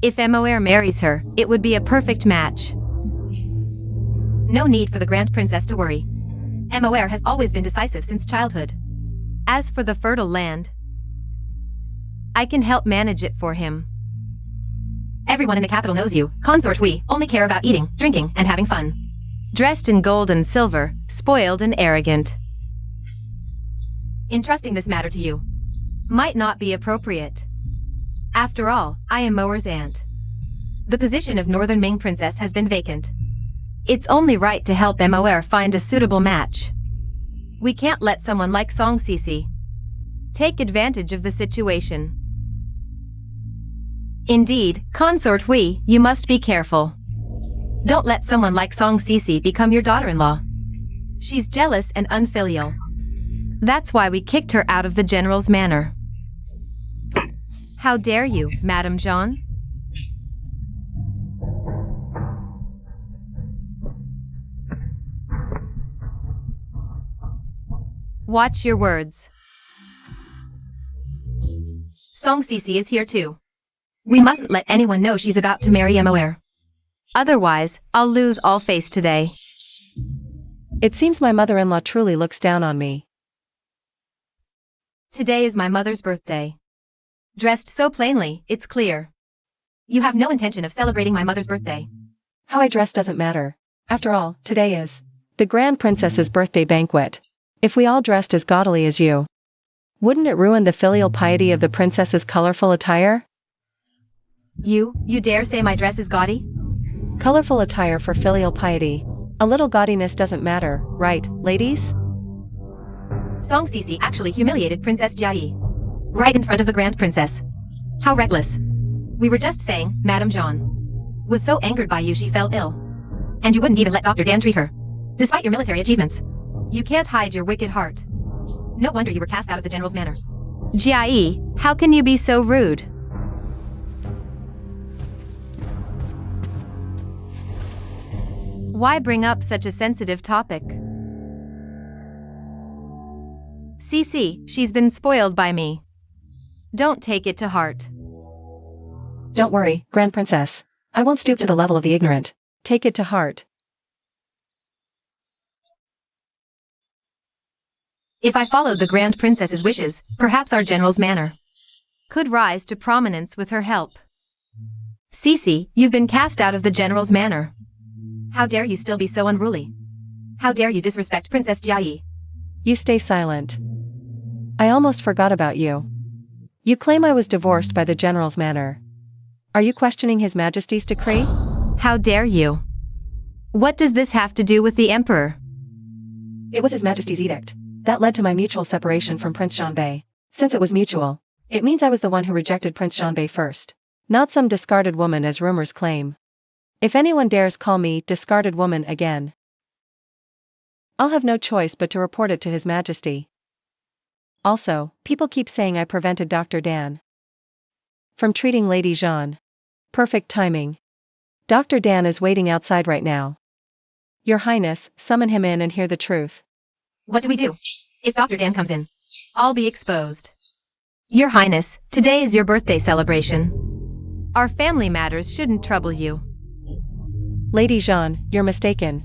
If Moer marries her, it would be a perfect match. No need for the Grand Princess to worry. Moer has always been decisive since childhood. As for the fertile land, I can help manage it for him. Everyone in the capital knows you. Consort Hui only care about eating, drinking, and having fun. Dressed in gold and silver, spoiled and arrogant. Entrusting this matter to you might not be appropriate. After all, I am Moer's aunt. The position of Northern Ming Princess has been vacant. It's only right to help Moer find a suitable match. We can't let someone like Song Sisi take advantage of the situation. Indeed, Consort Hui, you must be careful. Don't let someone like Song Sisi become your daughter-in-law. She's jealous and unfilial. That's why we kicked her out of the general's manor. How dare you, Madame Jean? Watch your words. Song Sisi is here too. We mustn't let anyone know she's about to marry Moer. Otherwise, I'll lose all face today. It seems my mother-in-law truly looks down on me. Today is my mother's birthday. Dressed so plainly, it's clear. You have no intention of celebrating my mother's birthday. How I dress doesn't matter. After all, today is the Grand Princess's birthday banquet. If we all dressed as gaudily as you, Wouldn't it ruin the filial piety of the princess's colorful attire? You dare say my dress is gaudy? Colorful attire for filial piety. A little gaudiness doesn't matter, right, ladies? Song Cece actually humiliated Princess Jiayi. Right in front of the Grand Princess. How reckless. We were just saying, Madame Jean was so angered by you she fell ill. And you wouldn't even let Dr. Dan treat her. Despite your military achievements. You can't hide your wicked heart. No wonder you were cast out of the general's manor. Jiayi, how can you be so rude? Why bring up such a sensitive topic? Cece, she's been spoiled by me. Don't take it to heart. Don't worry, Grand Princess. I won't stoop to the level of the ignorant. Take it to heart. If I followed the Grand Princess's wishes, perhaps our general's manor Could rise to prominence with her help. Cece, you've been cast out of the general's manor. How dare you still be so unruly? How dare you disrespect Princess Jiayi? You stay silent. I almost forgot about you. You claim I was divorced by the general's manor. Are you questioning His Majesty's decree? How dare you? What does this have to do with the Emperor? It was His Majesty's edict. That led to my mutual separation from Prince Xianbei. Since it was mutual, it means I was the one who rejected Prince Xianbei first. Not some discarded woman as rumors claim. If anyone dares call me discarded woman again, I'll have no choice but to report it to His Majesty. Also, people keep saying I prevented Dr. Dan from treating Lady Jean. Perfect timing. Dr. Dan is waiting outside right now. Your Highness, summon him in and hear the truth. What do we do? If Dr. Dan comes in, I'll be exposed. Your Highness, today is your birthday celebration. Our family matters shouldn't trouble you. Lady Jean, you're mistaken.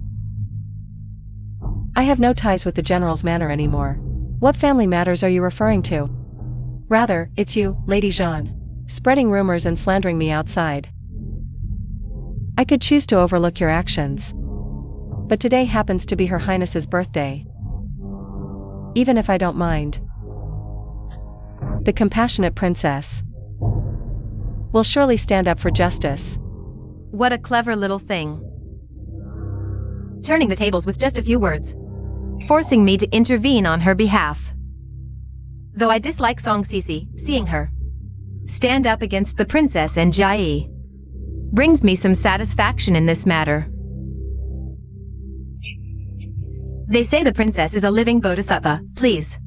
I have no ties with the general's manor anymore. What family matters are you referring to? Rather, it's you, Lady Jean, spreading rumors and slandering me outside. I could choose to overlook your actions. But today happens to be Her Highness's birthday. Even if I don't mind. The compassionate princess will surely stand up for justice. What a clever little thing. Turning the tables with just a few words. Forcing me to intervene on her behalf. Though I dislike Song Cece, seeing her stand up against the princess and Jiayi brings me some satisfaction in this matter. They say the princess is a living bodhisattva. Please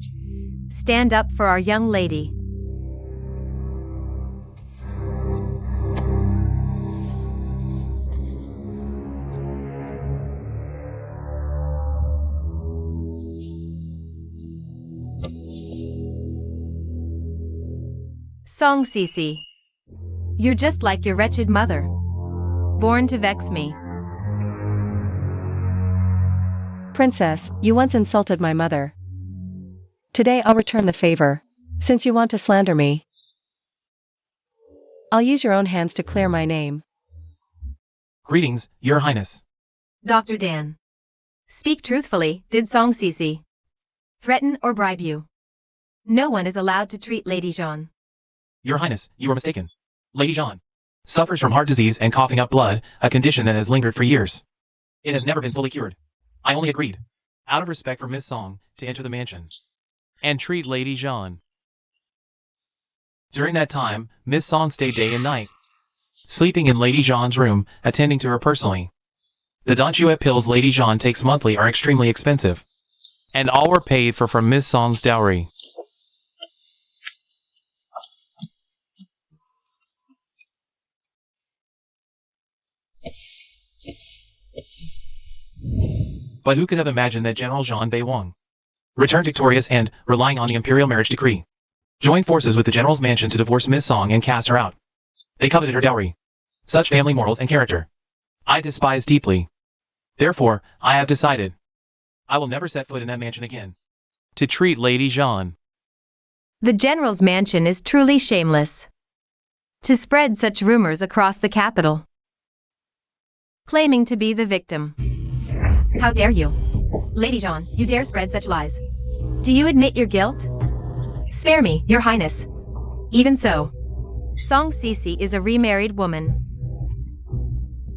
stand up for our young lady. Song Cece, you're just like your wretched mother, born to vex me. Princess, you once insulted my mother. Today I'll return the favor. Since you want to slander me, I'll use your own hands to clear my name. Greetings, Your Highness. Dr. Dan. Speak truthfully, did Song Cece threaten or bribe you? No one is allowed to treat Lady Jean. Your Highness, you are mistaken. Lady Jean suffers from heart disease and coughing up blood, a condition that has lingered for years. It has never been fully cured. I only agreed, out of respect for Miss Song, to enter the mansion and treat Lady Jean. During that time, Miss Song stayed day and night, sleeping in Lady Jean's room, attending to her personally. The Dantuet pills Lady Jean takes monthly are extremely expensive, and all were paid for from Miss Song's dowry. But who could have imagined that General Jean Beiwang returned victorious and, relying on the Imperial marriage decree, joined forces with the General's mansion to divorce Miss Song and cast her out. They coveted her dowry. Such family morals and character I despise deeply. Therefore, I have decided I will never set foot in that mansion again to treat Lady Jean. The General's mansion is truly shameless to spread such rumors across the capital, claiming to be the victim. How dare you? Lady Jean, you dare spread such lies. Do you admit your guilt? Spare me, your highness. Even so, Song Cece is a remarried woman.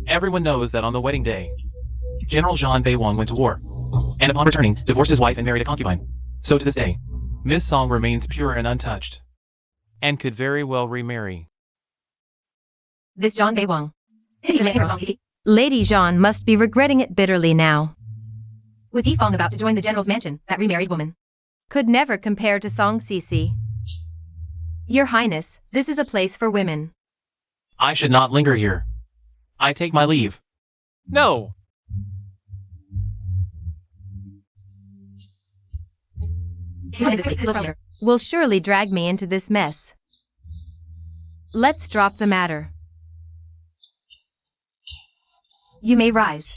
Everyone knows that on the wedding day, General Jean Baywang went to war, and upon returning, divorced his wife and married a concubine. So to this day, Miss Song remains pure and untouched, and could very well remarry. this John Baywang. Lady Jean must be regretting it bitterly now. With Yifong about to join the general's mansion, that remarried woman Could never compare to Song Cece. Your Highness, this is a place for women. I should not linger here. I take my leave. No! Will surely drag me into this mess. Let's drop the matter. You may rise.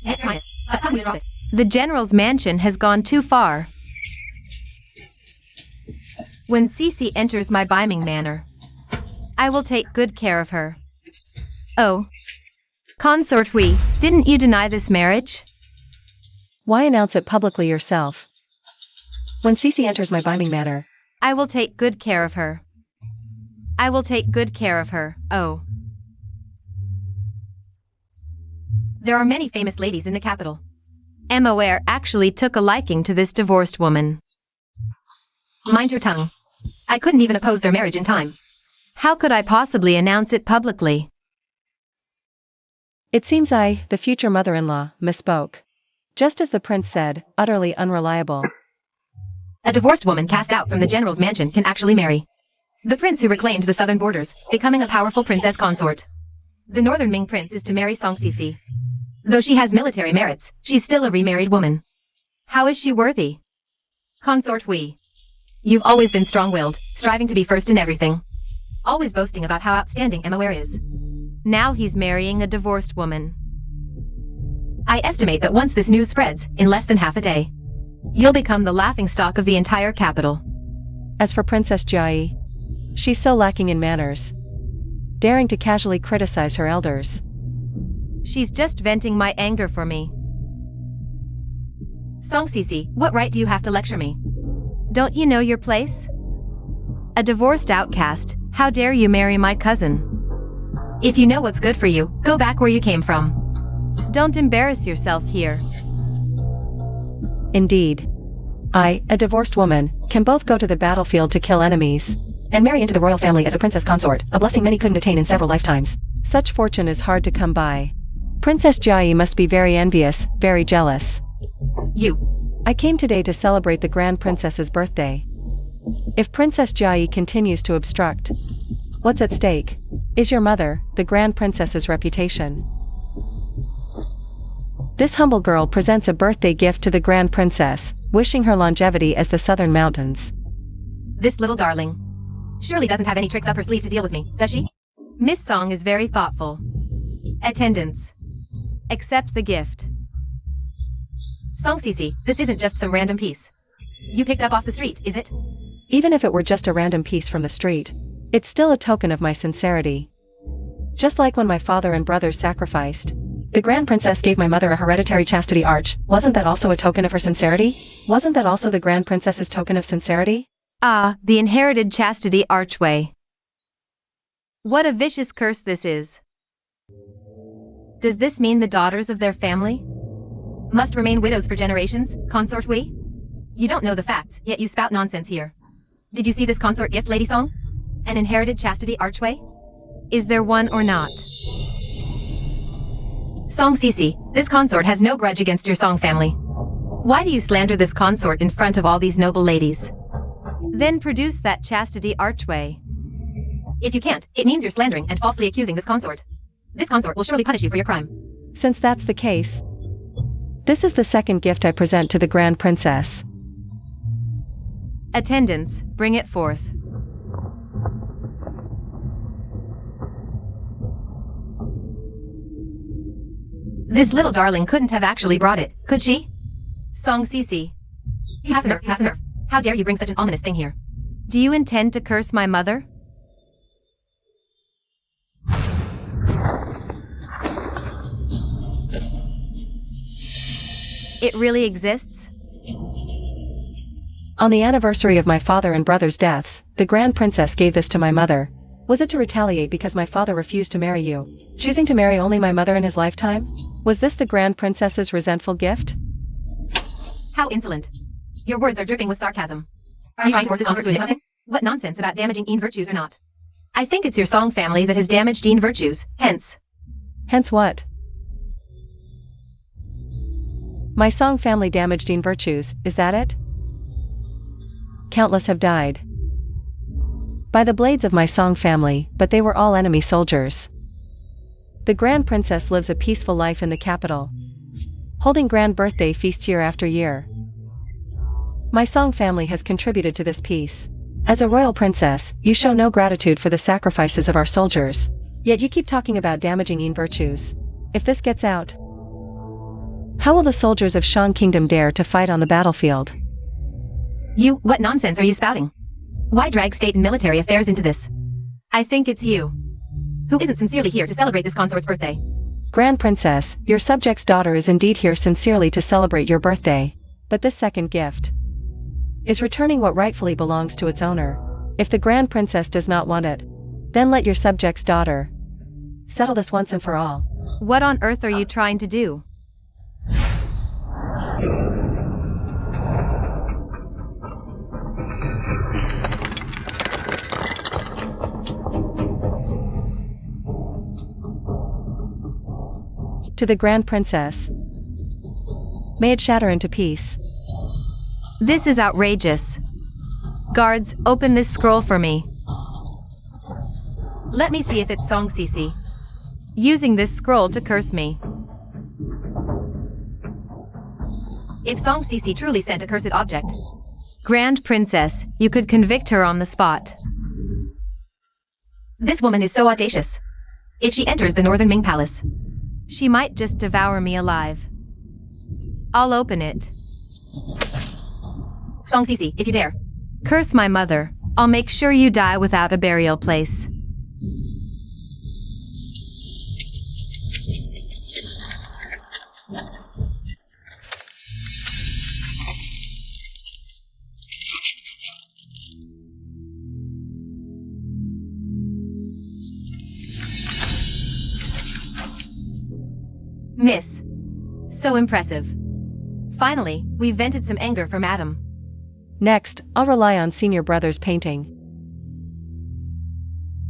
The general's mansion has gone too far. When Cece enters my biming manor, I will take good care of her. Oh, consort Hui, didn't you deny this marriage? Why announce it publicly yourself? When Cece enters my biming manor, I will take good care of her. I will take good care of her, oh. There are many famous ladies in the capital. Moer actually took a liking to this divorced woman. Mind your tongue. I couldn't even oppose their marriage in time. How could I possibly announce it publicly? it seems I, the future mother-in-law, misspoke. Just as the prince said, utterly unreliable. A divorced woman cast out from the general's mansion can actually marry the prince who reclaimed the southern borders, becoming a powerful princess consort. The northern Ming prince is to marry Song Cece. Though she has military merits, she's still a remarried woman. How is she worthy? Consort Hui. You've always been strong-willed, striving to be first in everything. Always boasting about how outstanding Moer is. Now he's marrying a divorced woman. I estimate that once this news spreads, in less than half a day, you'll become the laughingstock of the entire capital. As for Princess Jiayi, she's so lacking in manners, daring to casually criticize her elders. She's just venting my anger for me. Song Cece, what right do you have to lecture me? Don't you know your place? A divorced outcast, how dare you marry my cousin? If you know what's good for you, go back where you came from. Don't embarrass yourself here. Indeed. I, a divorced woman, can both go to the battlefield to kill enemies, and marry into the royal family as a princess consort, a blessing many couldn't attain in several lifetimes. Such fortune is hard to come by. Princess Jiayi must be very envious, very jealous. I came today to celebrate the Grand Princess's birthday. If Princess Jiayi continues to obstruct, what's at stake? Is your mother, the Grand Princess's reputation. This humble girl presents a birthday gift to the Grand Princess, wishing her longevity as the southern mountains. This little darling surely doesn't have any tricks up her sleeve to deal with me, does she? Miss Song is very thoughtful. Attendants, accept the gift. Song Cece, this isn't just some random piece you picked up off the street, is it? Even if it were just a random piece from the street, it's still a token of my sincerity. Just like when my father and brothers sacrificed, the Grand Princess gave my mother a hereditary chastity arch. Wasn't that also a token of her sincerity? Wasn't that also the Grand Princess's token of sincerity? Ah, the inherited chastity archway. What a vicious curse this is. Does this mean the daughters of their family must remain widows for generations, Consort Hui? You don't know the facts, yet you spout nonsense here. Did you see this consort gift, Lady Song? An inherited chastity archway? Is there one or not? Song Cece, this consort has no grudge against your Song family. Why do you slander this consort in front of all these noble ladies? Then produce that chastity archway. If you can't, it means you're slandering and falsely accusing this consort. This consort will surely punish you for your crime. Since that's the case, this is the second gift I present to the Grand Princess. Attendants, bring it forth. This little darling couldn't have actually brought it, could she? Song Cece, You have nerve, nerve. How dare you bring such an ominous thing here? Do you intend to curse my mother? It really exists? On the anniversary of my father and brother's deaths, the Grand Princess gave this to my mother. Was it to retaliate because my father refused to marry you, choosing to marry only my mother in his lifetime? Was this the Grand Princess's resentful gift? How insolent. Your words are dripping with sarcasm. Are you trying to force this answer to admit something? What nonsense about damaging Een virtues or not? I think it's your song family that has damaged Een virtues, hence. Hence what? My song family damaged Een virtues, is that it? Countless have died by the blades of my song family, but they were all enemy soldiers. The Grand Princess lives a peaceful life in the capital, holding grand birthday feasts year after year. My song family has contributed to this peace. As a royal princess, you show no gratitude for the sacrifices of our soldiers, yet you keep talking about damaging Een virtues. If this gets out, how will the soldiers of Shang Kingdom dare to fight on the battlefield? What nonsense are you spouting? Why drag state and military affairs into this? I think it's you, who isn't sincerely here to celebrate this consort's birthday. Grand Princess, your subject's daughter is indeed here sincerely to celebrate your birthday, but this second gift is returning what rightfully belongs to its owner. If the Grand Princess does not want it, then let your subject's daughter settle this once and for all. What on earth are you trying to do? To the Grand Princess, may it shatter into peace. This is outrageous. Guards, open this scroll for me. Let me see if it's Song Cece. Using this scroll to curse me. If Song Cece truly sent a cursed object, Grand Princess, you could convict her on the spot. This woman is so audacious. If she enters the Northern Ming Palace, she might just devour me alive. I'll open it. Song Cece, if you dare. Curse my mother. I'll make sure you die without a burial place. Miss. So impressive. Finally, we vented some anger for Madam. Next, I'll rely on Senior Brother's painting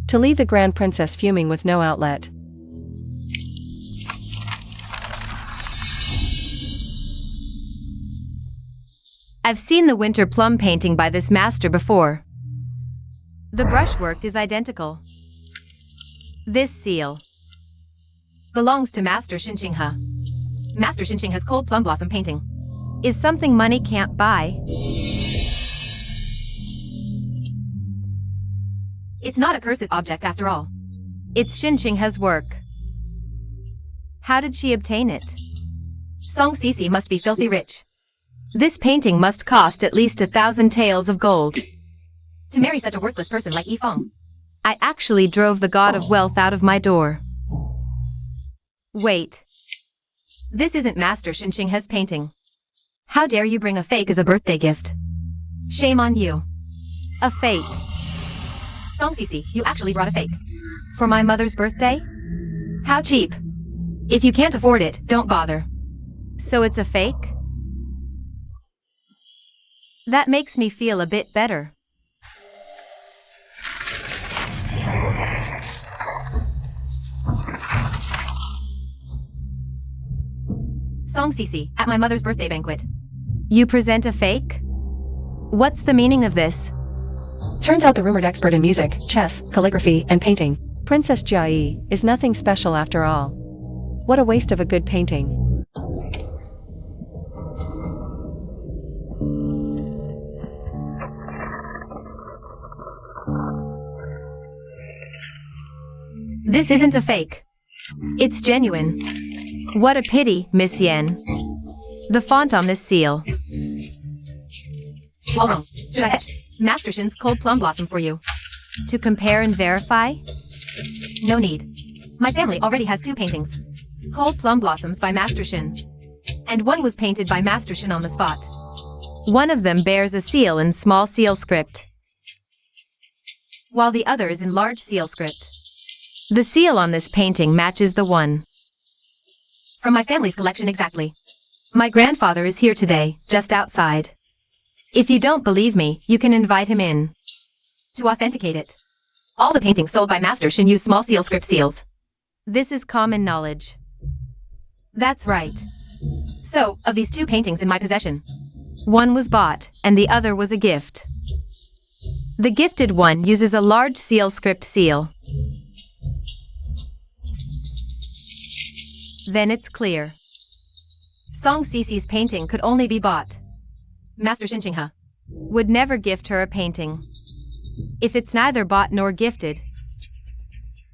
to leave the Grand Princess fuming with no outlet. I've seen the winter plum painting by this master before. The brushwork is identical. This seal belongs to Master Shinchingha. Master Shinchingha's cold plum blossom painting is something money can't buy. It's not a cursed object after all. It's Shinchingha's work. How did she obtain it? Song Cece must be filthy rich. This painting must cost at least 1,000 taels of gold. To marry such a worthless person like Yifeng. I actually drove the god of wealth out of my door. Wait. This isn't Master Shinchingha's painting. How dare you bring a fake as a birthday gift? Shame on you. A fake. Song Cece, you actually brought a fake. For my mother's birthday? How cheap. If you can't afford it, don't bother. So it's a fake? That makes me feel a bit better. Song Cece, at my mother's birthday banquet. You present a fake? What's the meaning of this? Turns out the rumored expert in music, chess, calligraphy, and painting, Princess Jiayi, is nothing special after all. What a waste of a good painting. This isn't a fake. It's genuine. What a pity, Miss Yen. The font on this seal. All wrong. Should I etch Master Shin's cold plum blossom for you? To compare and verify? No need. My family already has 2 paintings. Cold plum blossoms by Master Shin. And one was painted by Master Shin on the spot. One of them bears a seal in small seal script, while the other is in large seal script. The seal on this painting matches the one From my family's collection exactly. My grandfather is here today, just outside. If you don't believe me, you can invite him in. To authenticate it. All the paintings sold by Master Shin use small seal script seals. This is common knowledge. That's right. So, of these two paintings in my possession, One was bought, and the other was a gift. The gifted one uses a large seal script seal. Then it's clear. Song Cece's painting could only be bought. Master Shin Chingha Would never gift her a painting. If it's neither bought nor gifted,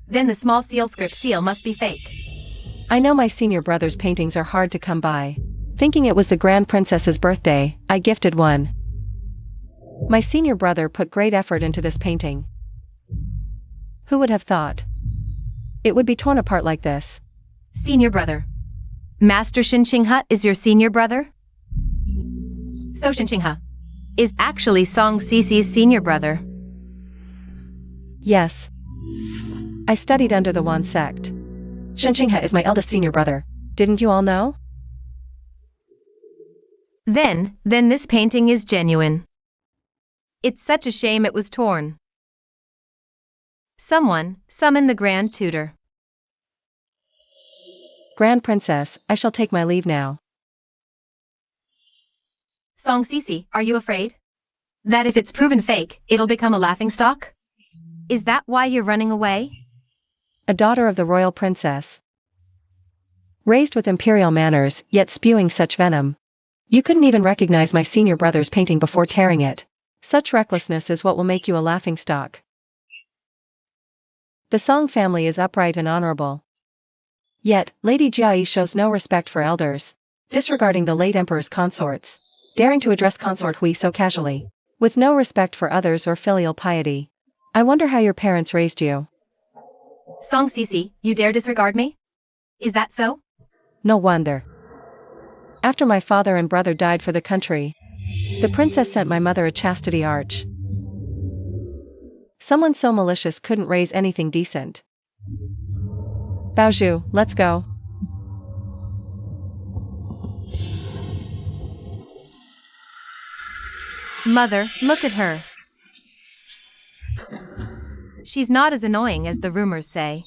then the small seal script seal must be fake. I know my senior brother's paintings are hard to come by. Thinking it was the Grand Princess's birthday, I gifted one. My senior brother put great effort into this painting. Who would have thought it would be torn apart like this? Senior brother. Master Shin Chingha is your senior brother? So Shin Chingha Is actually Song Cece's senior brother. Yes. I studied under the Wan sect. Shin Chingha is my eldest senior brother. Didn't you all know? Then this painting is genuine. It's such a shame it was torn. Someone, summon the Grand Tutor. Grand Princess, I shall take my leave now. Song Cece, are you afraid that if it's proven fake, it'll become a laughingstock? Is that why you're running away? A daughter of the royal princess. Raised with imperial manners, yet spewing such venom. You couldn't even recognize my senior brother's painting before tearing it. Such recklessness is what will make you a laughingstock. The Song family is upright and honorable. Yet, Lady Jiayi shows no respect for elders, disregarding the late emperor's consorts, daring to address consort Hui so casually, with no respect for others or filial piety. I wonder how your parents raised you. Song Cece, you dare disregard me? Is that so? No wonder. After my father and brother died for the country, the princess sent my mother a chastity arch. Someone so malicious couldn't raise anything decent. Baozhu, let's go. Mother, look at her. She's not as annoying as the rumors say.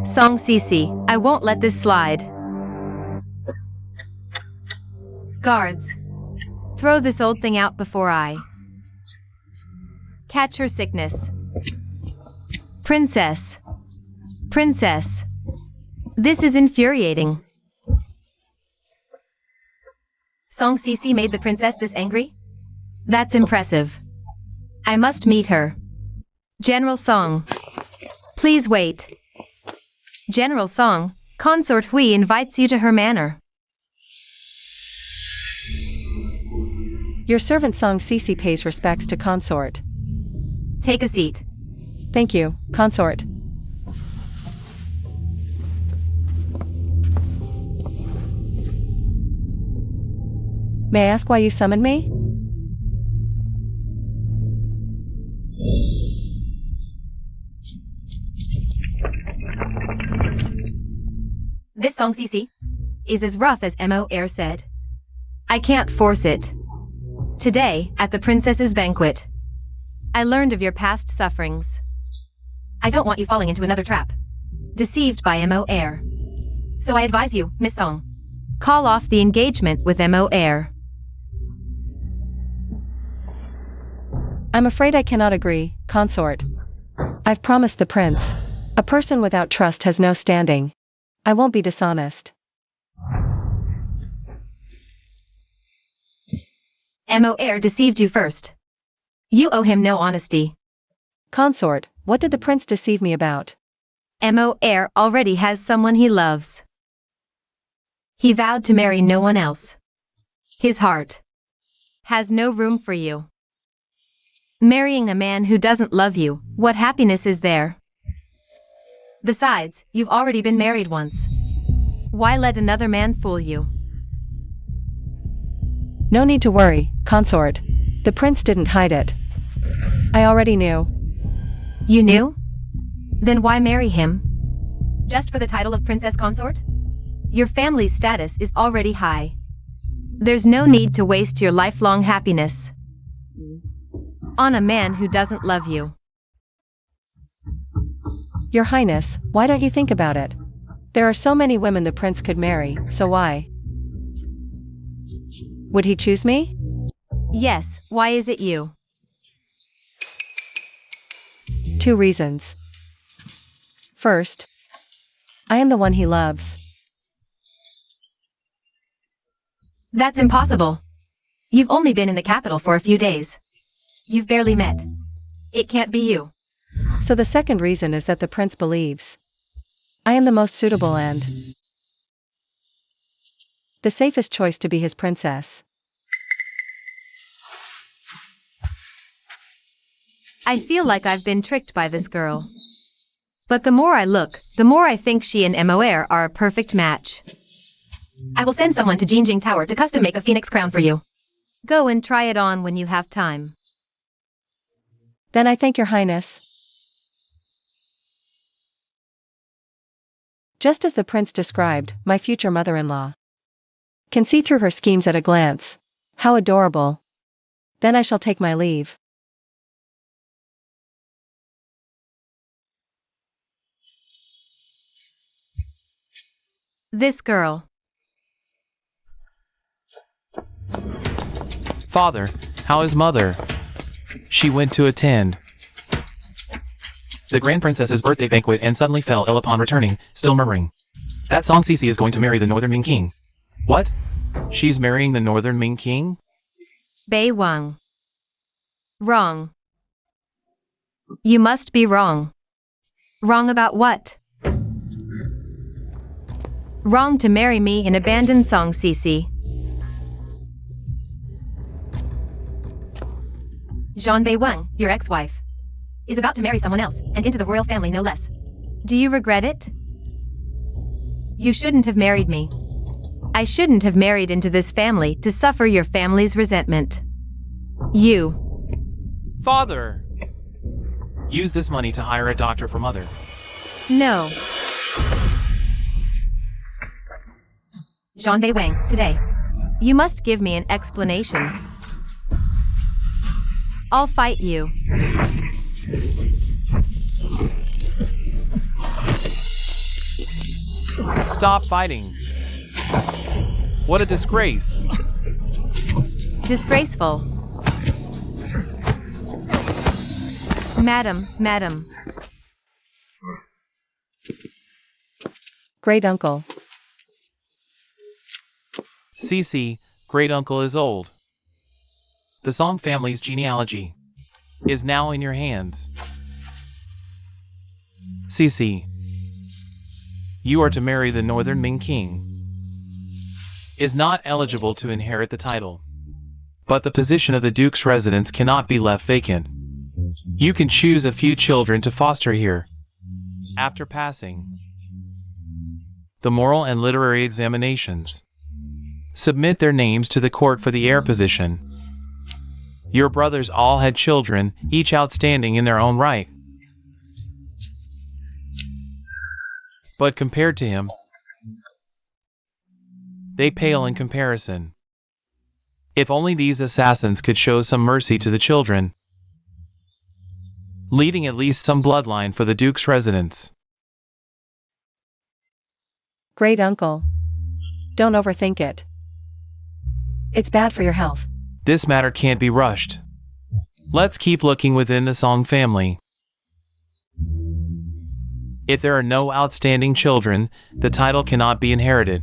Song Cece, I won't let this slide. Guards, throw this old thing out before I catch her sickness. Princess, Princess, this is infuriating. Song Cece made the princess this angry? That's impressive. I must meet her. General Song, please wait. General Song, Consort Hui invites you to her manor. Your servant Song Cece pays respects to consort. Take a seat. Thank you, consort. May I ask why you summoned me? This Song Cece is as rough as Mo Air said. I can't force it. Today, at the princess's banquet, I learned of your past sufferings. I don't want you falling into another trap. Deceived by Mo Air. So I advise you, Miss Song, call off the engagement with Mo Air. I'm afraid I cannot agree, consort. I've promised the prince. A person without trust has no standing. I won't be dishonest. Mo Air deceived you first. You owe him no honesty. Consort, what did the prince deceive me about? Mo Air already has someone he loves. He vowed to marry no one else. His heart has no room for you. Marrying a man who doesn't love you, what happiness is there? Besides, you've already been married once. Why let another man fool you? No need to worry, consort. The prince didn't hide it. I already knew. You knew? Then why marry him? Just for the title of princess consort? Your family's status is already high. There's no need to waste your lifelong happiness on a man who doesn't love you. Your Highness, why don't you think about it? There are so many women the prince could marry, so why? Would he choose me? Yes, why is it you? 2 reasons. First, I am the one he loves. That's impossible. You've only been in the capital for a few days. You've barely met. It can't be you. So the second reason is that the prince believes I am the most suitable and the safest choice to be his princess. I feel like I've been tricked by this girl. But the more I look, the more I think she and Moer are a perfect match. I will send someone to Jinjing Tower to custom make a phoenix crown for you. Go and try it on when you have time. Then I thank your Highness. Just as the prince described, my future mother-in-law can see through her schemes at a glance. How adorable. Then I shall take my leave. This girl. Father, how is mother? She went to attend the Grand Princess's birthday banquet and suddenly fell ill upon returning, still murmuring. That Song Sisi is going to marry the Northern Ming King. What? She's marrying the Northern Ming King? Bei Wang. Wrong. You must be wrong. Wrong about what? Wrong to marry me and abandon Song Sisi. Jean Bei Wang, your ex-wife, is about to marry someone else, and into the royal family no less. Do you regret it? You shouldn't have married me. I shouldn't have married into this family to suffer your family's resentment. You. Father! Use this money to hire a doctor for mother. No. Jean Bei Wang, today. You must give me an explanation. I'll fight you. Stop fighting. What a disgrace. Disgraceful. Madam. Great uncle. Sisi, great uncle is old. The Song family's genealogy is now in your hands. Sisi, you are to marry the Northern Ming King. Is not eligible to inherit the title. But the position of the Duke's residence cannot be left vacant. You can choose a few children to foster here. After passing the moral and literary examinations, submit their names to the court for the heir position. Your brothers all had children, each outstanding in their own right. But compared to him, they pale in comparison. If only these assassins could show some mercy to the children, leading at least some bloodline for the Duke's residence. Great uncle. Don't overthink it. It's bad for your health. This matter can't be rushed. Let's keep looking within the Song family. If there are no outstanding children, the title cannot be inherited.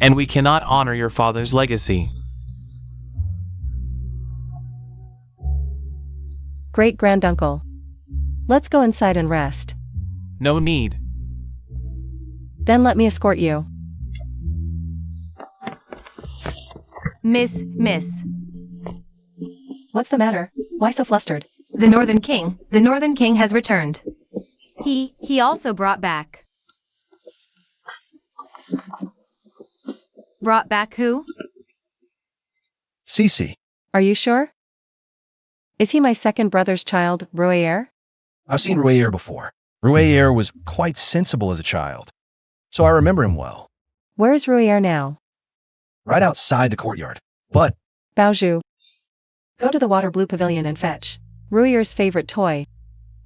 And we cannot honor your father's legacy. Great granduncle. Let's go inside and rest. No need. Then let me escort you. Miss. What's the matter? Why so flustered? The Northern King has returned. He also brought back Brought back who? Cece. Are you sure? Is he my second brother's child, Rouier? I've seen Rouier before. Rouier was quite sensible as a child, so I remember him well. Where is Rouier now? Right outside the courtyard. But Baoju. Go to the water blue pavilion and fetch Rouier's favorite toy.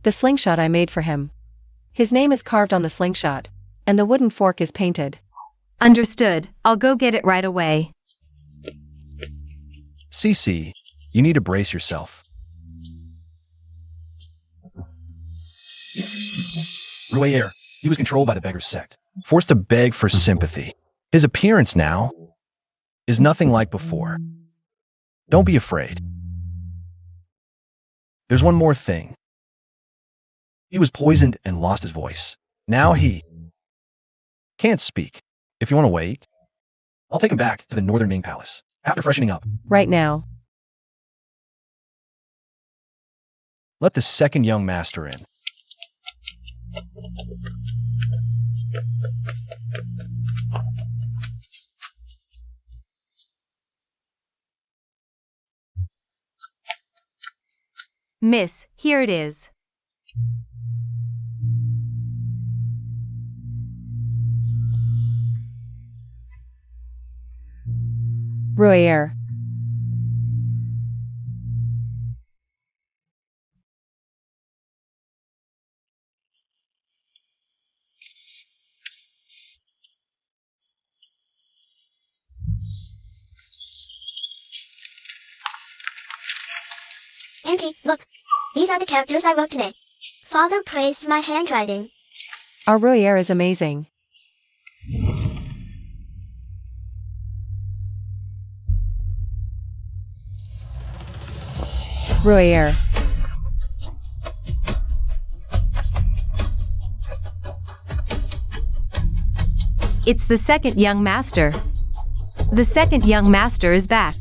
The slingshot I made for him. His name is carved on the slingshot, and the wooden fork is painted. Understood. I'll go get it right away. Cece, you need to brace yourself. Rouier, he was controlled by the beggar sect, forced to beg for sympathy. His appearance now is nothing like before. Don't be afraid. There's one more thing. He was poisoned and lost his voice. Now he can't speak. If you want to wait, I'll take him back to the Northern Ming Palace after freshening up. Right now. Let the second young master in. Miss, here it is. Rouier. Auntie, look. These are the characters I wrote today. Father praised my handwriting. Our Rouier is amazing. Rouier. It's the second young master. The second young master is back.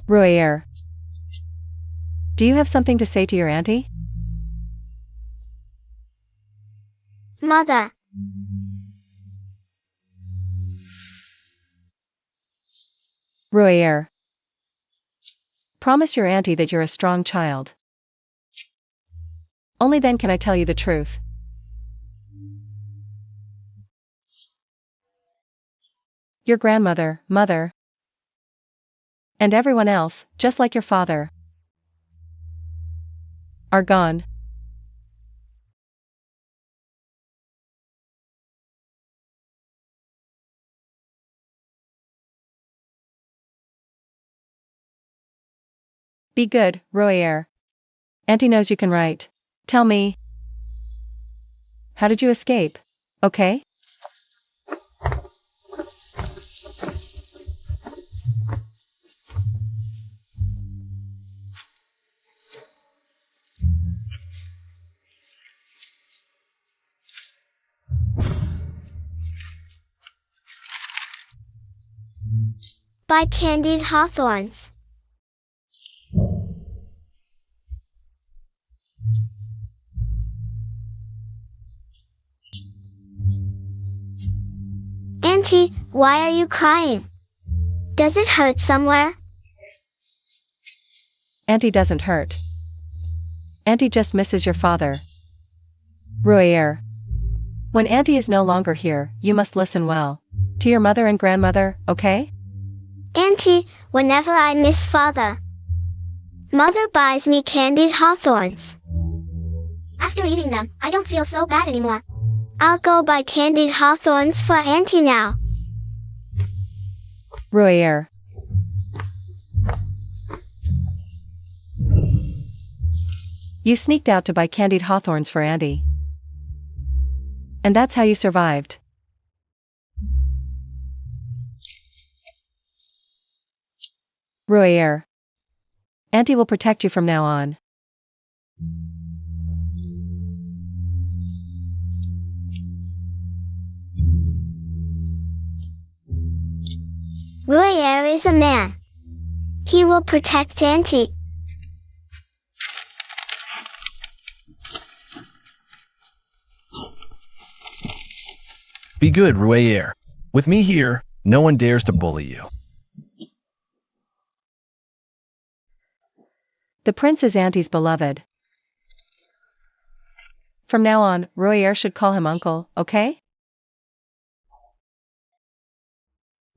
Rouier. Do you have something to say to your auntie? Mother. Rouier. Promise your auntie that you're a strong child. Only then can I tell you the truth. Your grandmother, mother, and everyone else, just like your father, are gone. Be good, Rouier. Auntie knows you can write. Tell me, how did you escape? Okay? By candied hawthorns. Auntie, why are you crying? Does it hurt somewhere? Auntie doesn't hurt. Auntie just misses your father. Rouier. When Auntie is no longer here, you must listen well to your mother and grandmother, okay? Auntie, whenever I miss father, mother buys me candied hawthorns. After eating them, I don't feel so bad anymore. I'll go buy candied hawthorns for Auntie now. Rouier. You sneaked out to buy candied hawthorns for Auntie. And that's how you survived. Rouier. Auntie will protect you from now on. Royer is a man. He will protect Auntie. Be good, Royer. With me here, no one dares to bully you. The prince is Auntie's beloved. From now on, Royer should call him uncle, okay?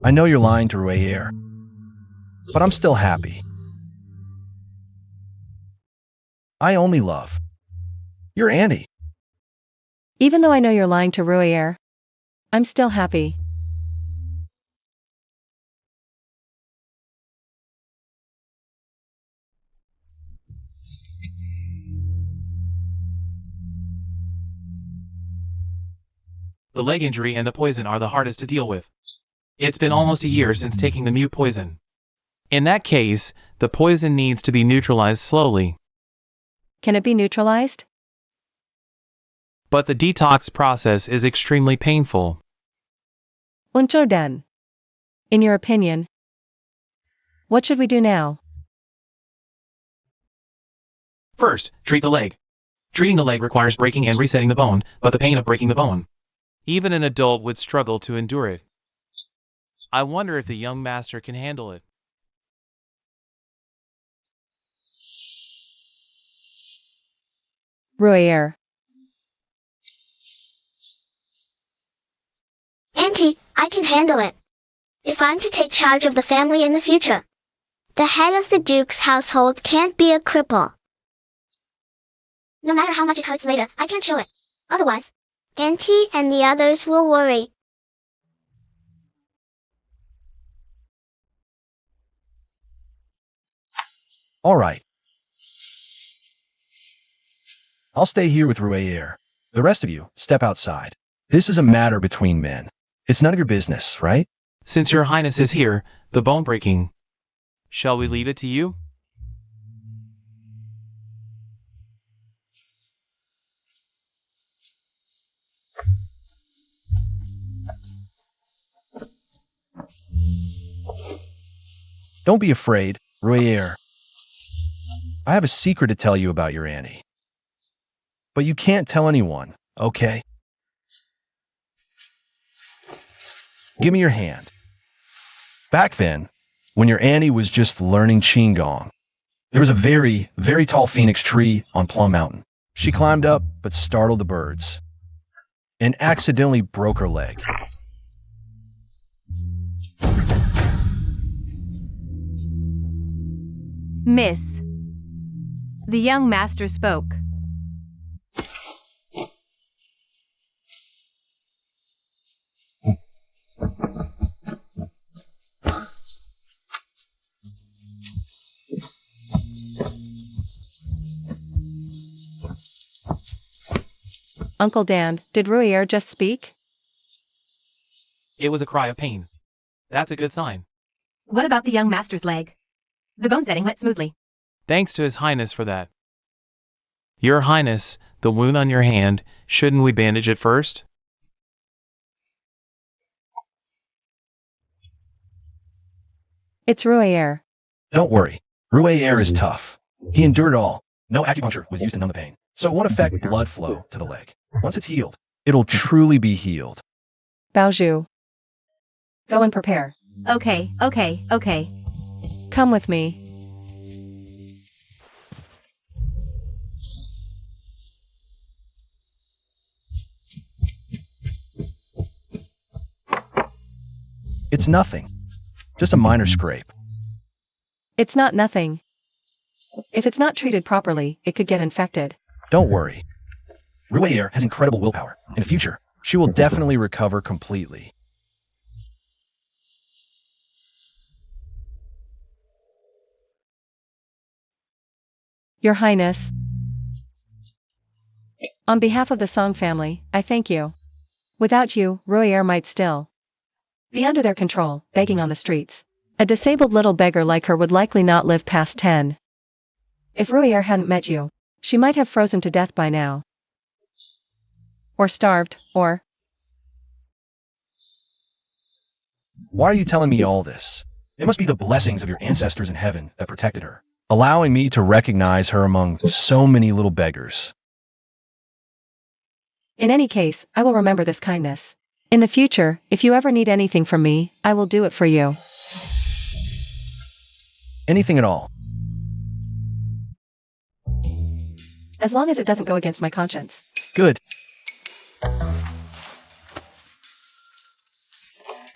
I know you're lying to Royer, but I'm still happy. I only love. You're Annie. Even though I know you're lying to Royer, I'm still happy. The leg injury and the poison are the hardest to deal with. It's been almost a year since taking the mute poison. In that case, the poison needs to be neutralized slowly. Can it be neutralized? But the detox process is extremely painful. Unter in your opinion, what should we do now? First, treat the leg. Treating the leg requires breaking and resetting the bone, but the pain of breaking the bone. Even an adult would struggle to endure it. I wonder if the young master can handle it. Royer. Auntie, I can handle it. If I'm to take charge of the family in the future. The head of the Duke's household can't be a cripple. No matter how much it hurts later, I can't show it. Otherwise, Auntie and the others will worry. All right. I'll stay here with Royer. The rest of you, step outside. This is a matter between men. It's none of your business, right? Since your highness is here, the bone breaking, shall we leave it to you? Don't be afraid, Royer. I have a secret to tell you about your Annie. But you can't tell anyone, okay? Give me your hand. Back then, when your Annie was just learning Qigong, there was a very, very tall phoenix tree on Plum Mountain. She climbed up, but startled the birds, and accidentally broke her leg. Miss. The young master spoke. Uncle Dan, did Royer just speak? It was a cry of pain. That's a good sign. What about the young master's leg? The bone setting went smoothly. Thanks to His Highness for that. Your Highness, the wound on your hand, shouldn't we bandage it first? It's Royer. Don't worry. Royer is tough. He endured it all. No acupuncture was used to numb the pain, so it won't affect blood flow to the leg. Once it's healed, it'll truly be healed. Baoju. Go and prepare. Okay. Come with me. It's nothing. Just a minor scrape. It's not nothing. If it's not treated properly, it could get infected. Don't worry. Royer has incredible willpower. In the future, she will definitely recover completely. Your Highness. On behalf of the Song family, I thank you. Without you, Royer might still be under their control, begging on the streets. A disabled little beggar like her would likely not live past 10. If Royer hadn't met you, she might have frozen to death by now. Or starved, or... Why are you telling me all this? It must be the blessings of your ancestors in heaven that protected her, allowing me to recognize her among so many little beggars. In any case, I will remember this kindness. In the future, if you ever need anything from me, I will do it for you. Anything at all. As long as it doesn't go against my conscience. Good.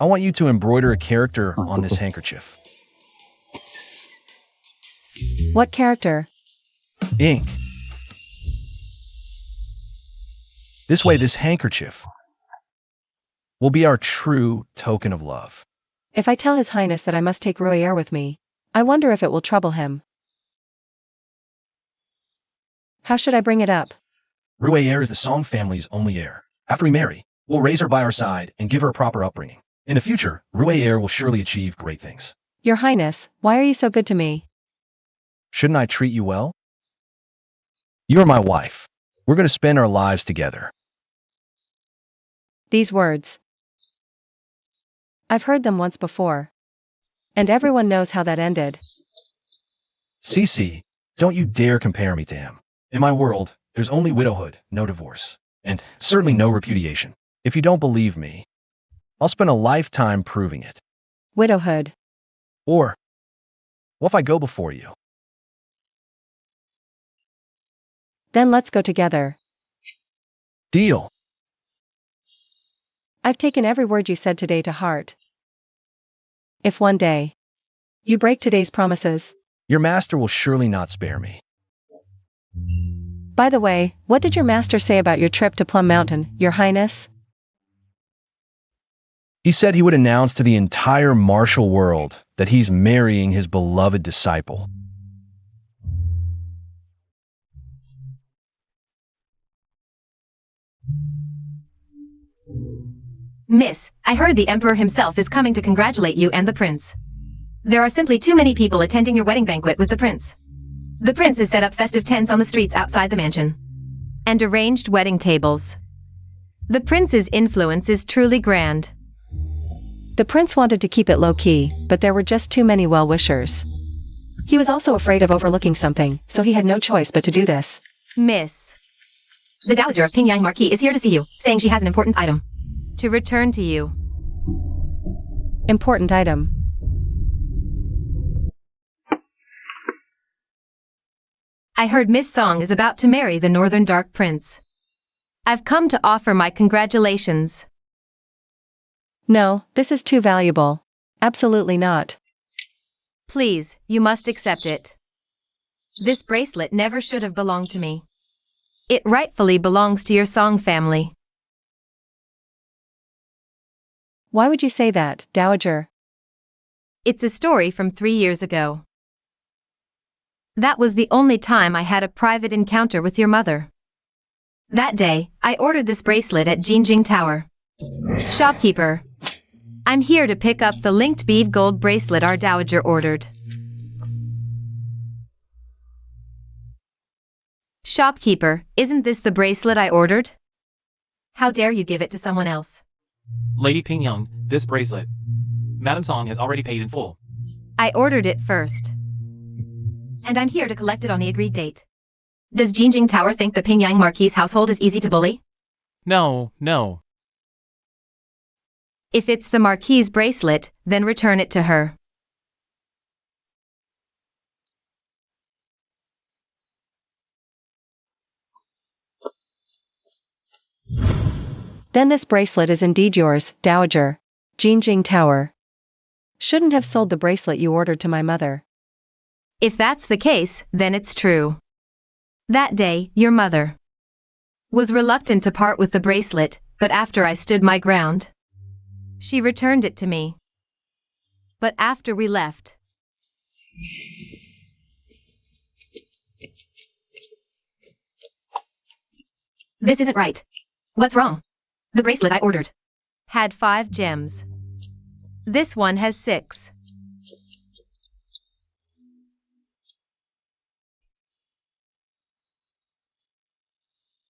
I want you to embroider a character on this handkerchief. What character? Ink. This way, this handkerchief will be our true token of love. If I tell His Highness that I must take Rouillère with me, I wonder if it will trouble him. How should I bring it up? Rouillère is the Song family's only heir. After we marry, we'll raise her by our side and give her a proper upbringing. In the future, Rouillère will surely achieve great things. Your Highness, why are you so good to me? Shouldn't I treat you well? You are my wife. We're going to spend our lives together. These words. I've heard them once before. And everyone knows how that ended. Cece, don't you dare compare me to him. In my world, there's only widowhood, no divorce, and certainly no repudiation. If you don't believe me, I'll spend a lifetime proving it. Widowhood. Or, what if I go before you? Then let's go together. Deal. I've taken every word you said today to heart. If one day you break today's promises, Your master will surely not spare me. by the way, what did your master say about your trip to Plum Mountain, Your Highness? He said he would announce to the entire martial world that he's marrying his beloved disciple. Miss, I heard the Emperor himself is coming to congratulate you and the Prince. There are simply too many people attending your wedding banquet with the Prince. The Prince has set up festive tents on the streets outside the mansion. And arranged wedding tables. The Prince's influence is truly grand. The Prince wanted to keep it low-key, but there were just too many well-wishers. He was also afraid of overlooking something, so he had no choice but to do this. Miss, The Dowager of Pingyang Marquis is here to see you, saying she has an important item. to return to you. Important item. I heard Miss Song is about to marry the Northern Dark Prince. I've come to offer my congratulations. No, this is too valuable. Absolutely not. Please, you must accept it. This bracelet never should have belonged to me. It rightfully belongs to your Song family. Why would you say that, Dowager? It's a story from 3 years ago. That was the only time I had a private encounter with your mother. That day, I ordered this bracelet at Jinjing Tower. Shopkeeper, I'm here to pick up the linked bead gold bracelet our dowager ordered. Shopkeeper, isn't this the bracelet I ordered? How dare you give it to someone else? Lady Pingyang, this bracelet. Madame Song has already paid in full. I ordered it first. And I'm here to collect it on the agreed date. Does Jinjing Tower think the Pingyang Marquis household is easy to bully? No, no. If it's the Marquis's bracelet, then return it to her. Then this bracelet is indeed yours, Dowager. Jinjing Tower. Shouldn't have sold the bracelet you ordered to my mother. If that's the case, then it's true. That day, your mother was reluctant to part with the bracelet, but after I stood my ground, she returned it to me. But after we left, This isn't right. What's wrong? The bracelet I ordered had 5 gems. This one has 6.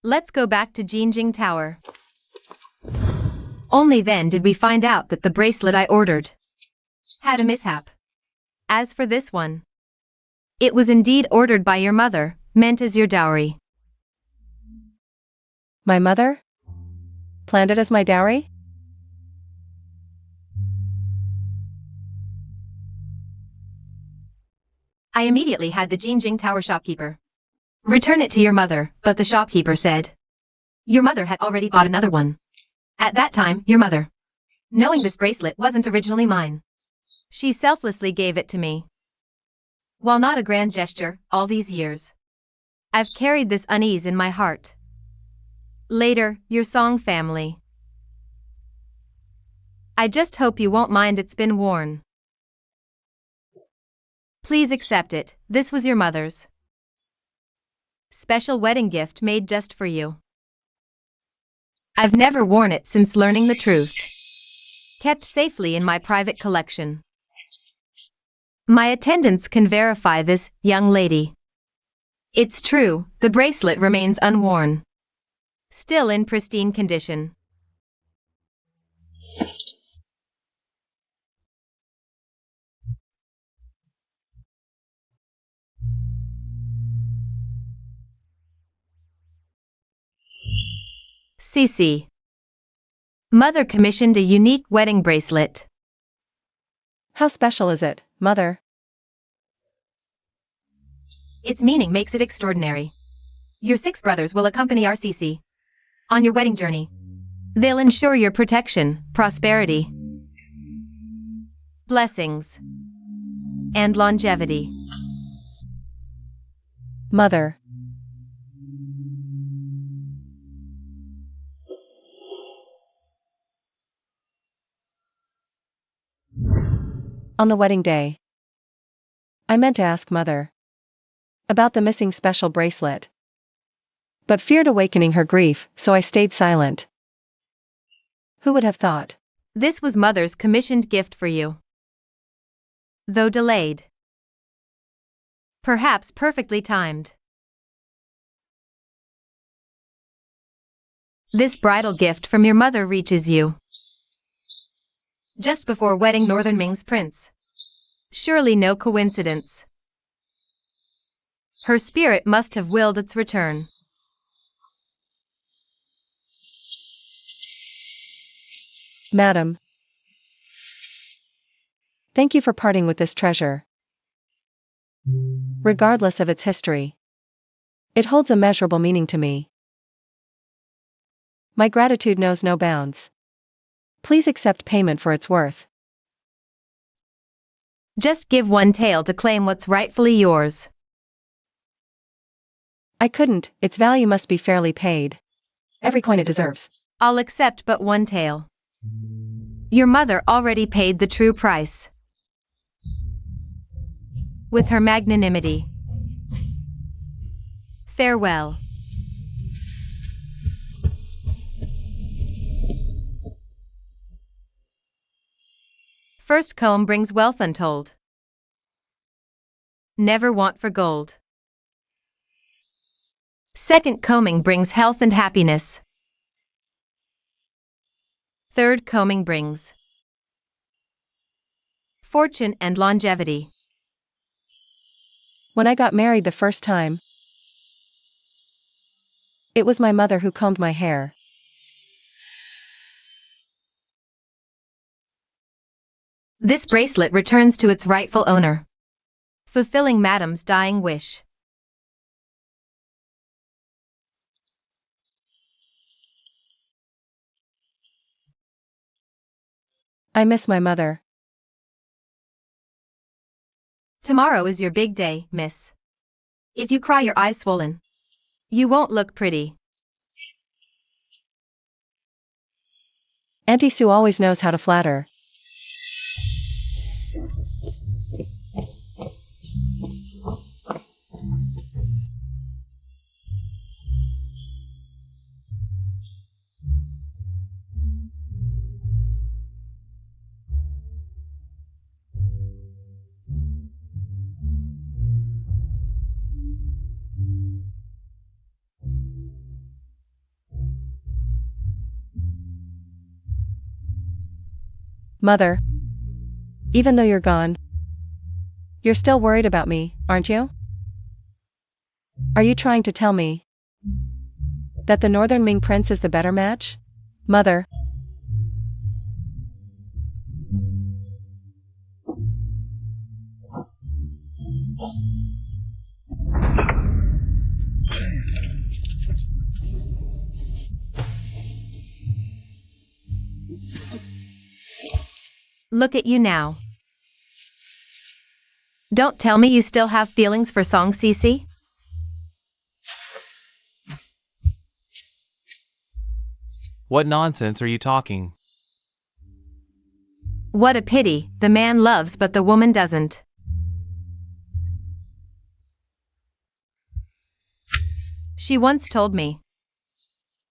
Let's go back to Jinjing Tower. Only then did we find out that the bracelet I ordered had a mishap. As for this one, it was indeed ordered by your mother, meant as your dowry. My mother? Planned it as my dowry? I immediately had the Jingjing Tower shopkeeper return it to your mother, but the shopkeeper said your mother had already bought another one. At that time, your mother, knowing this bracelet wasn't originally mine, she selflessly gave it to me. While not a grand gesture, all these years, I've carried this unease in my heart. Later, your Song family. I just hope you won't mind it's been worn. Please accept it, this was your mother's special wedding gift made just for you. I've never worn it since learning the truth. Kept safely in my private collection. My attendants can verify this, young lady. It's true, the bracelet remains unworn. Still in pristine condition. CC. Mother commissioned a unique wedding bracelet. How special is it, Mother? Its meaning makes it extraordinary. Your 6 brothers will accompany our CC on your wedding journey. They'll ensure your protection, prosperity, blessings, and longevity. Mother. On the wedding day, I meant to ask Mother about the missing special bracelet, but feared awakening her grief, so I stayed silent. Who would have thought? This was Mother's commissioned gift for you. Though delayed. Perhaps perfectly timed. This bridal gift from your mother reaches you just before wedding Northern Ming's prince. Surely no coincidence. Her spirit must have willed its return. Madam, thank you for parting with this treasure. Regardless of its history, it holds immeasurable meaning to me. My gratitude knows no bounds. Please accept payment for its worth. Just give one tael to claim what's rightfully yours. I couldn't, its value must be fairly paid. Every coin it deserves. I'll accept but one tael. Your mother already paid the true price. With her magnanimity. Farewell. First comb brings wealth untold. Never want for gold. Second combing brings health and happiness. Third combing brings fortune and longevity. When I got married the first time, it was my mother who combed my hair. This bracelet returns to its rightful owner, fulfilling Madam's dying wish. I miss my mother. Tomorrow is your big day, miss. If you cry your eyes swollen, you won't look pretty. Auntie Sue always knows how to flatter. Mother. Even though you're gone, you're still worried about me, aren't you? Are you trying to tell me that the Northern Ming Prince is the better match? Mother. Look at you now. Don't tell me you still have feelings for Song Cece? What nonsense are you talking? What a pity, the man loves but the woman doesn't. She once told me,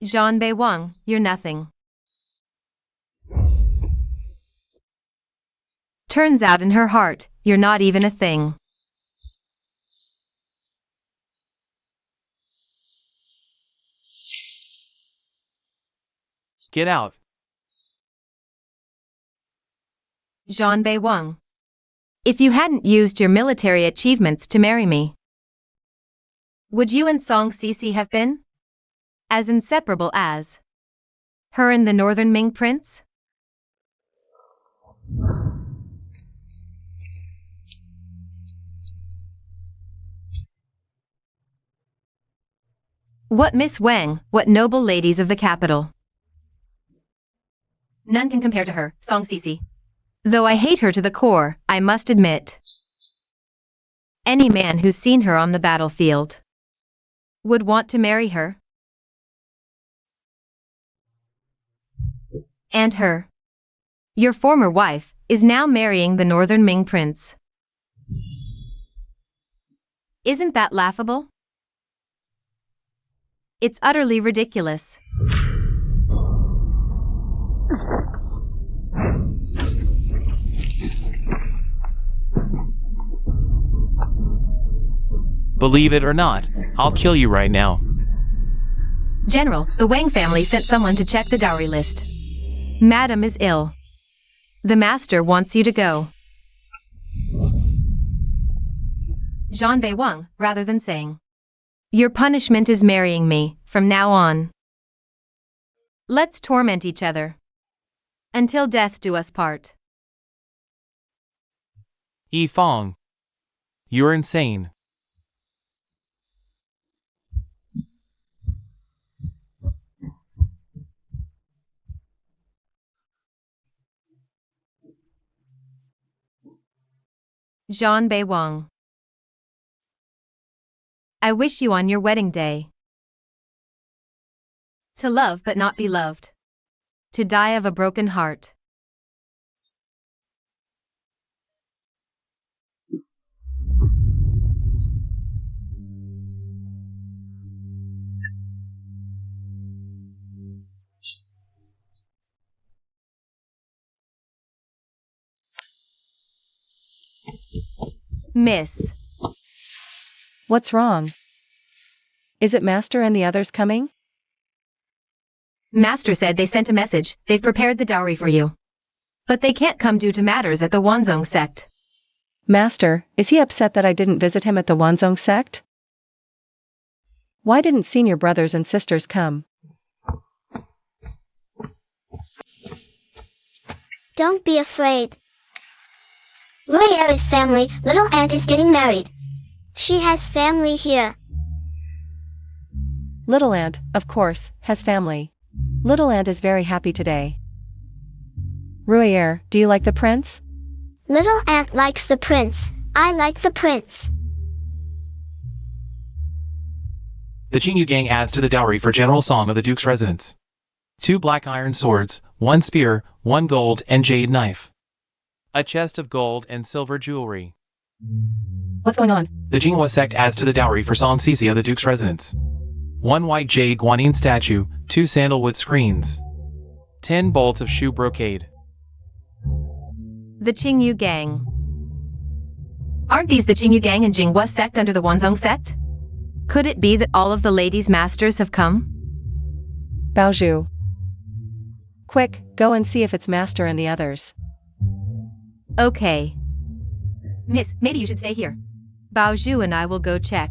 Jean Bei Wang, you're nothing. Turns out in her heart, you're not even a thing. Get out. Jean Bei Wang. If you hadn't used your military achievements to marry me, would you and Song Cece have been as inseparable as her and the Northern Ming Prince? What Miss Wang, what noble ladies of the capital. None can compare to her, Song Cece. Though I hate her to the core, I must admit. Any man who's seen her on the battlefield would want to marry her. And her, your former wife, is now marrying the Northern Ming Prince. Isn't that laughable? It's utterly ridiculous. Believe it or not, I'll kill you right now. General, the Wang family sent someone to check the dowry list. Madam is ill. The master wants you to go. Jean Bei Wang, rather than saying, your punishment is marrying me, from now on. Let's torment each other. Until death do us part. Yi Fong. You're insane. Jean Bei Wang. I wish you on your wedding day to love but not be loved, to die of a broken heart. Miss. What's wrong? Is it Master and the others coming? Master said they sent a message, they've prepared the dowry for you. But they can't come due to matters at the Wanzong sect. Master, is he upset that I didn't visit him at the Wanzong sect? Why didn't senior brothers and sisters come? Don't be afraid. Royera's family, little aunt is getting married. She has family here. Little aunt, of course, has family. Little aunt is very happy today. Royer, do you like the prince? Little aunt likes the prince. I like the prince. The Qingyu gang adds to the dowry for General Song of the Duke's residence. 2 black iron swords, 1 spear, 1 gold and jade knife. A chest of gold and silver jewelry. What's going on? The Jinghua sect adds to the dowry for Song Cece of the Duke's residence. 1 white jade guanyin statue, 2 sandalwood screens. 10 bolts of shoe brocade. The Qingyu gang. Aren't these the Qingyu gang and Jinghua sect under the Wanzong sect? Could it be that all of the ladies' masters have come? Baozhu. Quick, go and see if it's Master and the others. Okay. Miss, maybe you should stay here. Bao Zhu and I will go check.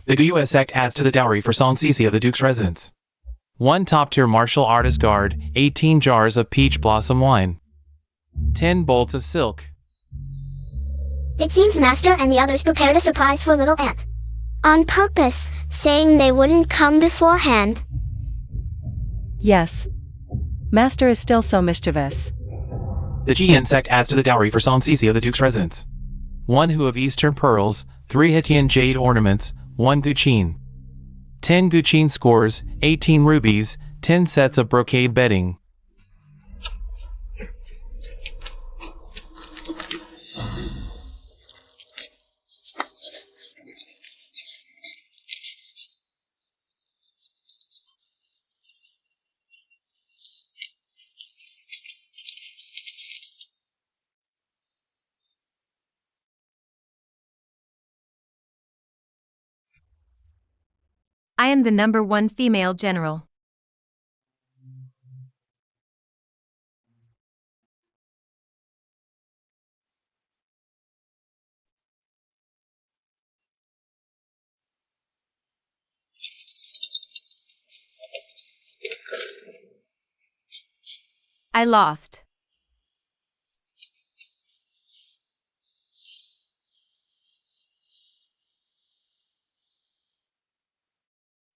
The Guiyue sect adds to the dowry for Song Cece of the Duke's residence. 1 top-tier martial artist guard, 18 jars of peach blossom wine, 10 bolts of silk. It seems Master and the others prepared a surprise for little Aunt. On purpose, saying they wouldn't come beforehand. Yes. Master is still so mischievous. The Jian sect adds to the dowry for Song Cece of the Duke's residence. 1 hu of Eastern pearls, 3 Hitian jade ornaments, 1 guqin. 10 guqin scores, 18 rubies, 10 sets of brocade bedding. I am the #1 female general. I lost.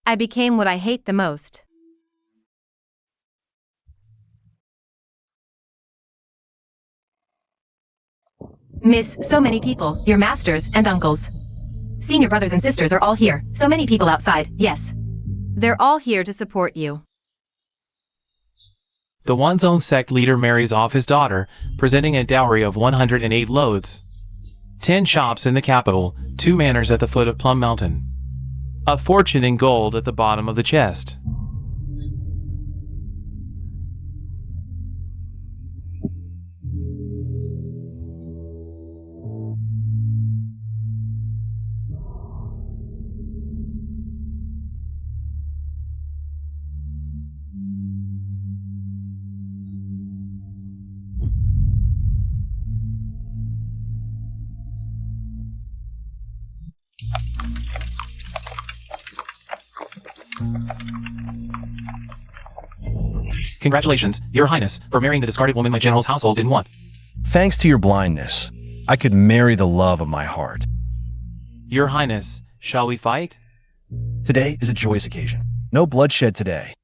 I became what I hate the most. Miss, so many people, your masters and uncles. Senior brothers and sisters are all here, so many people outside, yes. They're all here to support you. The Wanzong sect leader marries off his daughter, presenting a dowry of 108 loads. 10 shops in the capital, 2 manors at the foot of Plum Mountain. A fortune in gold at the bottom of the chest. Congratulations, Your Highness, for marrying the discarded woman my general's household didn't want. Thanks to your blindness, I could marry the love of my heart. Your Highness, shall we fight? Today is a joyous occasion. No bloodshed today.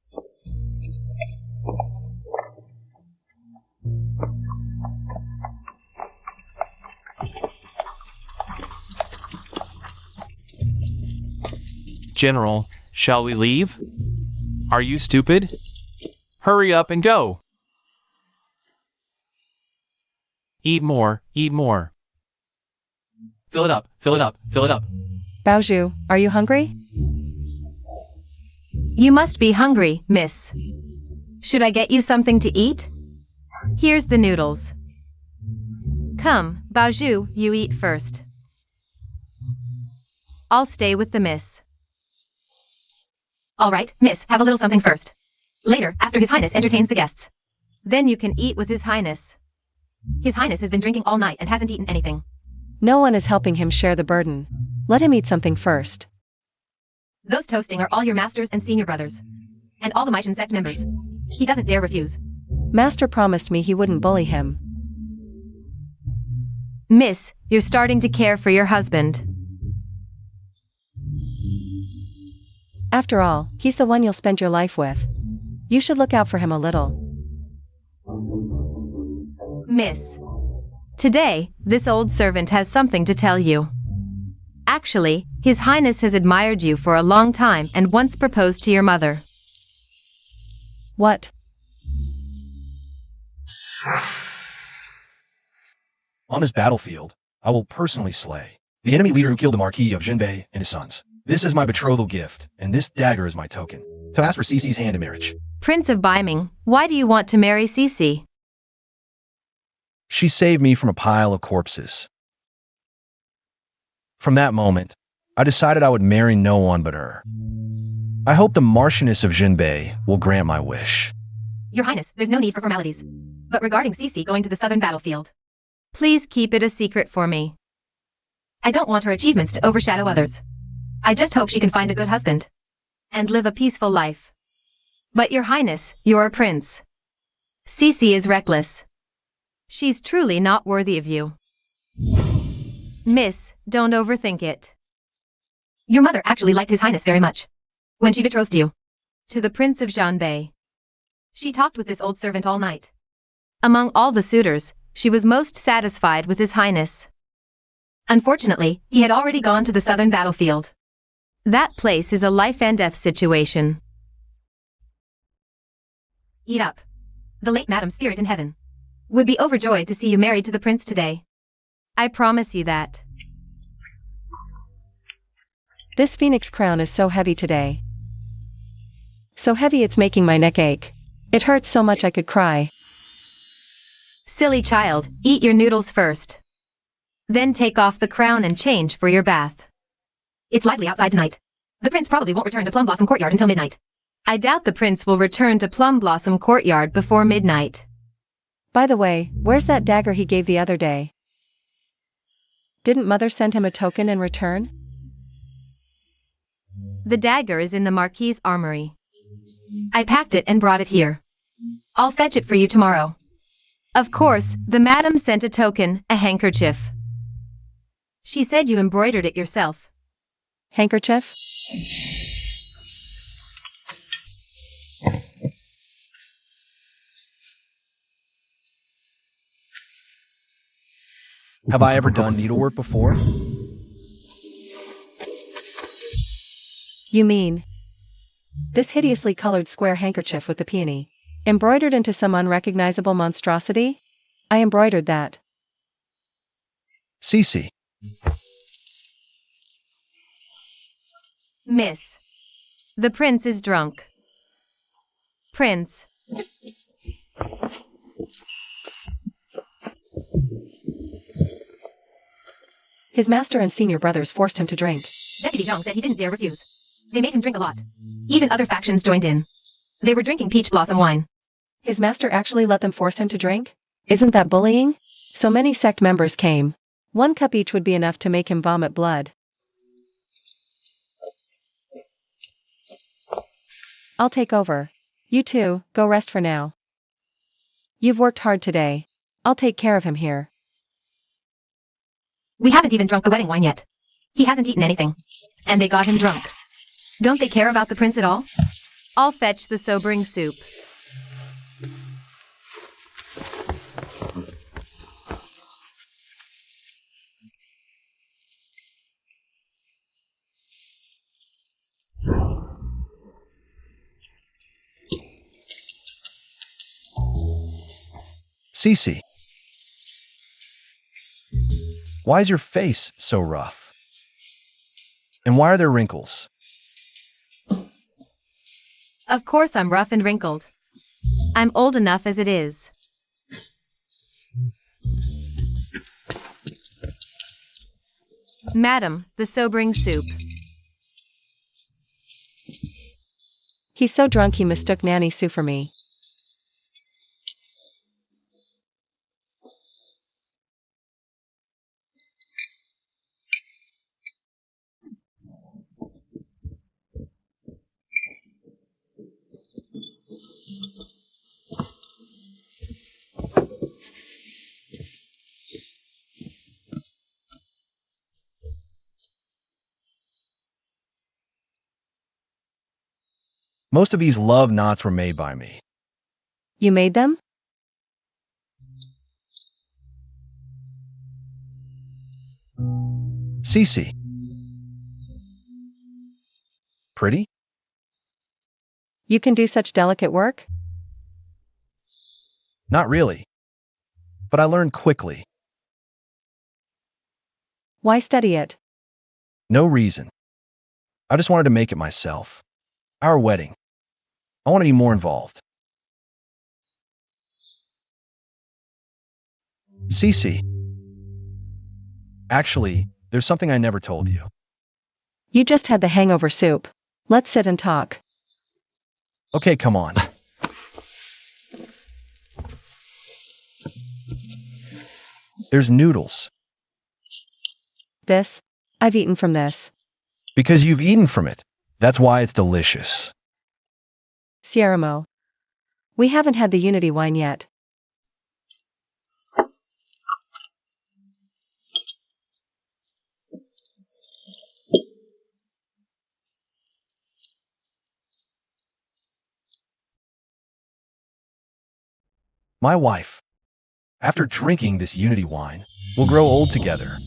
General, shall we leave? Are you stupid? Hurry up and go! Eat more, eat more. Fill it up, fill it up, fill it up. Bao Zhu, are you hungry? You must be hungry, miss. Should I get you something to eat? Here's the noodles. Come, Bao Zhu, you eat first. I'll stay with the miss. All right, miss, have a little something first. Later, after His Highness entertains the guests. Then you can eat with His Highness. His Highness has been drinking all night and hasn't eaten anything. No one is helping him share the burden. Let him eat something first. Those toasting are all your masters and senior brothers. And all the Maishan sect members. He doesn't dare refuse. Master promised me he wouldn't bully him. Miss, you're starting to care for your husband. After all, he's the one you'll spend your life with. You should look out for him a little. Miss. Today, this old servant has something to tell you. Actually, His Highness has admired you for a long time and once proposed to your mother. What? On this battlefield, I will personally slay the enemy leader who killed the Marquis of Jinbei and his sons. This is my betrothal gift, and this dagger is my token, to ask for Cece's hand in marriage. Prince of Biming, why do you want to marry Cece? She saved me from a pile of corpses. From that moment, I decided I would marry no one but her. I hope the Marchioness of Jinbei will grant my wish. Your Highness, there's no need for formalities. But regarding Cece going to the southern battlefield, Please keep it a secret for me. I don't want her achievements to overshadow others. I just hope she can find a good husband And live a peaceful life. But your highness, you're a prince. Cece is reckless. She's truly not worthy of you. Miss, don't overthink it. Your mother actually liked his highness very much when she betrothed you To the Prince of Janbei. She talked with this old servant all night. Among all the suitors, she was most satisfied with his highness. Unfortunately, he had already gone to the southern battlefield. That place is a life and death situation. Eat up. The late Madam Spirit in Heaven would be overjoyed to see you married to the prince today. I promise you that. This phoenix crown is so heavy today. So heavy it's making my neck ache. It hurts so much I could cry. Silly child, eat your noodles first. Then take off the crown and change for your bath. It's lively outside tonight. The prince probably won't return to Plum Blossom Courtyard until midnight. I doubt the prince will return to Plum Blossom Courtyard before midnight. By the way, where's that dagger he gave the other day? Didn't Mother send him a token in return? The dagger is in the Marquis's armory. I packed it and brought it here. I'll fetch it for you tomorrow. Of course, the madam sent a token, a handkerchief. She said you embroidered it yourself. Handkerchief? Have I ever done needlework before? You mean this hideously colored square handkerchief with the peony embroidered into some unrecognizable monstrosity? I embroidered that. Cece. Miss. The prince is drunk. Prince. His master and senior brothers forced him to drink. Deputy Zhang said he didn't dare refuse. They made him drink a lot. Even other factions joined in. They were drinking peach blossom wine. His master actually let them force him to drink? Isn't that bullying? So many sect members came. 1 cup each would be enough to make him vomit blood. I'll take over. You two, go rest for now. You've worked hard today. I'll take care of him here. We haven't even drunk the wedding wine yet. He hasn't eaten anything. And they got him drunk. Don't they care about the prince at all? I'll fetch the sobering soup. Cece. Why is your face so rough? And why are there wrinkles? Of course I'm rough and wrinkled. I'm old enough as it is. Madam, the sobering soup. He's so drunk he mistook Nanny Sue for me. Most of these love knots were made by me. You made them? Cece. Pretty? You can do such delicate work? Not really. But I learned quickly. Why study it? No reason. I just wanted to make it myself. Our wedding. I want to be more involved. Cece. Actually, there's something I never told you. You just had the hangover soup. Let's sit and talk. Okay, come on. There's noodles. This? I've eaten from this. Because you've eaten from it. That's why it's delicious. Sierramo. We haven't had the Unity wine yet. My wife, after drinking this Unity wine, will grow old together.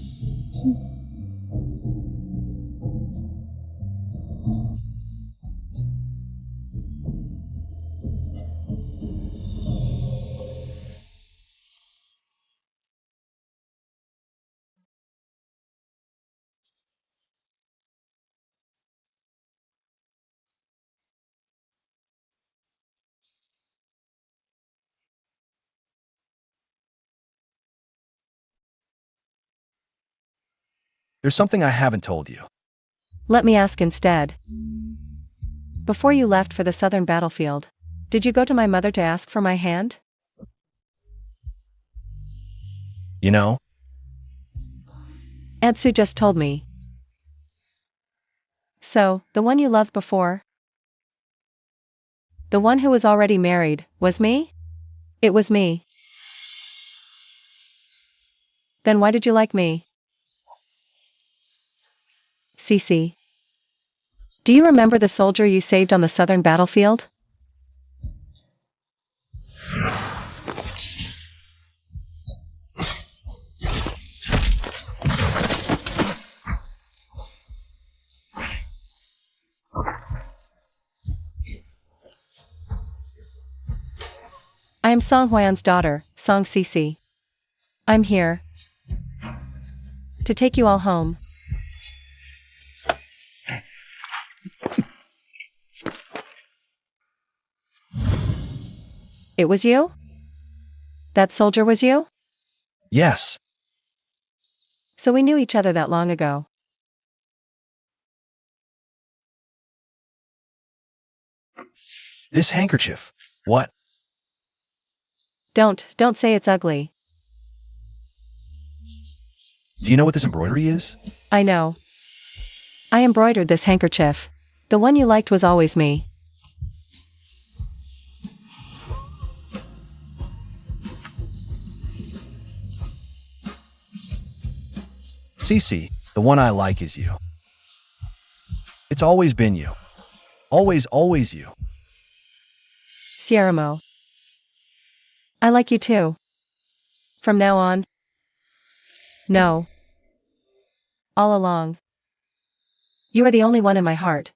There's something I haven't told you. Let me ask instead. Before you left for the southern battlefield, did you go to my mother to ask for my hand? You know, Edsu just told me. So, the one you loved before? The one who was already married, was me? It was me. Then why did you like me? Cece. Do you remember the soldier you saved on the southern battlefield? I am Song Hwayan's daughter, Song Cece. I'm here to take you all home. It was you? That soldier was you? yes. So we knew each other that long ago. This handkerchief. What? Don't say it's ugly. Do you know what this embroidery is? I know. I embroidered this handkerchief. The one you liked was always me. Cece, the one I like is you. It's always been you. Always you. Sierramo. I like you too. From now on. No. All along. You are the only one in my heart.